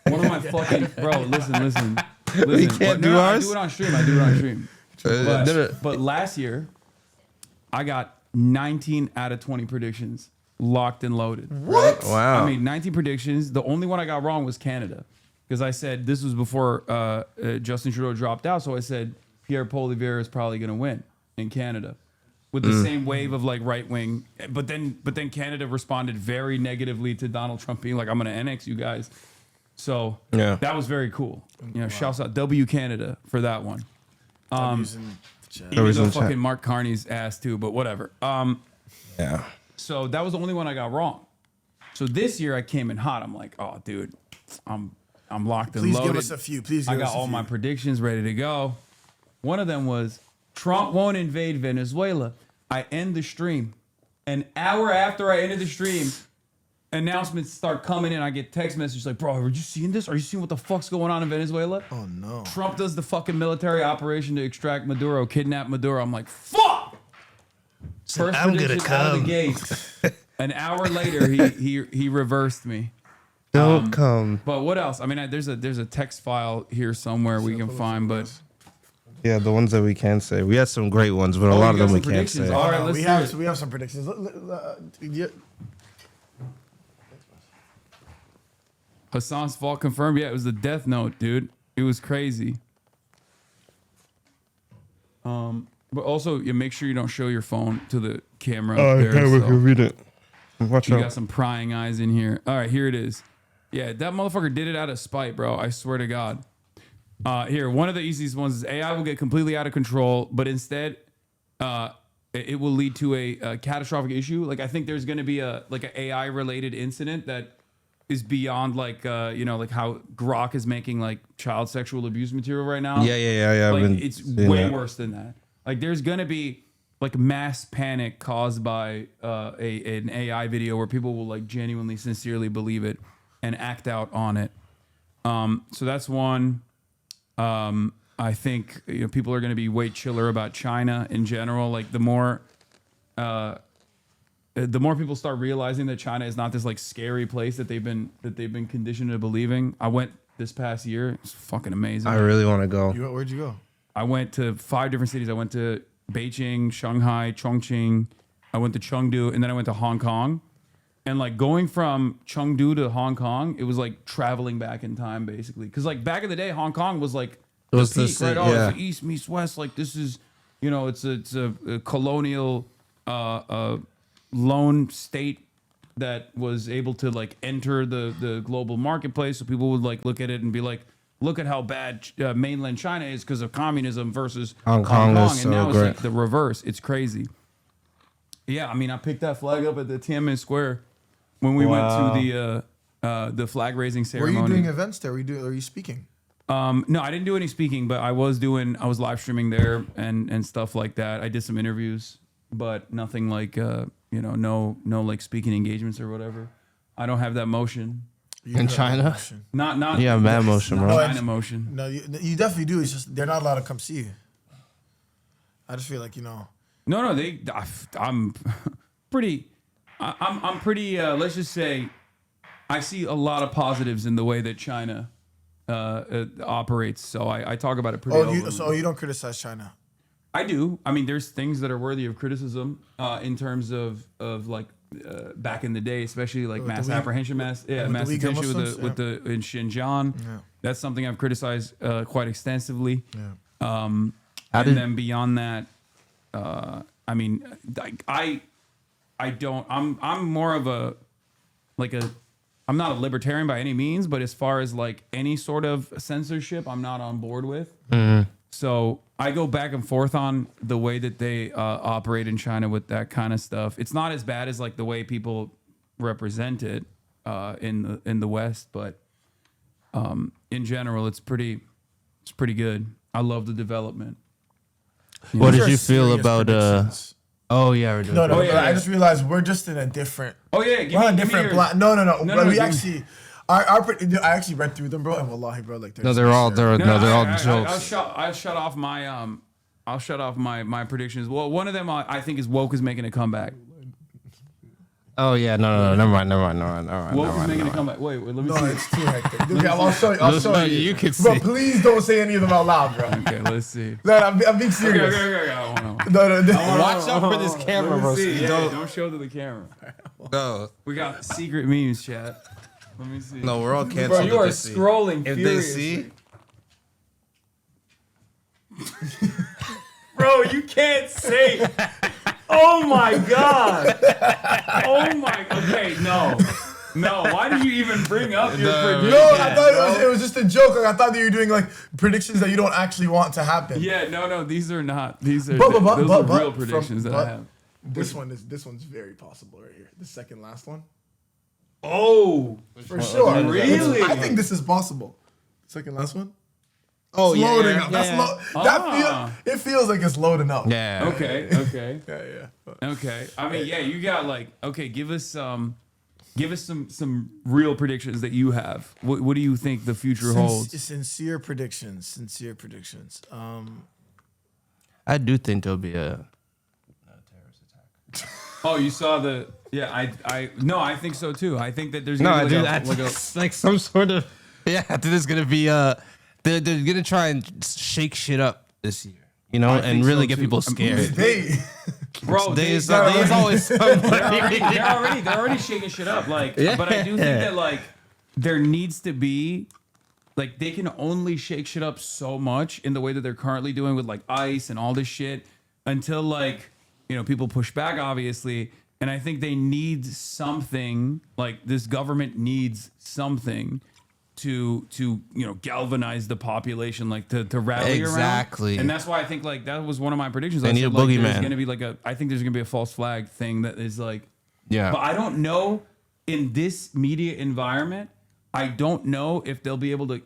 One of my fucking bro. Listen. You can't do I ours? do it on stream. No. But last year, I got 19 out of 20 predictions locked and loaded. What? Wow. I made 19 predictions. The only one I got wrong was Canada, because I said this was before Justin Trudeau dropped out. So I said Pierre Poilievre is probably going to win in Canada with the same wave of like right wing. But then Canada responded very negatively to Donald Trump being like, I'm going to annex you guys. So Yeah. that was very cool. You know, shouts out W Canada for that one. Even W's though in chat. fucking Mark Carney's ass too, but whatever. Yeah. So that was the only one I got wrong. So this year I came in hot. I'm like, oh, dude, I'm locked and Please loaded. give us a few. Please I give got us a all few. my predictions ready to go. One of them was Trump won't invade Venezuela. I end the stream. An hour after I ended the stream, announcements start coming in. I get text messages like, bro, are you seeing this? Are you seeing what the fuck's going on in Venezuela? Oh no. Trump does the fucking military operation to extract Maduro, kidnap Maduro. I'm like, fuck! First I'm gonna prediction out of the come. gate. An hour later, he reversed me. Don't come. But what else? I mean, there's a text file here somewhere we can find, but Yeah, the ones that we can say. We had some great ones, but a lot of you got them we some can't predictions. say. All right, let's do it. we have some predictions. Yeah. Hassan's fault confirmed. Yeah, it was the Death Note, dude. It was crazy. But also, you make sure you don't show your phone to the camera. Oh, up there, okay, we so can read it. Watch you out. got some prying eyes in here. All right, here it is. Yeah, that motherfucker did it out of spite, bro. I swear to God. Here, one of the easiest ones is AI will get completely out of control, but instead, it will lead to a catastrophic issue. Like, I think there's going to be an AI related incident that is beyond like how Grok is making like child sexual abuse material right now. Yeah. Like, I've been it's seeing way that. worse than that. Like, there's gonna be like mass panic caused by an AI video where people will like genuinely, sincerely believe it and act out on it. So that's one. I think people are gonna be way chiller about China in general. Like the more people start realizing that China is not this like scary place that they've been conditioned to believing. I went this past year. It's fucking amazing. I really want to go. Where'd you go? I went to 5 different cities. I went to Beijing, Shanghai, Chongqing. I went to Chengdu, and then I went to Hong Kong. And like going from Chengdu to Hong Kong, it was like traveling back in time, basically. Because like back in the day, Hong Kong was like It was the the peak, ci- right? Oh, yeah. it's the East meets West. Like this is, it's a colonial lone state that was able to like enter the global marketplace. So people would like look at it and be like, look at how bad mainland China is because of communism versus Hong Kong is so and now great. it's like the reverse. It's crazy. Yeah, I mean, I picked that flag up at the Tiananmen Square when we went to the flag raising Were ceremony. you doing events there? Are you speaking? No, I didn't do any speaking, but I was live streaming there and stuff like that. I did some interviews, but nothing like no like speaking engagements or whatever. I don't have that motion. In China? Not Yeah, mad motion, bro. China motion. No, you definitely do. It's just they're not allowed to come see you. I just feel like No, I'm pretty. I'm pretty. Let's just say, I see a lot of positives in the way that China operates. So I talk about it pretty. So you don't criticize China? I do. I mean, there's things that are worthy of criticism in terms of like back in the day, especially like mass detention with in Xinjiang. Yeah. That's something I've criticized quite extensively. Yeah. And then beyond that, I mean, I don't. I'm more of a I'm not a libertarian by any means, but as far as like any sort of censorship, I'm not on board with. Mm-hmm. So I go back and forth on the way that they operate in China with that kind of stuff. It's not as bad as like the way people represent it in the West, but in general, it's pretty good. I love the development. What did you feel about? Oh yeah, we're doing. No. I just realized we're just in a different. Oh yeah, we're on a different. No. We give actually. I actually read through them, bro, and wallahi, bro, like they're all jokes. I'll shut off my predictions. Well, one of them I think is woke is making a comeback. Oh yeah, no, never mind. Woke is making a comeback. Wait, let me see. No, it's too hectic. Okay, I'll show you. You can bro, see. please don't say any of them out loud, bro. Okay, let's see. No, I'm being serious. Okay. No. Watch out for this camera, bro. Don't show to the camera. No. We got secret memes, chat. Let me see. No, we're all canceled. Bro, you are scrolling if furiously. They see. Bro, you can't say. Oh my god. Oh my. Okay, no. Why did you even bring up your prediction? No, I thought it was just a joke. Like, I thought that you were doing like predictions that you don't actually want to happen. Yeah, no, these are not. These are those are real predictions that I have. This one's very possible right here. The second last one. Oh, for sure. Really? I think this is possible. Second last one. Oh, it's yeah. Loading up. Yeah. It feels like it's loading up. Yeah. Okay. Yeah. Okay. I mean, yeah, you got like, okay, give us some real predictions that you have. What do you think the future holds? Sincere predictions. I do think there'll be a terrorist attack. Oh, you saw the. Yeah, I think so too. I think that there's no, gonna be like some sort of. Yeah, I think there's gonna be they're gonna try and shake shit up this year, you know, and really get people scared. Bro, there's always somebody. they're already shaking shit up. Like, yeah. But I do think that like there needs to be. Like, they can only shake shit up so much in the way that they're currently doing with like ICE and all this shit until like, you know, people push back, obviously. And I think they need something, like this government needs something to you know, galvanize the population, like to rally exactly around. And that's why I think like that was one of my predictions. They need a like, boogeyman. There's gonna be like I think there's gonna be a false flag thing that is like, yeah. But I don't know, in this media environment, I don't know if they'll be able to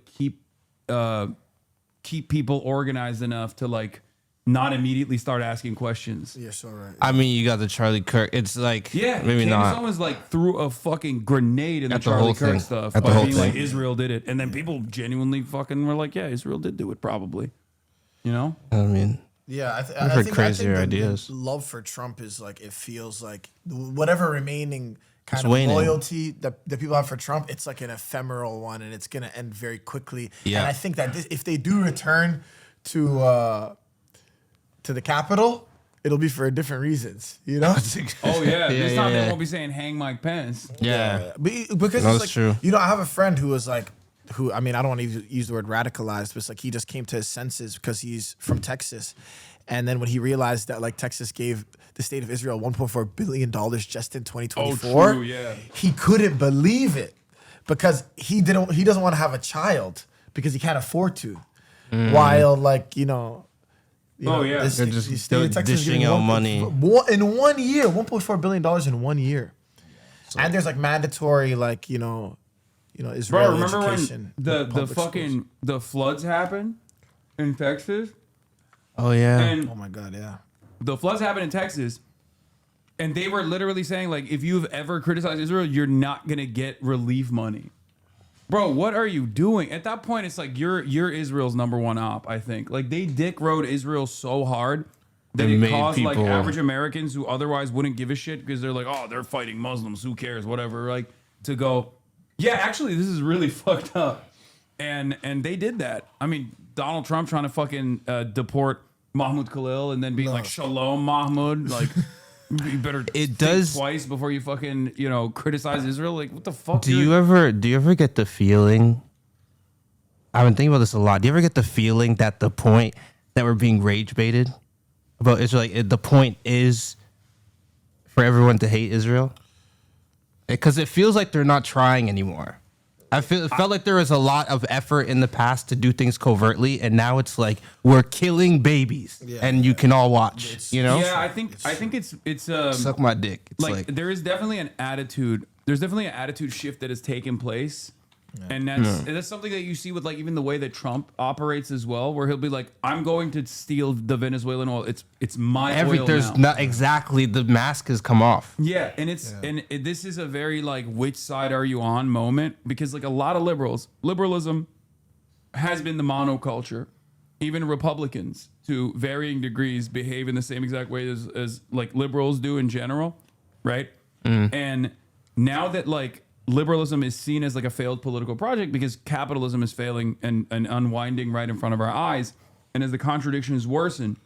keep people organized enough to like not immediately start asking questions. Yeah, so right. I mean, you got the Charlie Kirk. It's like, yeah, maybe not. Someone's like threw a fucking grenade in the Charlie Kirk stuff by being like Israel did it, and then people genuinely fucking were like, yeah, Israel did do it, probably. You know? I mean, yeah, I I've heard crazier ideas. The love for Trump is like, it feels like whatever remaining kind It's of waning. loyalty that people have for Trump, it's like an ephemeral one, and it's gonna end very quickly. Yeah. And I think that if they do return to the Capitol, it'll be for different reasons, you know? Oh yeah, this time they won't be saying hang Mike Pence. Yeah. Because No, it's that's like, true. you know, I have a friend who was like, I mean, I don't want to use the word radicalized, but it's like he just came to his senses because he's from Texas. And then when he realized that like Texas gave the state of Israel $1.4 billion just in 2024, Oh, true, yeah. he couldn't believe it because he doesn't want to have a child because he can't afford to. While like, you know, Oh yeah, They're just dishing out money. in 1 year, $1.4 billion in 1 year. And there's like mandatory, like, you know, Israeli Bro, remember education. when the fucking the floods happened in Texas? Oh yeah. And Oh my God, yeah. the floods happened in Texas, and they were literally saying like, if you've ever criticized Israel, you're not gonna get relief money. Bro, what are you doing? At that point, it's like you're Israel's number one op, I think. Like, they dick rode Israel so hard that It it made caused like people- average Americans who otherwise wouldn't give a shit because they're like, oh, they're fighting Muslims, who cares, whatever. Like to go, yeah, actually, this is really fucked up, and they did that. I mean, Donald Trump trying to fucking deport Mahmoud Khalil and then being like, Shalom Mahmoud, like. You better think twice before you fucking criticize Israel. Like, what the fuck? Do you ever get the feeling? I've been thinking about this a lot. Do you ever get the feeling that the point that we're being rage baited about Israel, like, the point is for everyone to hate Israel? Because it feels like they're not trying anymore. It felt like there was a lot of effort in the past to do things covertly, and now it's like we're killing babies, and you can all watch. Yeah, I think it's suck my dick. It's like there is definitely an attitude. There's definitely an attitude shift that has taken place. And that's something that you see with like even the way that Trump operates as well, where he'll be like, "I'm going to steal the Venezuelan oil. It's my oil there's now." not exactly the mask has come off. Yeah, and this is a very like which side are you on moment, because like a lot of liberalism has been the monoculture. Even Republicans to varying degrees behave in the same exact way as like liberals do in general, right? And now that like liberalism is seen as like a failed political project because capitalism is failing and unwinding right in front of our eyes. And as the contradictions worsen,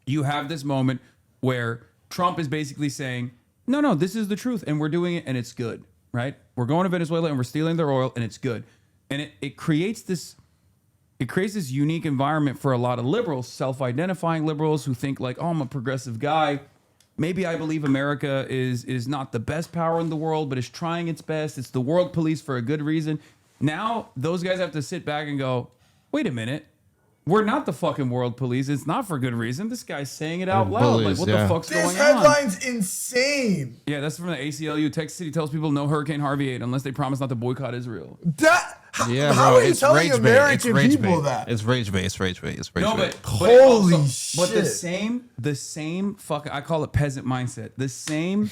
you have this moment where Trump is basically saying, no, this is the truth and we're doing it and it's good, right? We're going to Venezuela and we're stealing their oil and it's good. And it creates this unique environment for a lot of liberals, self-identifying liberals who think like, oh, I'm a progressive guy. Maybe I believe America is not the best power in the world, but is trying its best. It's the world police for a good reason. Now, those guys have to sit back and go, wait a minute. We're not the fucking world police. It's not for good reason. This guy's saying it out loud. Bullies, Like, what the fuck's going on? This headline's insane. Yeah, that's from the ACLU. City tells people no Hurricane Harvey aid unless they promise not to boycott Israel. How are you telling American people that? It's rage bait. It's rage bait. No, but holy shit. But the same fucking, I call it peasant mindset. The same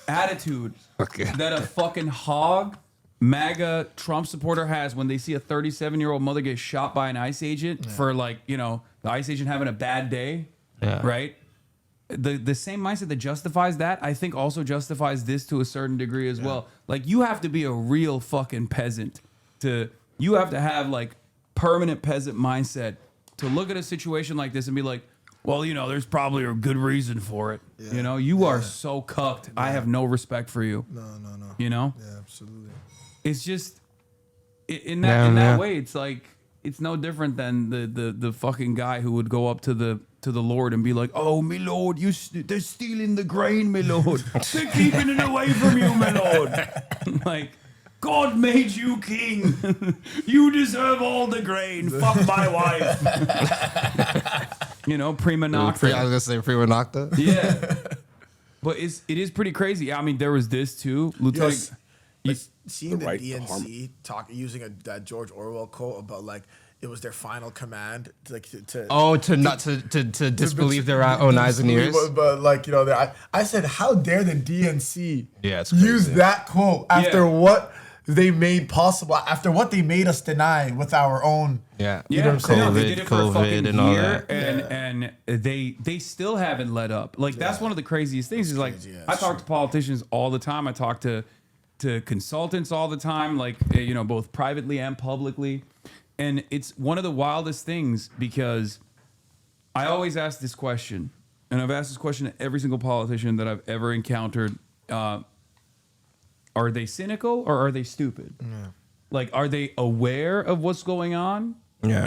attitude that a fucking hog MAGA Trump supporter has when they see a 37-year-old mother get shot by an ICE agent for like, the ICE agent having a bad day, right? The same mindset that justifies that, I think also justifies this to a certain degree as well. Like, you have to be a real fucking peasant you have to have like permanent peasant mindset to look at a situation like this and be like, well, there's probably a good reason for it. You are so cucked. I have no respect for you. No. Yeah, absolutely. It's just in that way, it's like it's no different than the fucking guy who would go up to the Lord and be like, "Oh, my Lord, they're stealing the grain, my Lord. They're keeping it away from you, my Lord." Like, God made you king. You deserve all the grain. Fuck my wife. Prima nocta. I was gonna say prima nocta. Yeah, but it is pretty crazy. I mean, there was this too, Lieutenant. Seeing the DNC using a George Orwell quote about like it was their final command to disbelieve their own eyes and ears. But like I said, how dare the DNC it's crazy. use that quote after what they made possible, after what they made us deny with our own. They did it for a fucking and all year, that. and they still haven't let up. Like that's one of the craziest things. Is like I talk to politicians all the time. I talk to consultants all the time, like both privately and publicly. And it's one of the wildest things because I always ask this question, and I've asked this question to every single politician that I've ever encountered. Are they cynical or are they stupid? Yeah. Like, are they aware of what's going on? Yeah.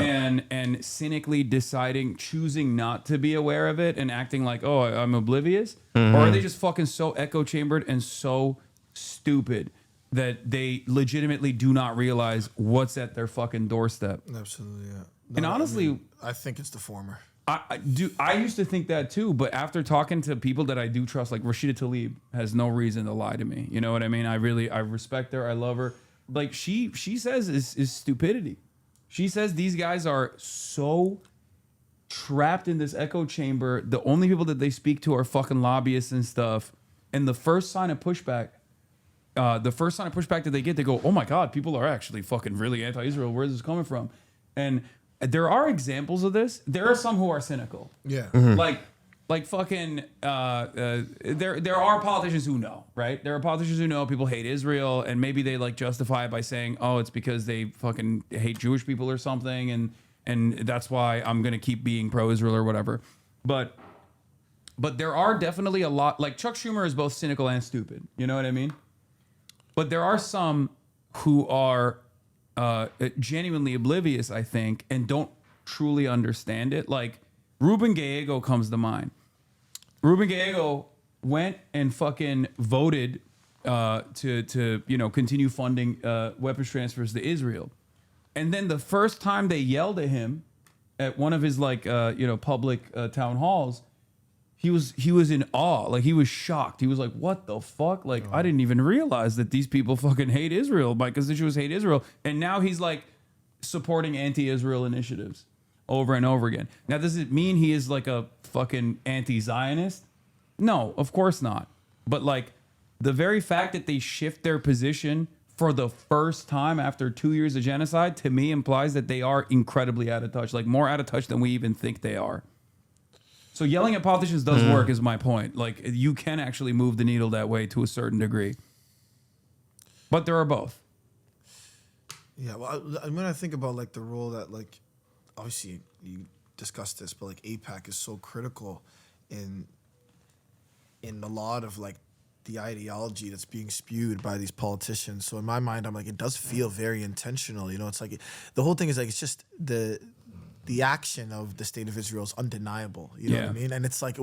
And cynically choosing not to be aware of it and acting like, oh, I'm oblivious? Mm-hmm. Or are they just fucking so echo chambered and so stupid that they legitimately do not realize what's at their fucking doorstep? Absolutely, yeah. And honestly, I think it's the former. I used to think that too, but after talking to people that I do trust, like Rashida Tlaib has no reason to lie to me. You know what I mean? I respect her. I love her. Like she says is stupidity. She says these guys are so trapped in this echo chamber. The only people that they speak to are fucking lobbyists and stuff. And the first sign of pushback that they get, they go, oh my God, people are actually fucking really anti-Israel. Where is this coming from? And there are examples of this. There are some who are cynical. Yeah. Mm-hmm. Like Like fucking, there are politicians who know, right? There are politicians who know people hate Israel, and maybe they like justify it by saying, oh, it's because they fucking hate Jewish people or something, and that's why I'm gonna keep being pro-Israel or whatever. But there are definitely a lot, like Chuck Schumer is both cynical and stupid. You know what I mean? But there are some who are genuinely oblivious, I think, and don't truly understand it. Like Ruben Gallego comes to mind. Ruben Gallego went and fucking voted to continue funding weapons transfers to Israel, and then the first time they yelled at him at one of his public town halls, he was in awe. Like he was shocked. He was like, "What the fuck? Like I didn't even realize that these people fucking hate Israel. My constituents hate Israel." And now he's like supporting anti-Israel initiatives over and over again. Now, does it mean he is like a fucking anti-Zionist? No, of course not. But like the very fact that they shift their position for the first time after 2 years of genocide, to me implies that they are incredibly out of touch, like more out of touch than we even think they are. So yelling at politicians does work, is my point. Like you can actually move the needle that way to a certain degree. But there are both. Yeah, well, when I think about like the role that like, obviously you discussed this, but like AIPAC is so critical in a lot of like the ideology that's being spewed by these politicians. So in my mind, I'm like, it does feel very intentional. You know, it's like the whole thing is like, it's just the action of the state of Israel is undeniable. You know what I mean? And it's like,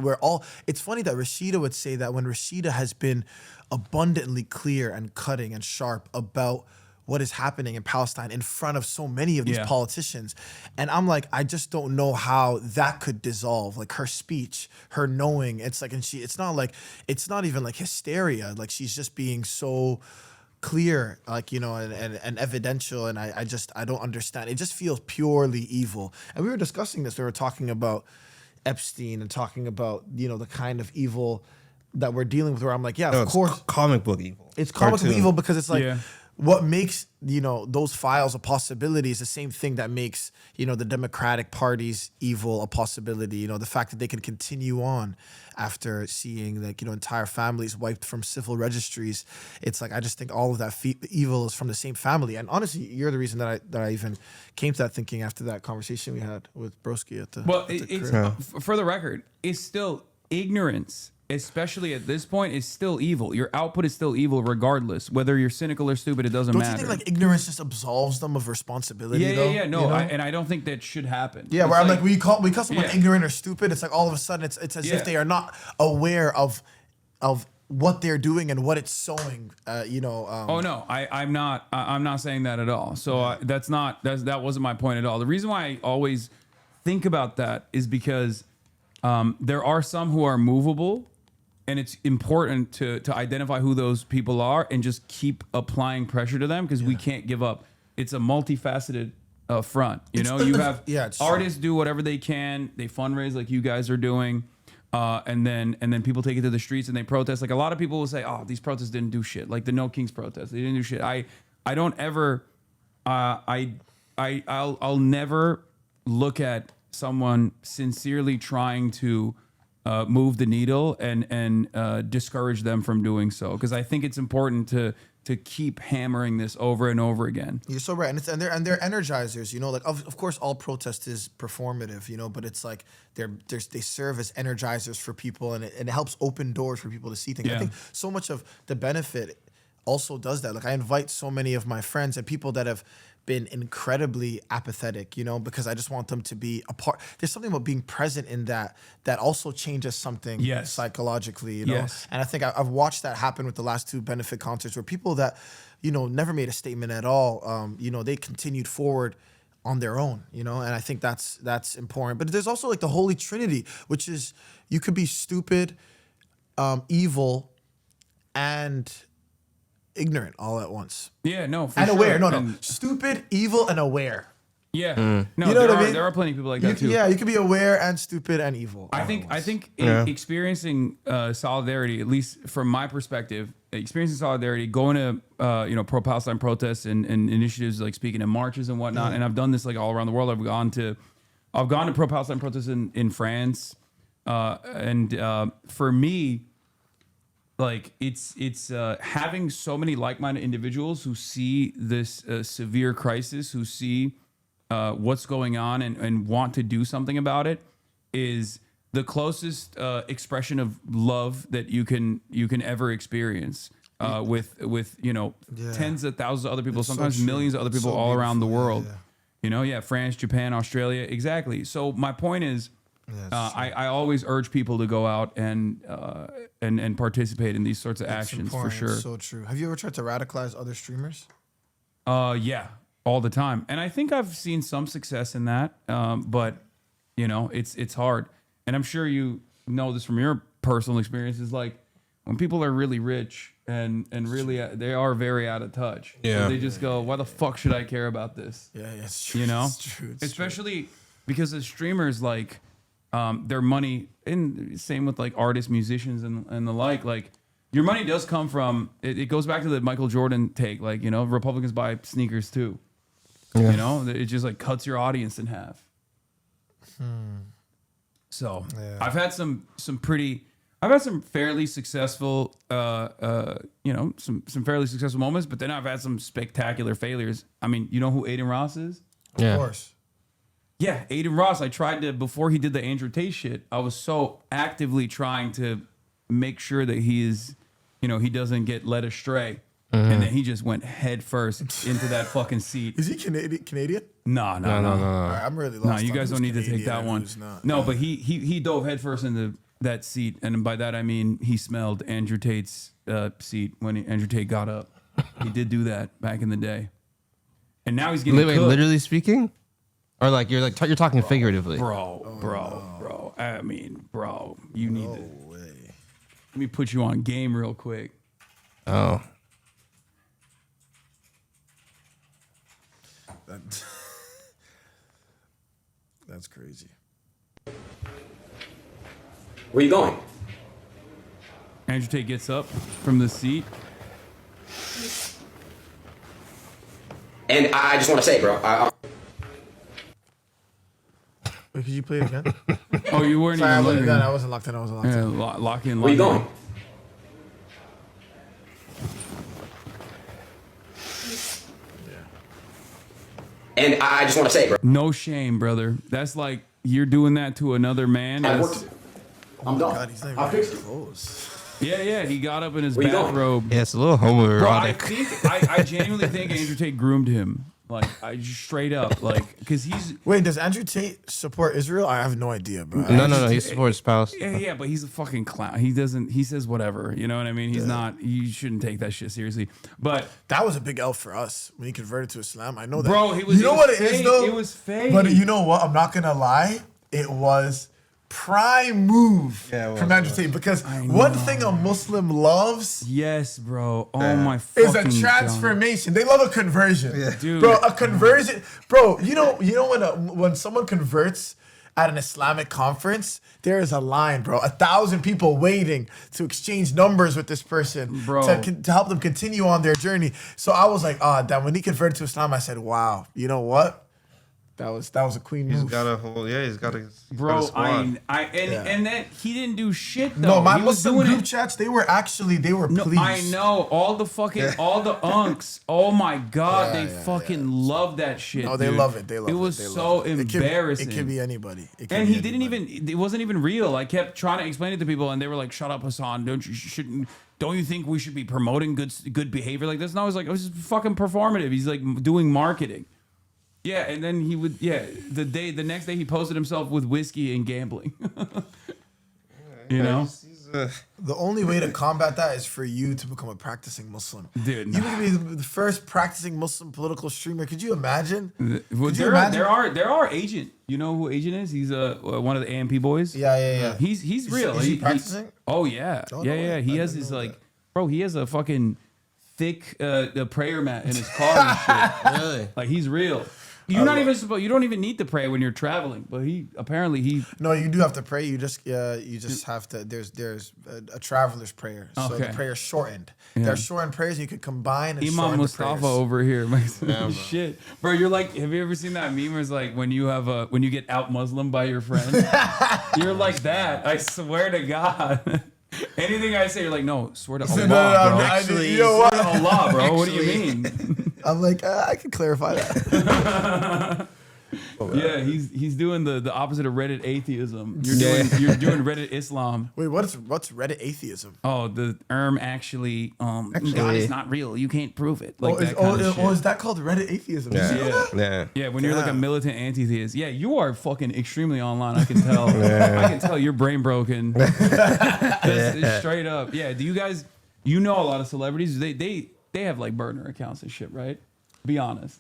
it's funny that Rashida would say that when Rashida has been abundantly clear and cutting and sharp about what is happening in Palestine in front of so many of these politicians. And I'm like, I just don't know how that could dissolve. Like her speech, her knowing, it's like, and it's not even like hysteria. Like she's just being so clear, like, you know, and evidential. And I don't understand. It just feels purely evil. And we were discussing this. We were talking about Epstein and talking about, you know, the kind of evil that we're dealing with, where I'm like, yeah, of course. Comic book evil. It's comic book evil because it's like, what makes, you know, those files a possibility is the same thing that makes, you know, the Democratic Party's evil a possibility. You know, the fact that they can continue on after seeing, like, you know, entire families wiped from civil registries. It's like, I just think all of that evil is from the same family. And honestly, you're the reason that I even came to that thinking after that conversation we had with Broski at the for the record, it's still ignorance. Especially at this point, is still evil. Your output is still evil regardless. Whether you're cynical or stupid, it doesn't matter. Don't you think like ignorance just absolves them of responsibility? Yeah. No, you know? and I don't think that should happen. Yeah, where I'm like, we call someone ignorant or stupid. It's like all of a sudden it's as if they are not aware of what they're doing and what it's sowing. Oh no, I'm not saying that at all. So that wasn't my point at all. The reason why I always think about that is because there are some who are movable. And it's important to identify who those people are and just keep applying pressure to them because we can't give up. It's a multifaceted front. You know, you have artists do whatever they can. They fundraise like you guys are doing. And then people take it to the streets and they protest. Like a lot of people will say, oh, these protests didn't do shit. Like the No Kings protest. They didn't do shit. I don't ever, I'll never look at someone sincerely trying to move the needle and discourage them from doing so, because I think it's important to keep hammering this over and over again. You're so right, and they're energizers. You know, like of course all protest is performative. You know, but it's like they serve as energizers for people, and it helps open doors for people to see things. I think so much of the benefit also does that. Like I invite so many of my friends and people that have been incredibly apathetic, you know, because I just want them to be a part. There's something about being present in that also changes something psychologically, you know. And I think I've watched that happen with the last two benefit concerts where people that, you know, never made a statement at all, you know, they continued forward on their own, you know, and I think that's important. But there's also like the Holy Trinity, which is you could be stupid, evil, and ignorant all at once. Yeah, no, for and sure. aware. No. Stupid, evil, and aware. Yeah. No, you know what I mean? There are plenty of people like that too. Yeah, you can be aware and stupid and evil. I think experiencing solidarity, at least from my perspective, experiencing solidarity, going to pro-Palestine protests and initiatives like speaking in marches and whatnot, and I've done this like all around the world. I've gone to pro-Palestine protests in France. For me, like it's having so many like-minded individuals who see this severe crisis, who see what's going on and want to do something about it, is the closest expression of love that you can ever experience. With tens of thousands of other people, It's so sometimes true. millions of other It's people so all around the beautiful. world. France, Japan, Australia, exactly. So my point is, I always urge people to go out and participate in these sorts of actions for important. sure. So true. Have you ever tried to radicalize other streamers? Yeah, all the time, and I think I've seen some success in that. But it's hard, and I'm sure you know this from your personal experiences. Like when people are really rich and really they are very out of touch. Yeah. So they just go, "Why the fuck should I care about this?" Yeah, it's true. It's true. It's especially because as streamers, like their money, and same with like artists, musicians, and the like your money does come from. It goes back to the Michael Jordan take, like Republicans buy sneakers too. Yeah. It just like cuts your audience in half. So I've had some fairly successful, some fairly successful moments, but then I've had some spectacular failures. I mean, you know who Aiden Ross is? Of course. Yeah, Aiden Ross. I tried to, before he did the Andrew Tate shit, I was so actively trying to make sure that he doesn't get led astray. And then he just went head first into that fucking seat. Is he Canadian? No. All right, I'm really lost. No, you on guys who's don't need to take Canadian that and one. who's not. No, but he dove head first into that seat, and by that I mean he smelled Andrew Tate's seat when Andrew Tate got up. He did do that back in the day, and now he's getting Wait, cooked. literally speaking, or like you're talking figuratively, bro. I mean, bro, you need to. Way. Let me put you on game real quick. Oh. That's crazy. Where you going? Andrew Tate gets up from the seat. And I just want to say, bro. Wait, could you play it again? Oh, you weren't Sorry, even looking. I wasn't locked in. Yeah, lock in. Where you going? And I just want to say, bro. No shame, brother. That's like you're doing that to another man. I'm That's- done. God, he's not even I fixed wearing clothes. Yeah. He got up in his Where you going? bathrobe. Yeah, it's a little Bro, I homoerotic. think I genuinely think Andrew Tate groomed him. Like I just straight up, like because he's Wait, does Andrew Tate support Israel? I have no idea, bro. No. He supports spouse. yeah, but he's a fucking clown. He doesn't. He says whatever. You know what I mean? He's not. You shouldn't take that shit seriously. But That was a big L for us when he converted to Islam. I know that. Bro, he was- You know it what was it is fake. though? It was fake. But you know what? I'm not gonna lie. It was prime move from Andrew Tate because one thing a Muslim loves yes, bro. Oh my is fucking a transformation. They love a conversion, Dude. bro. A conversion, bro. You know when someone converts at an Islamic conference, there is a line, bro. 1,000 people waiting to exchange numbers with this person, Bro. to help them continue on their journey. So I was like, damn. When he converted to Islam, I said, wow. You know what? That was a queen move. He's got a whole he's got a Bro, squad. and then he didn't do shit though. No, my He was Muslim doing group it. chats, they were No, pleased. I know all the unks. Oh my god, they fucking love that shit. No, they dude. love it. They love it. It was They love so it. It could- embarrassing. It could be anybody. It could And be he didn't anybody. even. It wasn't even real. I kept trying to explain it to people, and they were like, "Shut up, Hassan. Don't you think we should be promoting good behavior like this?" And I was like, "It was just fucking performative." He's like doing marketing. Yeah, and then he would. Yeah, the next day he posted himself with whiskey and gambling. You know. The only way to combat that is for you to become a practicing Muslim. Dude, you could be the first practicing Muslim political streamer. Could you imagine? Well, Could you there imagine? are Agent. You know who Agent is? He's one of the AMP boys. Yeah. He's real. Is he practicing? Oh yeah, Oh, yeah. no way. He I has didn't his know like, bro. He has a fucking thick prayer mat in his car and shit. Really? Like he's real. You're not even supposed. You don't even need to pray when you're traveling. But he No, you do have to pray. You just have to. There's a traveler's prayer. So the prayer's shortened. Yeah. There are shortened prayers you could combine. And Imam Mustafa over here. Yeah, Shit, bro. You're like, have you ever seen that meme where it's like when you get out Muslim by your friend? You're like that. I swear to God. Anything I say, you're like, no, swear to Allah, bro. Actually, Swear to Allah, bro. What do you mean? I'm like, I can clarify that. Yeah, he's doing the opposite of Reddit atheism. You're doing Reddit Islam. Wait, what's Reddit atheism? Oh, the actually, God is not real. You can't prove it. Like is that called Reddit atheism? Yeah. When you're like a militant anti-theist, you are fucking extremely online. I can tell. I can tell you're brain broken. That's straight up. Yeah. Do you guys? You know a lot of celebrities. They have like burner accounts and shit, right? Be honest.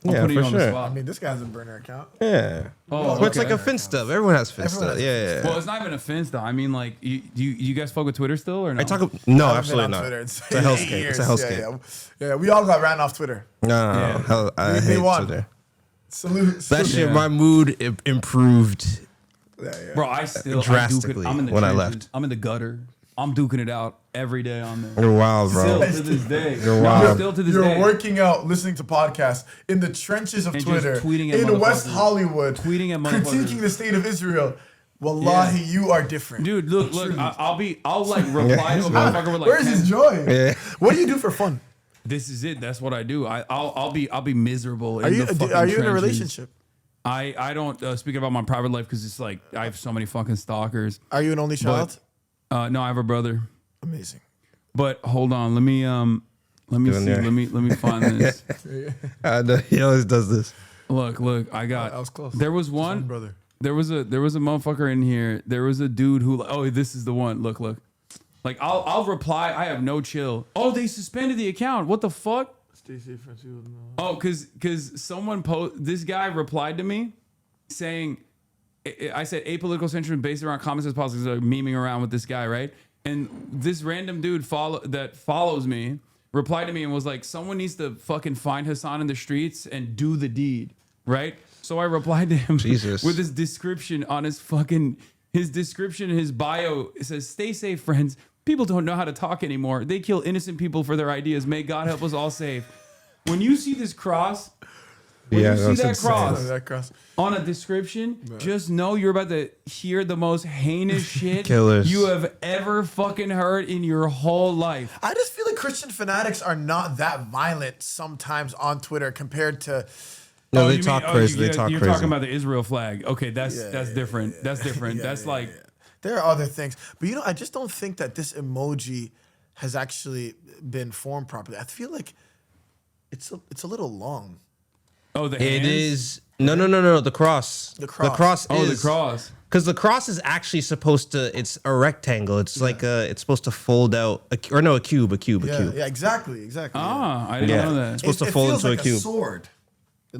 I'm putting you on the spot. I mean, this guy's a burner account. Yeah. Oh, It's like a Finsta. Everyone has Finsta. Yeah. Well, it's not even a Finsta. I mean, like, you guys fuck with Twitter still or no? No, absolutely not. It's a hellscape. It's a hellscape. Yeah, we all got ran off Twitter. No, I hate Twitter. Salute. That shit, my mood improved. Bro, I still drastically I'm in the when I trenches. left. I'm in the gutter. I'm duking it out every day on there. You're wild, bro. Still to this day. You're wild. Still to this day. You're working out, listening to podcasts in the trenches of And Twitter, just tweeting at in West motherfuckers. Hollywood, Tweeting at motherfuckers. critiquing the state of Israel. Wallahi, you are different, dude. Look, I'll like reply to a motherfucker with like. Where's his joy? Yeah. What do you do for fun? This is it. That's what I do. I'll be miserable. Are you the fucking in a trenches. relationship? I don't speak about my private life because it's like I have so many fucking stalkers. Are you an only child? No, I have a brother. Amazing. But hold on, let me see. Let me find this. I know, he always does this. Look, I got. I was close. There was one brother. There was a motherfucker in here. There was a dude who. Oh, this is the one. Look. Like I'll reply. I have no chill. Oh, they suspended the account. What the fuck? Oh, cause someone this guy replied to me saying, I said apolitical centrism based around common sense politics, are memeing around with this guy, right? And this random dude that follows me replied to me and was like, someone needs to fucking find Hasan in the streets and do the deed, right? So I replied to him with his description on his description in his bio. It says, "Stay safe, friends. People don't know how to talk anymore. They kill innocent people for their ideas. May God help us all safe." When you see this cross, you see that cross on a description, just know you're about to hear the most heinous shit you have ever fucking heard in your whole life. I just feel like Christian fanatics are not that violent sometimes on Twitter compared to. No, they talk crazy. They talk You're crazy. talking about the Israel flag. Okay, that's different. That's different. That's like. There are other things, but I just don't think that this emoji has actually been formed properly. I feel like it's a little long. Oh, the It hands? is no. The cross. The cross. The cross. Oh, is, the cross. Because the cross is actually supposed to. It's a rectangle. It's like it's supposed to fold out. A cube. A cube. Yeah, exactly. Ah, I didn't know that. It's supposed to fold feels into like a cube. Sword.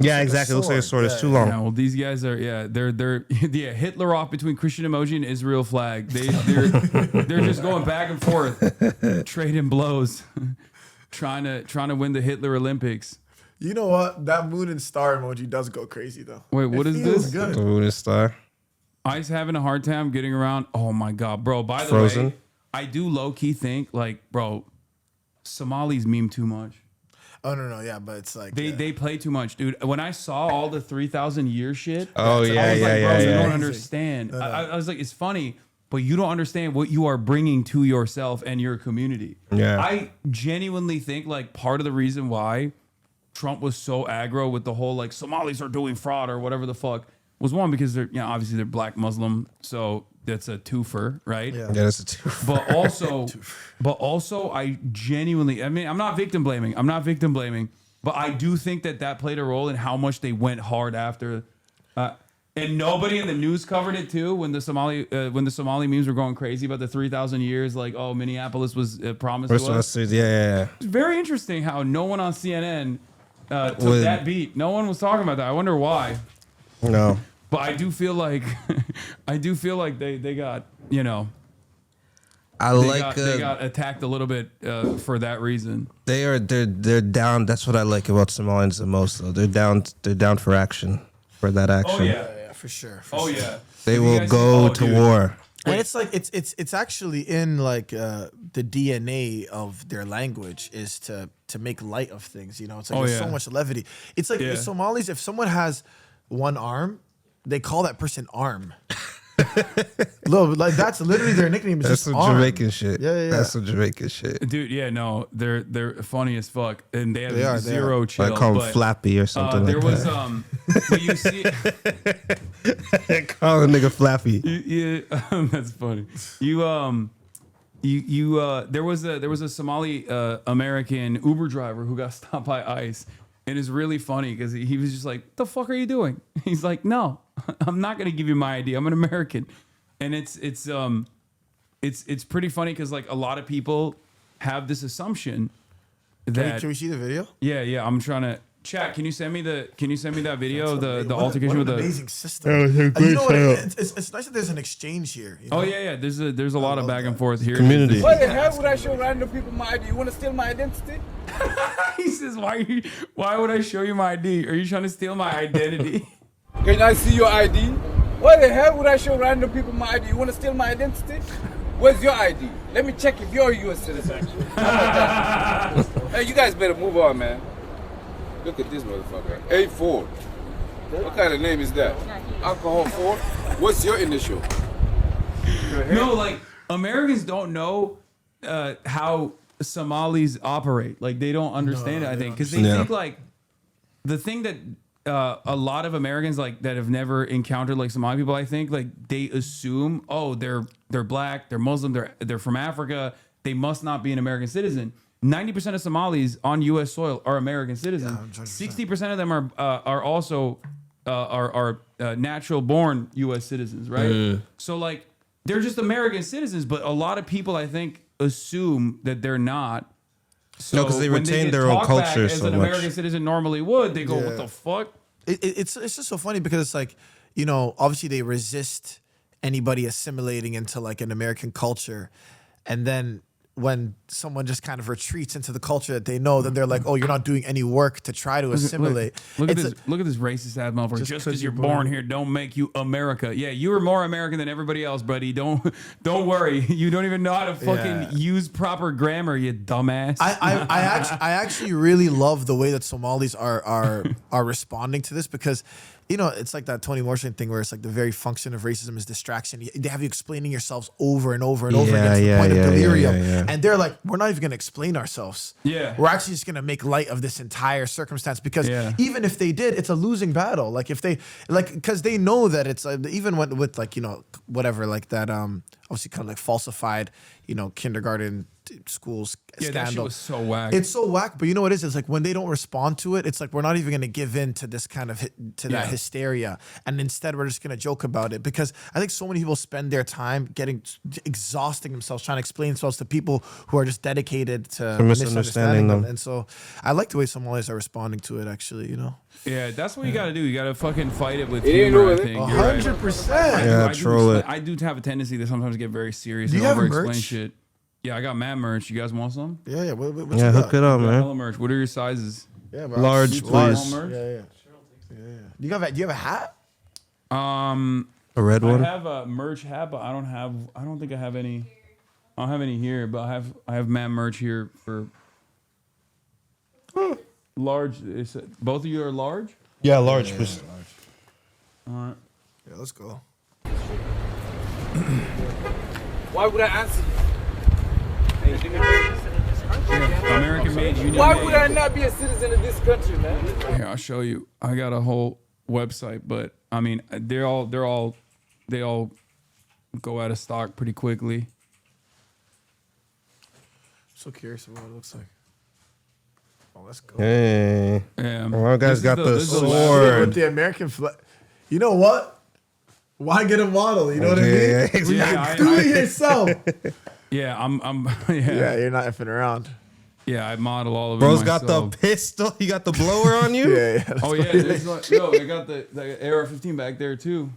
Yeah, exactly. It looks like a sword. It's too long. Yeah, well, these guys are they're Hitler off between Christian emoji and Israel flag. They're just going back and forth, trading blows, trying to win the Hitler Olympics. You know what? That moon and star emoji does go crazy though. Wait, what is this? Good. The moon and star. I's having a hard time getting around. Oh my god, bro! By the Frozen? way, I do low key think like, bro, Somalis meme too much. Oh no, yeah, but it's like They play too much, dude. When I saw all the 3,000 year shit, Oh, I was yeah, like, yeah, bro, yeah, you yeah. don't understand. I was like, it's funny, but you don't understand what you are bringing to yourself and your community. Yeah. I genuinely think like part of the reason why Trump was so aggro with the whole like Somalis are doing fraud or whatever the fuck was one because they're obviously they're black Muslim, so that's a twofer, right? Yeah, that's a twofer. But also, I genuinely, I mean, I'm not victim blaming, but I do think that played a role in how much they went hard after. And nobody in the news covered it too when the Somali memes were going crazy about the 3,000 years, like, oh, Minneapolis was promised to us. Yeah. It's very interesting how no one on CNN took that beat. No one was talking about that. I wonder why. No. But I do feel like they got, They got attacked a little bit for that reason. They're down. That's what I like about Somalians the most. Though they're down for action, for that action. Oh yeah, yeah, for sure. Yeah. They will go to war. And it's like it's actually in like the DNA of their language is to make light of things. You know, it's like there's so much levity. It's like the Somalis. If someone has one arm, they call that person Arm. Look, like that's literally their nickname. Is That's just some Arm. Jamaican shit. Yeah. That's some Jamaican shit. Dude, yeah, no, they're funny as fuck, and they have They zero are. chill. I call him but, Flappy or something there like was that. but you see, Call a nigga Flappy. that's funny. There was a Somali American Uber driver who got stopped by ICE, and it's really funny because he was just like, "The fuck are you doing?" He's like, "No, I'm not gonna give you my ID. I'm an American," and it's pretty funny because like a lot of people have this assumption that Can we see the video? yeah. I'm trying to. Chat, can you send me that video of the altercation what with an the amazing system. You know what? It's nice that there's an exchange here. You know? Oh yeah. There's a lot of back and forth here. Community. Why the hell would I show random people my ID? You want to steal my identity? He says, why would I show you my ID? Are you trying to steal my identity? Can I see your ID? Why the hell would I show random people my ID? You want to steal my identity? Where's your ID? Let me check if you're a U.S. citizen. Hey, you guys better move on, man. Look at this motherfucker. A4. What kind of name is that? Alcohol 4? What's your initial? No, like Americans don't know how Somalis operate. Like they don't understand it. I think because they think like the thing that a lot of Americans like that have never encountered like Somali people. I think like they assume, oh, they're black, they're Muslim, they're from Africa. They must not be an American citizen. 90% of Somalis on U.S. soil are American citizens. 60% of them are also natural born U.S. citizens, right? So like they're just American citizens, but a lot of people I think assume that they're not. So No, because they retain their own culture as so an much. American citizen normally would. They go, what the fuck? It's just so funny because it's like, you know, obviously they resist anybody assimilating into like an American culture, and then when someone just kind of retreats into the culture that they know, then they're like, "Oh, you're not doing any work to try to assimilate." Look at this racist ass motherfucker. Just because you're born here, don't make you America. Yeah, you are more American than everybody else, buddy. Don't worry. You don't even know how to fucking use proper grammar, you dumbass. I actually really love the way that Somalis are responding to this because, you know, it's like that Toni Morrison thing where it's like the very function of racism is distraction. They have you explaining yourselves over and over and over again to the point of delirium. And they're like, we're not even going to explain ourselves. Yeah. We're actually just going to make light of this entire circumstance because even if they did, it's a losing battle. Like if they, like, because they know that it's, even with like, you know, whatever, like that, obviously kind of like falsified, you know, kindergarten schools scandal. That shit was so whack. It's so whack, but you know what it is? It's like when they don't respond to it, it's like we're not even going to give in to this kind of that hysteria, and instead we're just going to joke about it because I think so many people spend their time exhausting themselves trying to explain themselves to people who are just dedicated to misunderstanding them. And so I like the way Somalis are responding to it. Actually, you know. Yeah, that's what you got to do. You got to fucking fight it with humor. I think 100%. Yeah, troll it. I do have a tendency to sometimes get very serious Do and you have over-explain merch? shit. Yeah, I got mad merch. You guys want some? Yeah. What you Hook got? it up, I got man. hella merch. What are your sizes? Yeah, bro. Large, Small please. merch? Yeah. Do you have a hat? A red one. I have a merch hat, but I don't think I have any. I don't have any here, but I have mad merch here for large. Both of you are large? Yeah, large. All right. Yeah, let's go. Why would I answer you? American made, union Why made. would I not be a citizen of this country, man? Here, I'll show you. I got a whole website, but I mean, they all go out of stock pretty quickly. So curious about what it looks like. Oh, let's go. Hey. Yeah. One guy's got the With sword. the American flag. You know what? Why get a model? You know what I mean? Yeah, Do it yourself. Yeah, I'm Yeah, you're not effing around. Yeah, I model all of it Bro's myself. got the pistol. You got the blower on you? Yeah. Oh yeah, there's like, yo, I got the AR-15 back there too.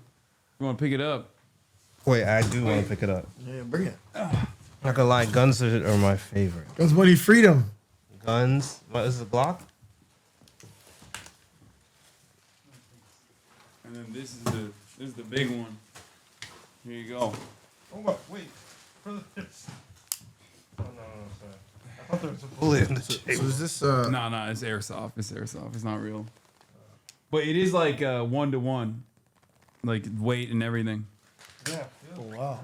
You want to pick it up? Wait, I do want to pick it up. Yeah, bring it. Not gonna lie, guns are my favorite. Guns, money, freedom. Guns. What is the Glock? And then this is the big one. Here you go. Oh wait. Oh no, sorry. I thought there was a bullet in the So table. is this? No, it's airsoft. It's airsoft. It's not real. But it is like 1-to-1, like weight and everything. Yeah. Oh wow.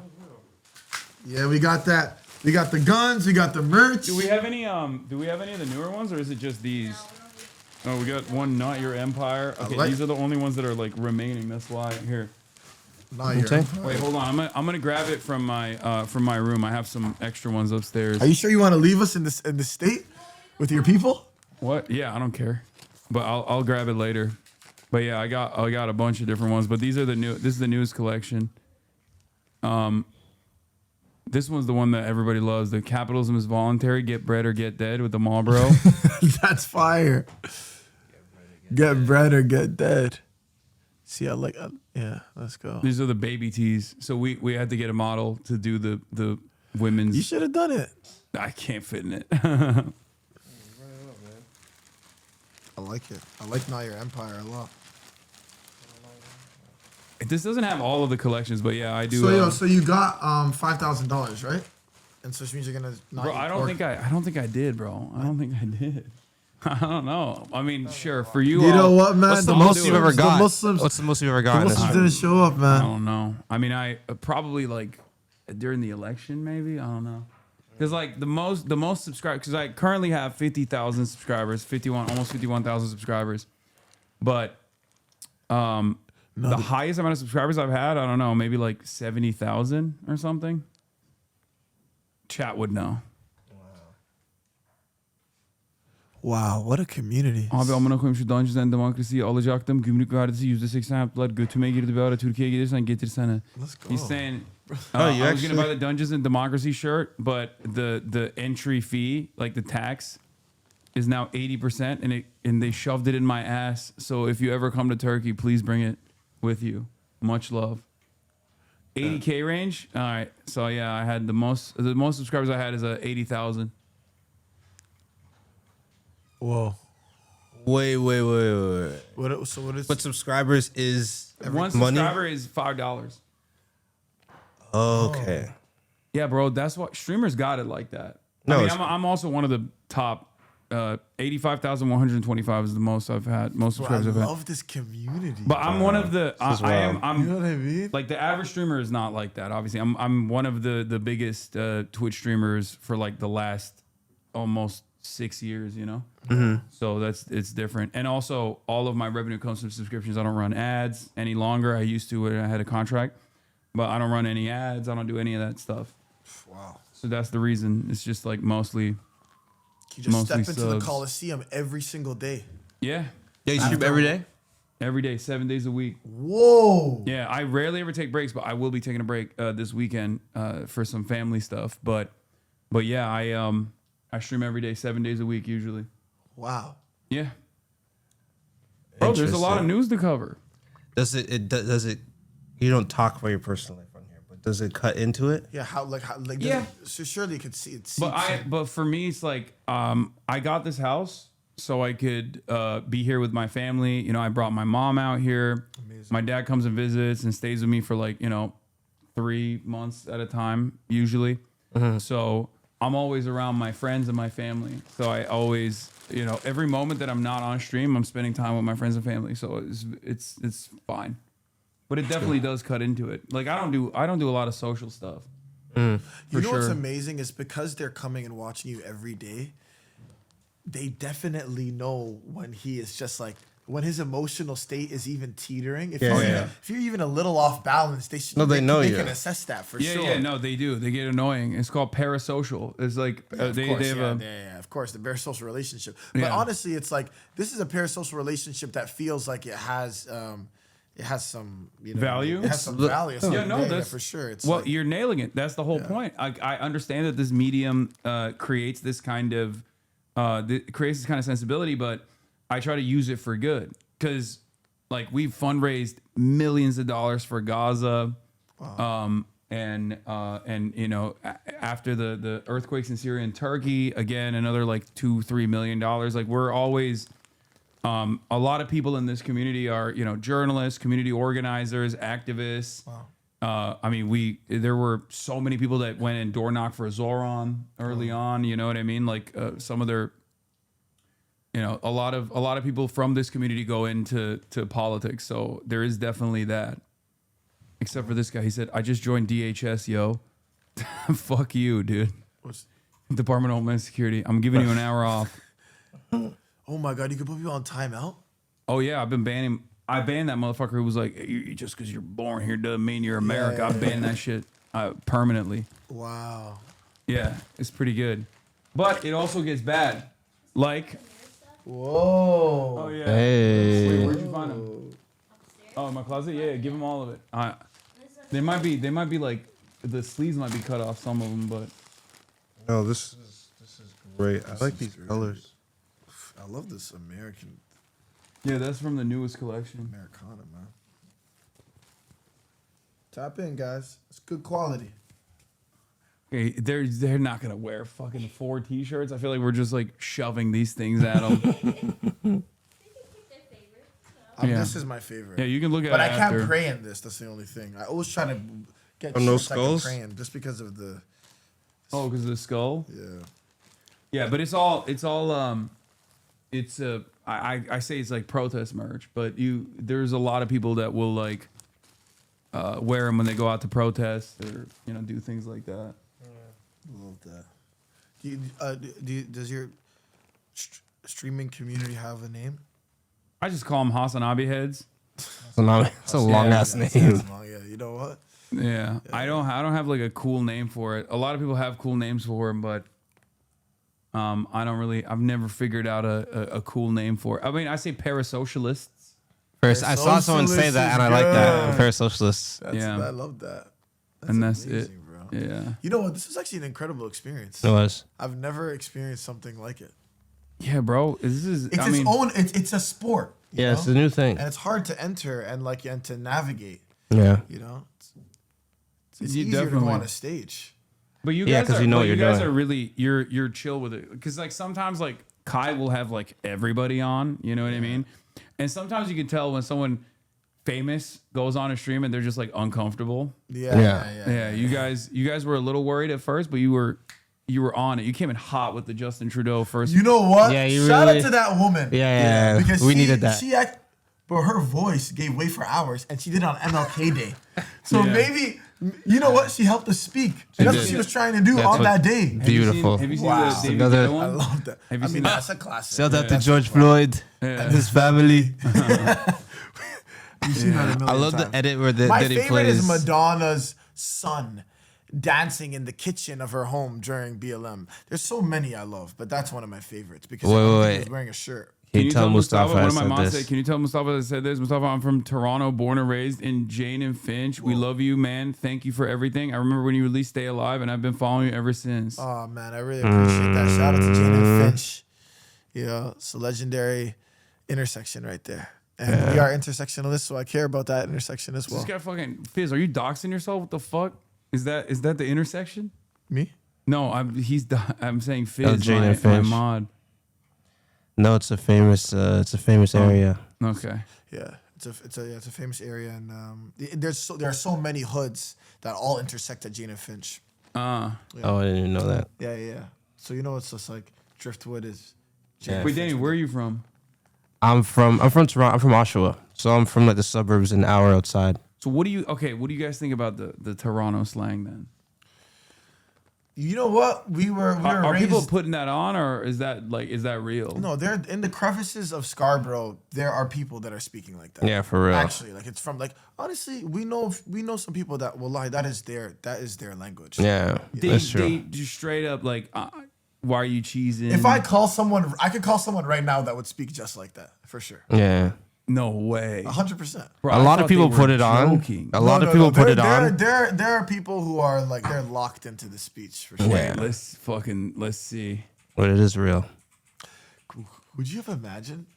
Yeah, we got that. We got the guns. We got the merch. Do we have any of the newer ones, or is it just these? Oh, we got one. Not Your Empire. Okay, these are the only ones that are like remaining. That's why here. Not Your Empire. Wait, hold on. I'm gonna grab it from my room. I have some extra ones upstairs. Are you sure you want to leave us in this state with your people? What? Yeah, I don't care, but I'll grab it later. But yeah, I got a bunch of different ones. But these are the new. This is the newest collection. This one's the one that everybody loves. The capitalism is voluntary. Get bread or get dead with the Marlboro. That's fire. Get bread or get dead. See, I like. Yeah, let's go. These are the baby tees. So we had to get a model to do the women's. You should have done it. I can't fit in it. I like it. I like Not Your Empire a lot. This doesn't have all of the collections, but yeah, I do. So you got $5,000, right? And so which means you're gonna. Not Bro, I don't think I did, bro. I don't think I did. I don't know. I mean, sure, for you. You know what, man? What's the most you've ever got? What's the most you've ever gotten? The Muslims didn't show up, I man. don't know. I mean, I probably like during the election, maybe. I don't know. Because like the most subscribers, because I currently have 50,000 subscribers, almost 51,000 subscribers, but the highest amount of subscribers I've had, I don't know, maybe like 70,000 or something. Chat would know. Wow, what a community. Abi amına koyayım şu Dungeons and Democracy'yi alacaktım. Gümrük vergisi %80 yaptılar. Götüme girdi bir ara. Türkiye'ye gelirsen getirsene. Let's go. He's saying, Oh, you I was going to actually- buy the Dungeons and Democracy shirt, but the entry fee, like the tax, is now 80%, and they shoved it in my ass. So if you ever come to Turkey, please bring it with you. Much love. 80K range. All right. So yeah, I had the most subscribers I had is 80,000. Whoa. Wait. What is? But subscribers is One money? subscriber is $5. Okay. Yeah, bro. That's what streamers got it like that. No, I mean, it's- I'm also one of the top. 85,125 is the most I've had. Most Bro, I subscribers I've had. love this community. But I'm one of the. This is I am. wild. I'm. You know what I mean? Like the average streamer is not like that. Obviously, I'm one of the biggest Twitch streamers for like the last almost 6 years. You know. Mm-hmm. So it's different. And also, all of my revenue comes from subscriptions. I don't run ads any longer. I used to when I had a contract, but I don't run any ads. I don't do any of that stuff. Wow. So that's the reason. It's just like mostly. You just mostly step into the subs. Coliseum every single day. Yeah. Yeah, you stream every day? Every day, 7 days a week. Whoa. Yeah, I rarely ever take breaks, but I will be taking a break this weekend for some family stuff. But yeah, I stream every day, 7 days a week usually. Wow. Yeah. Bro, there's a lot of news to cover. Does it? You don't talk about your personal life on here, but does it cut into it? Yeah. How Yeah. So surely you could see it. But for me, it's like I got this house so I could be here with my family. You know, I brought my mom out here. Amazing. My dad comes and visits and stays with me for like 3 months at a time usually. Mm-hmm. So I'm always around my friends and my family. So I always, every moment that I'm not on stream, I'm spending time with my friends and family. So it's fine. But it definitely does cut into it. Like I don't do a lot of social stuff. You know what's amazing is because they're coming and watching you every day, they definitely know when he is just like when his emotional state is even teetering. If you're even a little off balance, they should. No, they know they you. can assess that for sure. Yeah, no, they do. They get annoying. It's called parasocial. It's like they have of course, the parasocial relationship. But Yeah. honestly, it's like this is a parasocial relationship that feels like it has some value. It has some value. That's for sure. It's well, like, you're nailing it. That's the whole point. I understand that this medium creates this kind of creates this kind of sensibility, but I try to use it for good because, like, we've fundraised millions of dollars for Gaza, and you know, after the earthquakes in Syria and Turkey, again another like $2-3 million. Like we're always, a lot of people in this community are, you know, journalists, community organizers, activists. Wow. I mean, there were so many people that went and door knocked for Zoran early on. You know what I mean? Like some of their, you know, a lot of people from this community go into politics. So there is definitely that. Except for this guy, he said, "I just joined DHS, yo." Fuck you, dude. Department of Homeland Security. I'm giving you an hour off. Oh my God, you can put people on timeout? Oh yeah, I banned that motherfucker who was like, just because you're born here doesn't mean you're America. Yeah, I banned that shit permanently. Wow. Yeah, it's pretty good. But it also gets bad. Like, whoa. Oh yeah. Hey. Wait, where'd you find them? Oh, in my closet? Yeah, give them all of it. They might be like, the sleeves might be cut off, some of them, but. No, this is great. I like these colors. I love this American. Yeah, that's from the newest collection. Americana, man. Tap in, guys. It's good quality. Okay, they're not gonna wear fucking 4 t-shirts. I feel like we're just like shoving these things at them. Yeah. This is my favorite. Yeah, you can look at but it I can't after. pray in this. That's the only thing. I always try to get no shirts I can skulls? pray in just because of the. Oh, because of the skull. Yeah. Yeah, but it's I say it's like protest merch, but there's a lot of people that will like wear them when they go out to protest or, you know, do things like that. Love that. Does your streaming community have a name? I just call them HasanAbi heads. It's a long ass name. Yeah, you know what? Yeah, I don't have like a cool name for it. A lot of people have cool names for them, but I don't really. I've never figured out a cool name for it. I mean, I say parasocialists. I saw someone say that, and I like that. Parasocialists. I love that. And that's amazing, it, bro. Yeah. You know what? This is actually an incredible experience. It was. I've never experienced something like it. Yeah, bro. This is. It's its own. It's a sport. you Yeah, know? it's a new thing. and it's hard to enter and to navigate. Yeah. You know, it's You easier to go on definitely- a stage. But you Yeah, guys 'cause are, you know but what you you're guys doing. are really you're chill with it, because like sometimes like Kai will have like everybody on, you know what I mean, and sometimes you can tell when someone famous goes on a stream and they're just like uncomfortable. Yeah. You guys were a little worried at first, but you were on it. You came in hot with the Justin Trudeau first. You know what? Yeah, you Shout really- out to that woman. Yeah, because we needed that. But her voice gave way for hours, and she did it on MLK Day. So Yeah. maybe, you know what? She helped us speak. She That's did. what she was trying to do That's on what- that day. Beautiful. Have you seen Wow. the David Another- Guetta I one? love that. Have you I seen mean, that? that's a classic. Shout out to That's George fun. Floyd Yeah. and his family. You've seen that a million I love times. the edit where My Diddy favorite is plays. Madonna's son dancing in the kitchen of her home during BLM. There's so many I love, but that's one of my favorites because I think he was wearing a shirt. Can you tell Mustafa I One of my said moms this? said, can you tell Mustafa that said this? Mustafa, I'm from Toronto, born and raised in Jane and Finch. We love you, man. Thank you for everything. I remember when you released Stay Alive, and I've been following you ever since. Oh man, I really appreciate that. Shout out to Jane and Finch. You know, it's a legendary intersection right there. And we are intersectionalists, so I care about that intersection as well. This guy fucking Fizz, are you doxing yourself? What the fuck? Is that the intersection? Me? No, I'm saying Fizz, Jane my and Finch. mod. No, it's a famous area. Okay. Yeah, it's a famous area, and there are so many hoods that all intersect at Jane and Finch. Oh, I didn't even know that. Yeah. So you know, it's just like Driftwood is. Yeah. Wait, Danny, where are you from? I'm from Toronto. I'm from Oshawa, so I'm from like the suburbs, an hour outside. So what do you guys think about the Toronto slang then? You know what? We were Are raised. people putting that on, or is that real? No, they're in the crevices of Scarborough. There are people that are speaking like that. Yeah, for real. Actually, like it's from like honestly, we know some people that will lie. That is their language. Yeah, that's true. They just straight up like, why are you cheesing? If I call someone, I could call someone right now that would speak just like that for sure. Yeah. No way. 100%. A lot of people put it on. A lot of people put it on. There are people who are like they're locked into the speech for sure. Yeah. Let's see. But it is real. Would you have imagined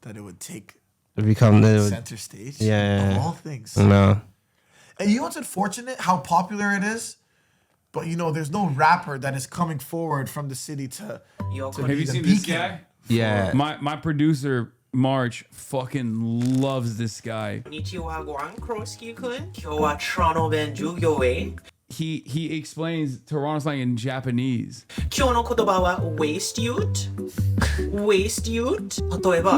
that it would take To become the center stage? Yeah. Of all things. No. And you know what's unfortunate? How popular it is. But there's no rapper that is coming forward from the city to Have be you the seen this beacon. guy? Yeah. My producer March fucking loves this guy. こんにちは、ご覧クロスキー君。今日はトロント弁授業へ。He explains Toronto slang in Japanese. 今日の言葉は waste youth. Waste youth. 例えば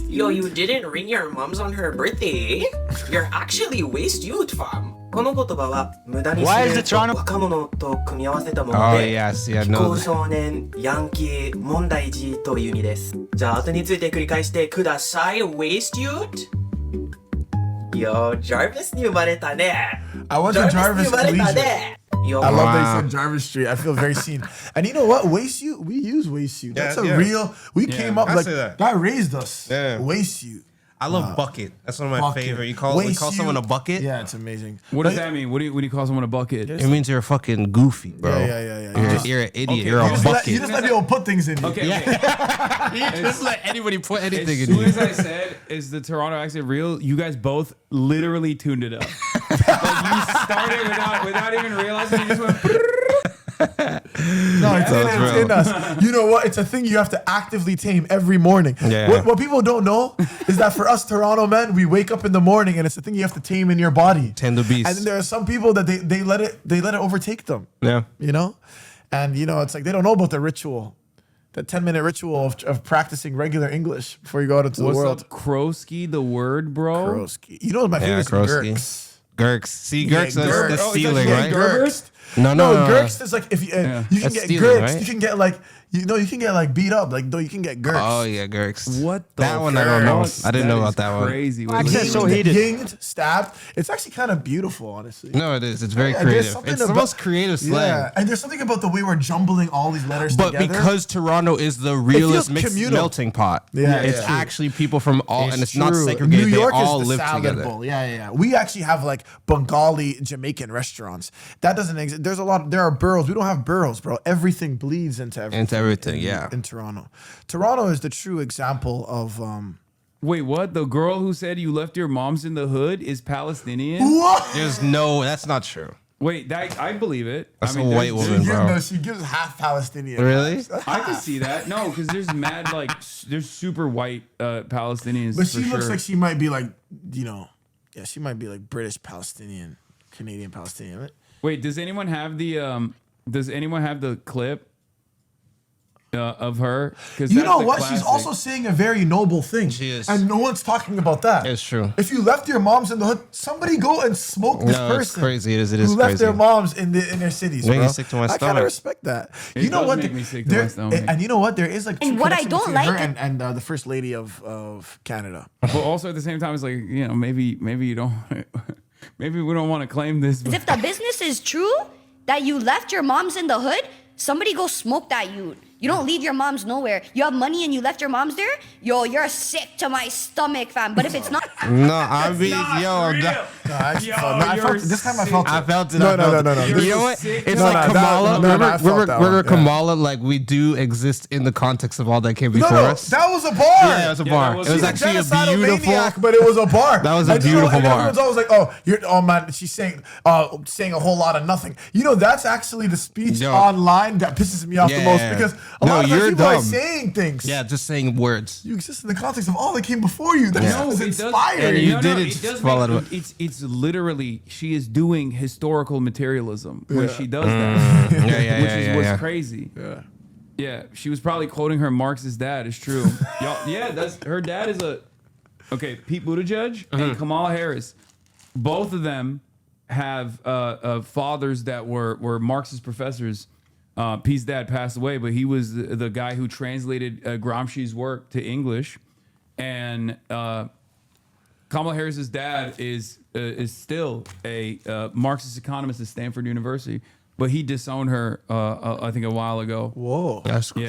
Yo, you didn't ring your mom's on her birthday. You're actually waste youth, fam. この言葉は無駄にすると若者と組み合わせたもの Oh で yes, yeah, 非 no. 行少年、ヤンキー、問題児という意味です。じゃあ後について繰り返してください。Waste youth. Yo, Jarvis に生まれたね。 I went to Jarvis Collegiate. Yo, I love that you said Jarvis Street. I feel very seen. And you know what? Waste you. We use waste you. That's a real. We came up I like say that. God raised us. Yeah. Waste you. I love bucket. That's one of my Bucket. favorite. You call Waste someone you. a bucket? Yeah, it's amazing. What does that mean? When you call someone a bucket? It means you're fucking goofy, bro. Yeah. You're an idiot. Okay, You're a bucket. You just let people put things in you. Okay. You just let anybody put anything As in soon you. as I said, "Is the Toronto accent real?" You guys both literally tuned it up. Like you started without even realizing. You just went. No, it's in us. You know what? It's a thing you have to actively tame every morning. Yeah. What people don't know is that for us Toronto men, we wake up in the morning and it's a thing you have to tame in your body. Tame the beast. And then there are some people that they let it overtake them. Yeah. And it's like they don't know about the ritual. The 10-minute ritual of practicing regular English before you go out into the What's world. up, Krosky, the word, bro? Krosky. You know my favorite is Gurks. Gurks. See, Yeah, Gurks, that's Gurks. the Oh, stealing, yeah, right? Gurks. No. Gurks is like if you you can That's get stealing, Gurks, right? you can get like you can get like beat up. Like though you can get Gurks. Oh yeah, Gurks. What that one? I don't know. I didn't know about that one. Crazy. Accent's so heated. Yinged, stabbed. It's actually kind of beautiful, honestly. No, it is. It's very There's creative. something It's the about- most creative slang. Yeah, and there's something about the way we're jumbling all these letters But together. because Toronto is the realest feels mixed communal. melting pot, Yeah, it's yeah. actually people from all, and it's not true. segregated. New York they all is the live salad together. bowl. Yeah. We actually have like Bengali Jamaican restaurants. That doesn't exist. There are boroughs. We don't have boroughs, bro. Everything bleeds into everything. Into everything, yeah. In Toronto. Toronto is the true example of Wait, what? The girl who said you left your mom's in the hood is Palestinian? What? There's no, that's not true. Wait, I believe it. That's I mean, a white there's- woman, bro. No, she gives half Palestinian. Really? I can see that. No, because there's mad there's super white Palestinians. But she for looks sure. like she might be like, she might be like British Palestinian, Canadian Palestinian. Right? Wait, does anyone have the clip of her? Because You know what? She's also saying a very noble thing. She is. And no one's talking about that. It's true. If you left your moms in the hood, somebody go and smoke this No, person. it's crazy. It is who left crazy. their moms in their cities, Making bro. me sick to my I kind stomach. of respect that. It you know does what? make me sick to my stomach. And you know what? There is like And true what I connection don't between her like- and the first lady of Canada. But also at the same time, it's like, maybe you don't. Maybe we don't want to claim this. As But if the business is true that you left your moms in the hood, somebody go smoke that you. You don't leave your moms nowhere. You have money and you left your moms there? Yo, you're sick to my stomach, fam. But if it's not... No, I mean, I'm not. This time I felt it. I felt it. No. I felt it. You're You know what? sick. It's No, like no, that- Kamala. no, no, I felt Remember that one, yeah. Kamala? Like we do exist in the context of all that came before No, us. that was a bar. Yeah, it was a bar. It was She's actually a genocidal beautiful. maniac, but it was a bar. That was a And beautiful and bar. Everyone's always like, oh man, she's saying a whole lot of nothing. That's actually the speech Yo. online that pisses me off the most because a lot of times people are saying things. Yeah, just saying words. You exist in the context of all that came before you. That was inspired. It does make, it's literally she is doing historical materialism when she does that. Which is what's crazy. Yeah, she was probably quoting her Marxist dad. It's true. That's her dad is Pete Buttigieg and Kamala Harris. Both of them have fathers that were Marxist professors. Pete's dad passed away, but he was the guy who translated Gramsci's work to English, and Kamala Harris's dad is still a Marxist economist at Stanford University, but he disowned her I think a while ago. Whoa, that's So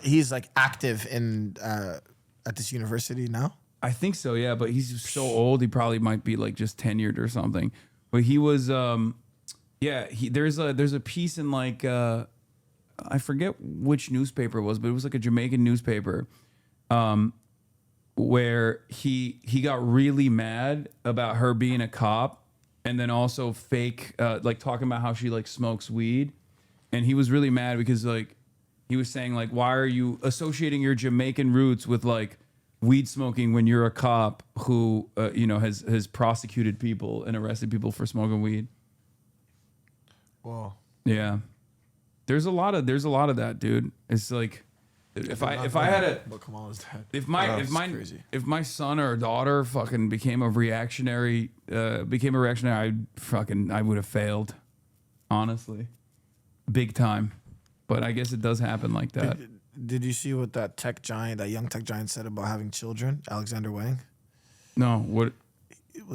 he's like active in at this university now. I think so, yeah, but he's so old, he probably might be like just tenured or something. But he was, there's a piece in like, I forget which newspaper it was, but it was like a Jamaican newspaper, where he got really mad about her being a cop and then also fake, like talking about how she like smokes weed. And he was really mad because like he was saying like, why are you associating your Jamaican roots with like weed smoking when you're a cop who you know has prosecuted people and arrested people for smoking weed? Whoa. Yeah, there's a lot of that, dude. It's like if I had a But Kamal is dead. if Crazy. my son or daughter fucking became a reactionary, I would have failed, honestly, big time. But I guess it does happen like that. Did you see what that young tech giant said about having children, Alexander Wang? No, what?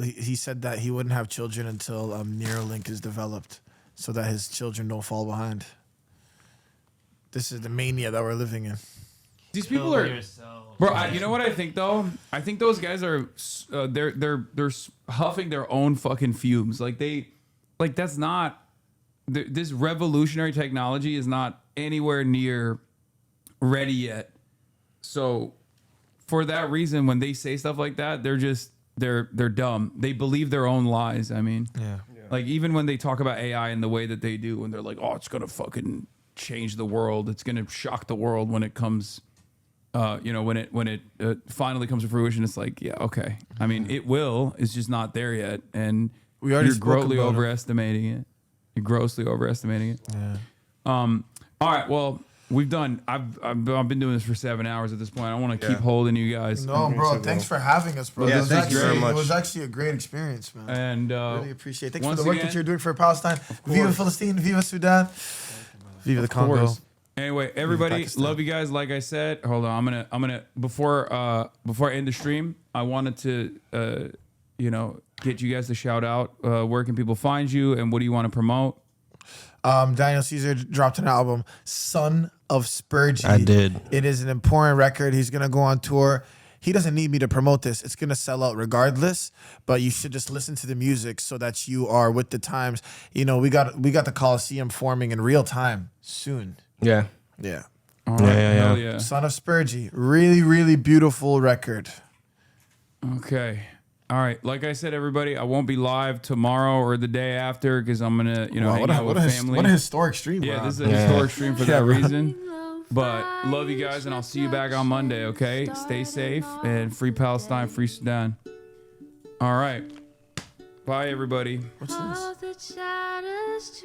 He said that he wouldn't have children until Neuralink is developed, so that his children don't fall behind. This is the mania that we're living in. These people are, bro. You know what I think though? I think those guys are, they're huffing their own fucking fumes. That's not. This revolutionary technology is not anywhere near ready yet. So, for that reason, when they say stuff like that, they're dumb. They believe their own lies. I mean, yeah. Like even when they talk about AI in the way that they do, and they're like, "Oh, it's gonna fucking change the world. It's gonna shock the world when it comes." When it finally comes to fruition, it's like, yeah, okay. I mean, it will. It's just not there yet, and We already you're spoke grossly about it. overestimating it. You're grossly overestimating it. Yeah. All right. Well, we've done. I've been doing this for 7 hours at this point. I want to keep holding you guys. No, bro. Thanks for having us, bro. Yeah, thank you very much. It was actually a great experience, man. And really appreciate it. Thanks for once the work again- that you're doing for Palestine. Viva Palestine, Viva Sudan, Viva the Congo. course. Anyway, everybody, Pakistan. love you guys. Like I said, hold on. I'm gonna before I end the stream, I wanted to get you guys to shout out. Where can people find you, and what do you want to promote? Daniel Caesar dropped an album, Son of Spurgey. I did. It is an important record. He's gonna go on tour. He doesn't need me to promote this. It's gonna sell out regardless. But you should just listen to the music so that you are with the times. You know, we got the Coliseum forming in real time soon. Yeah. Yeah. All right. Hell yeah. Son of Spurgey. Really, really beautiful record. Okay. All right. Like I said, everybody, I won't be live tomorrow or the day after because I'm gonna, Wow, hang out with family. what a historic stream. Yeah, bro. this is a historic stream for that reason. But love you guys, and I'll see you back on Monday. Okay. Stay safe and free Palestine, free Sudan. All right. Bye, everybody. What's this?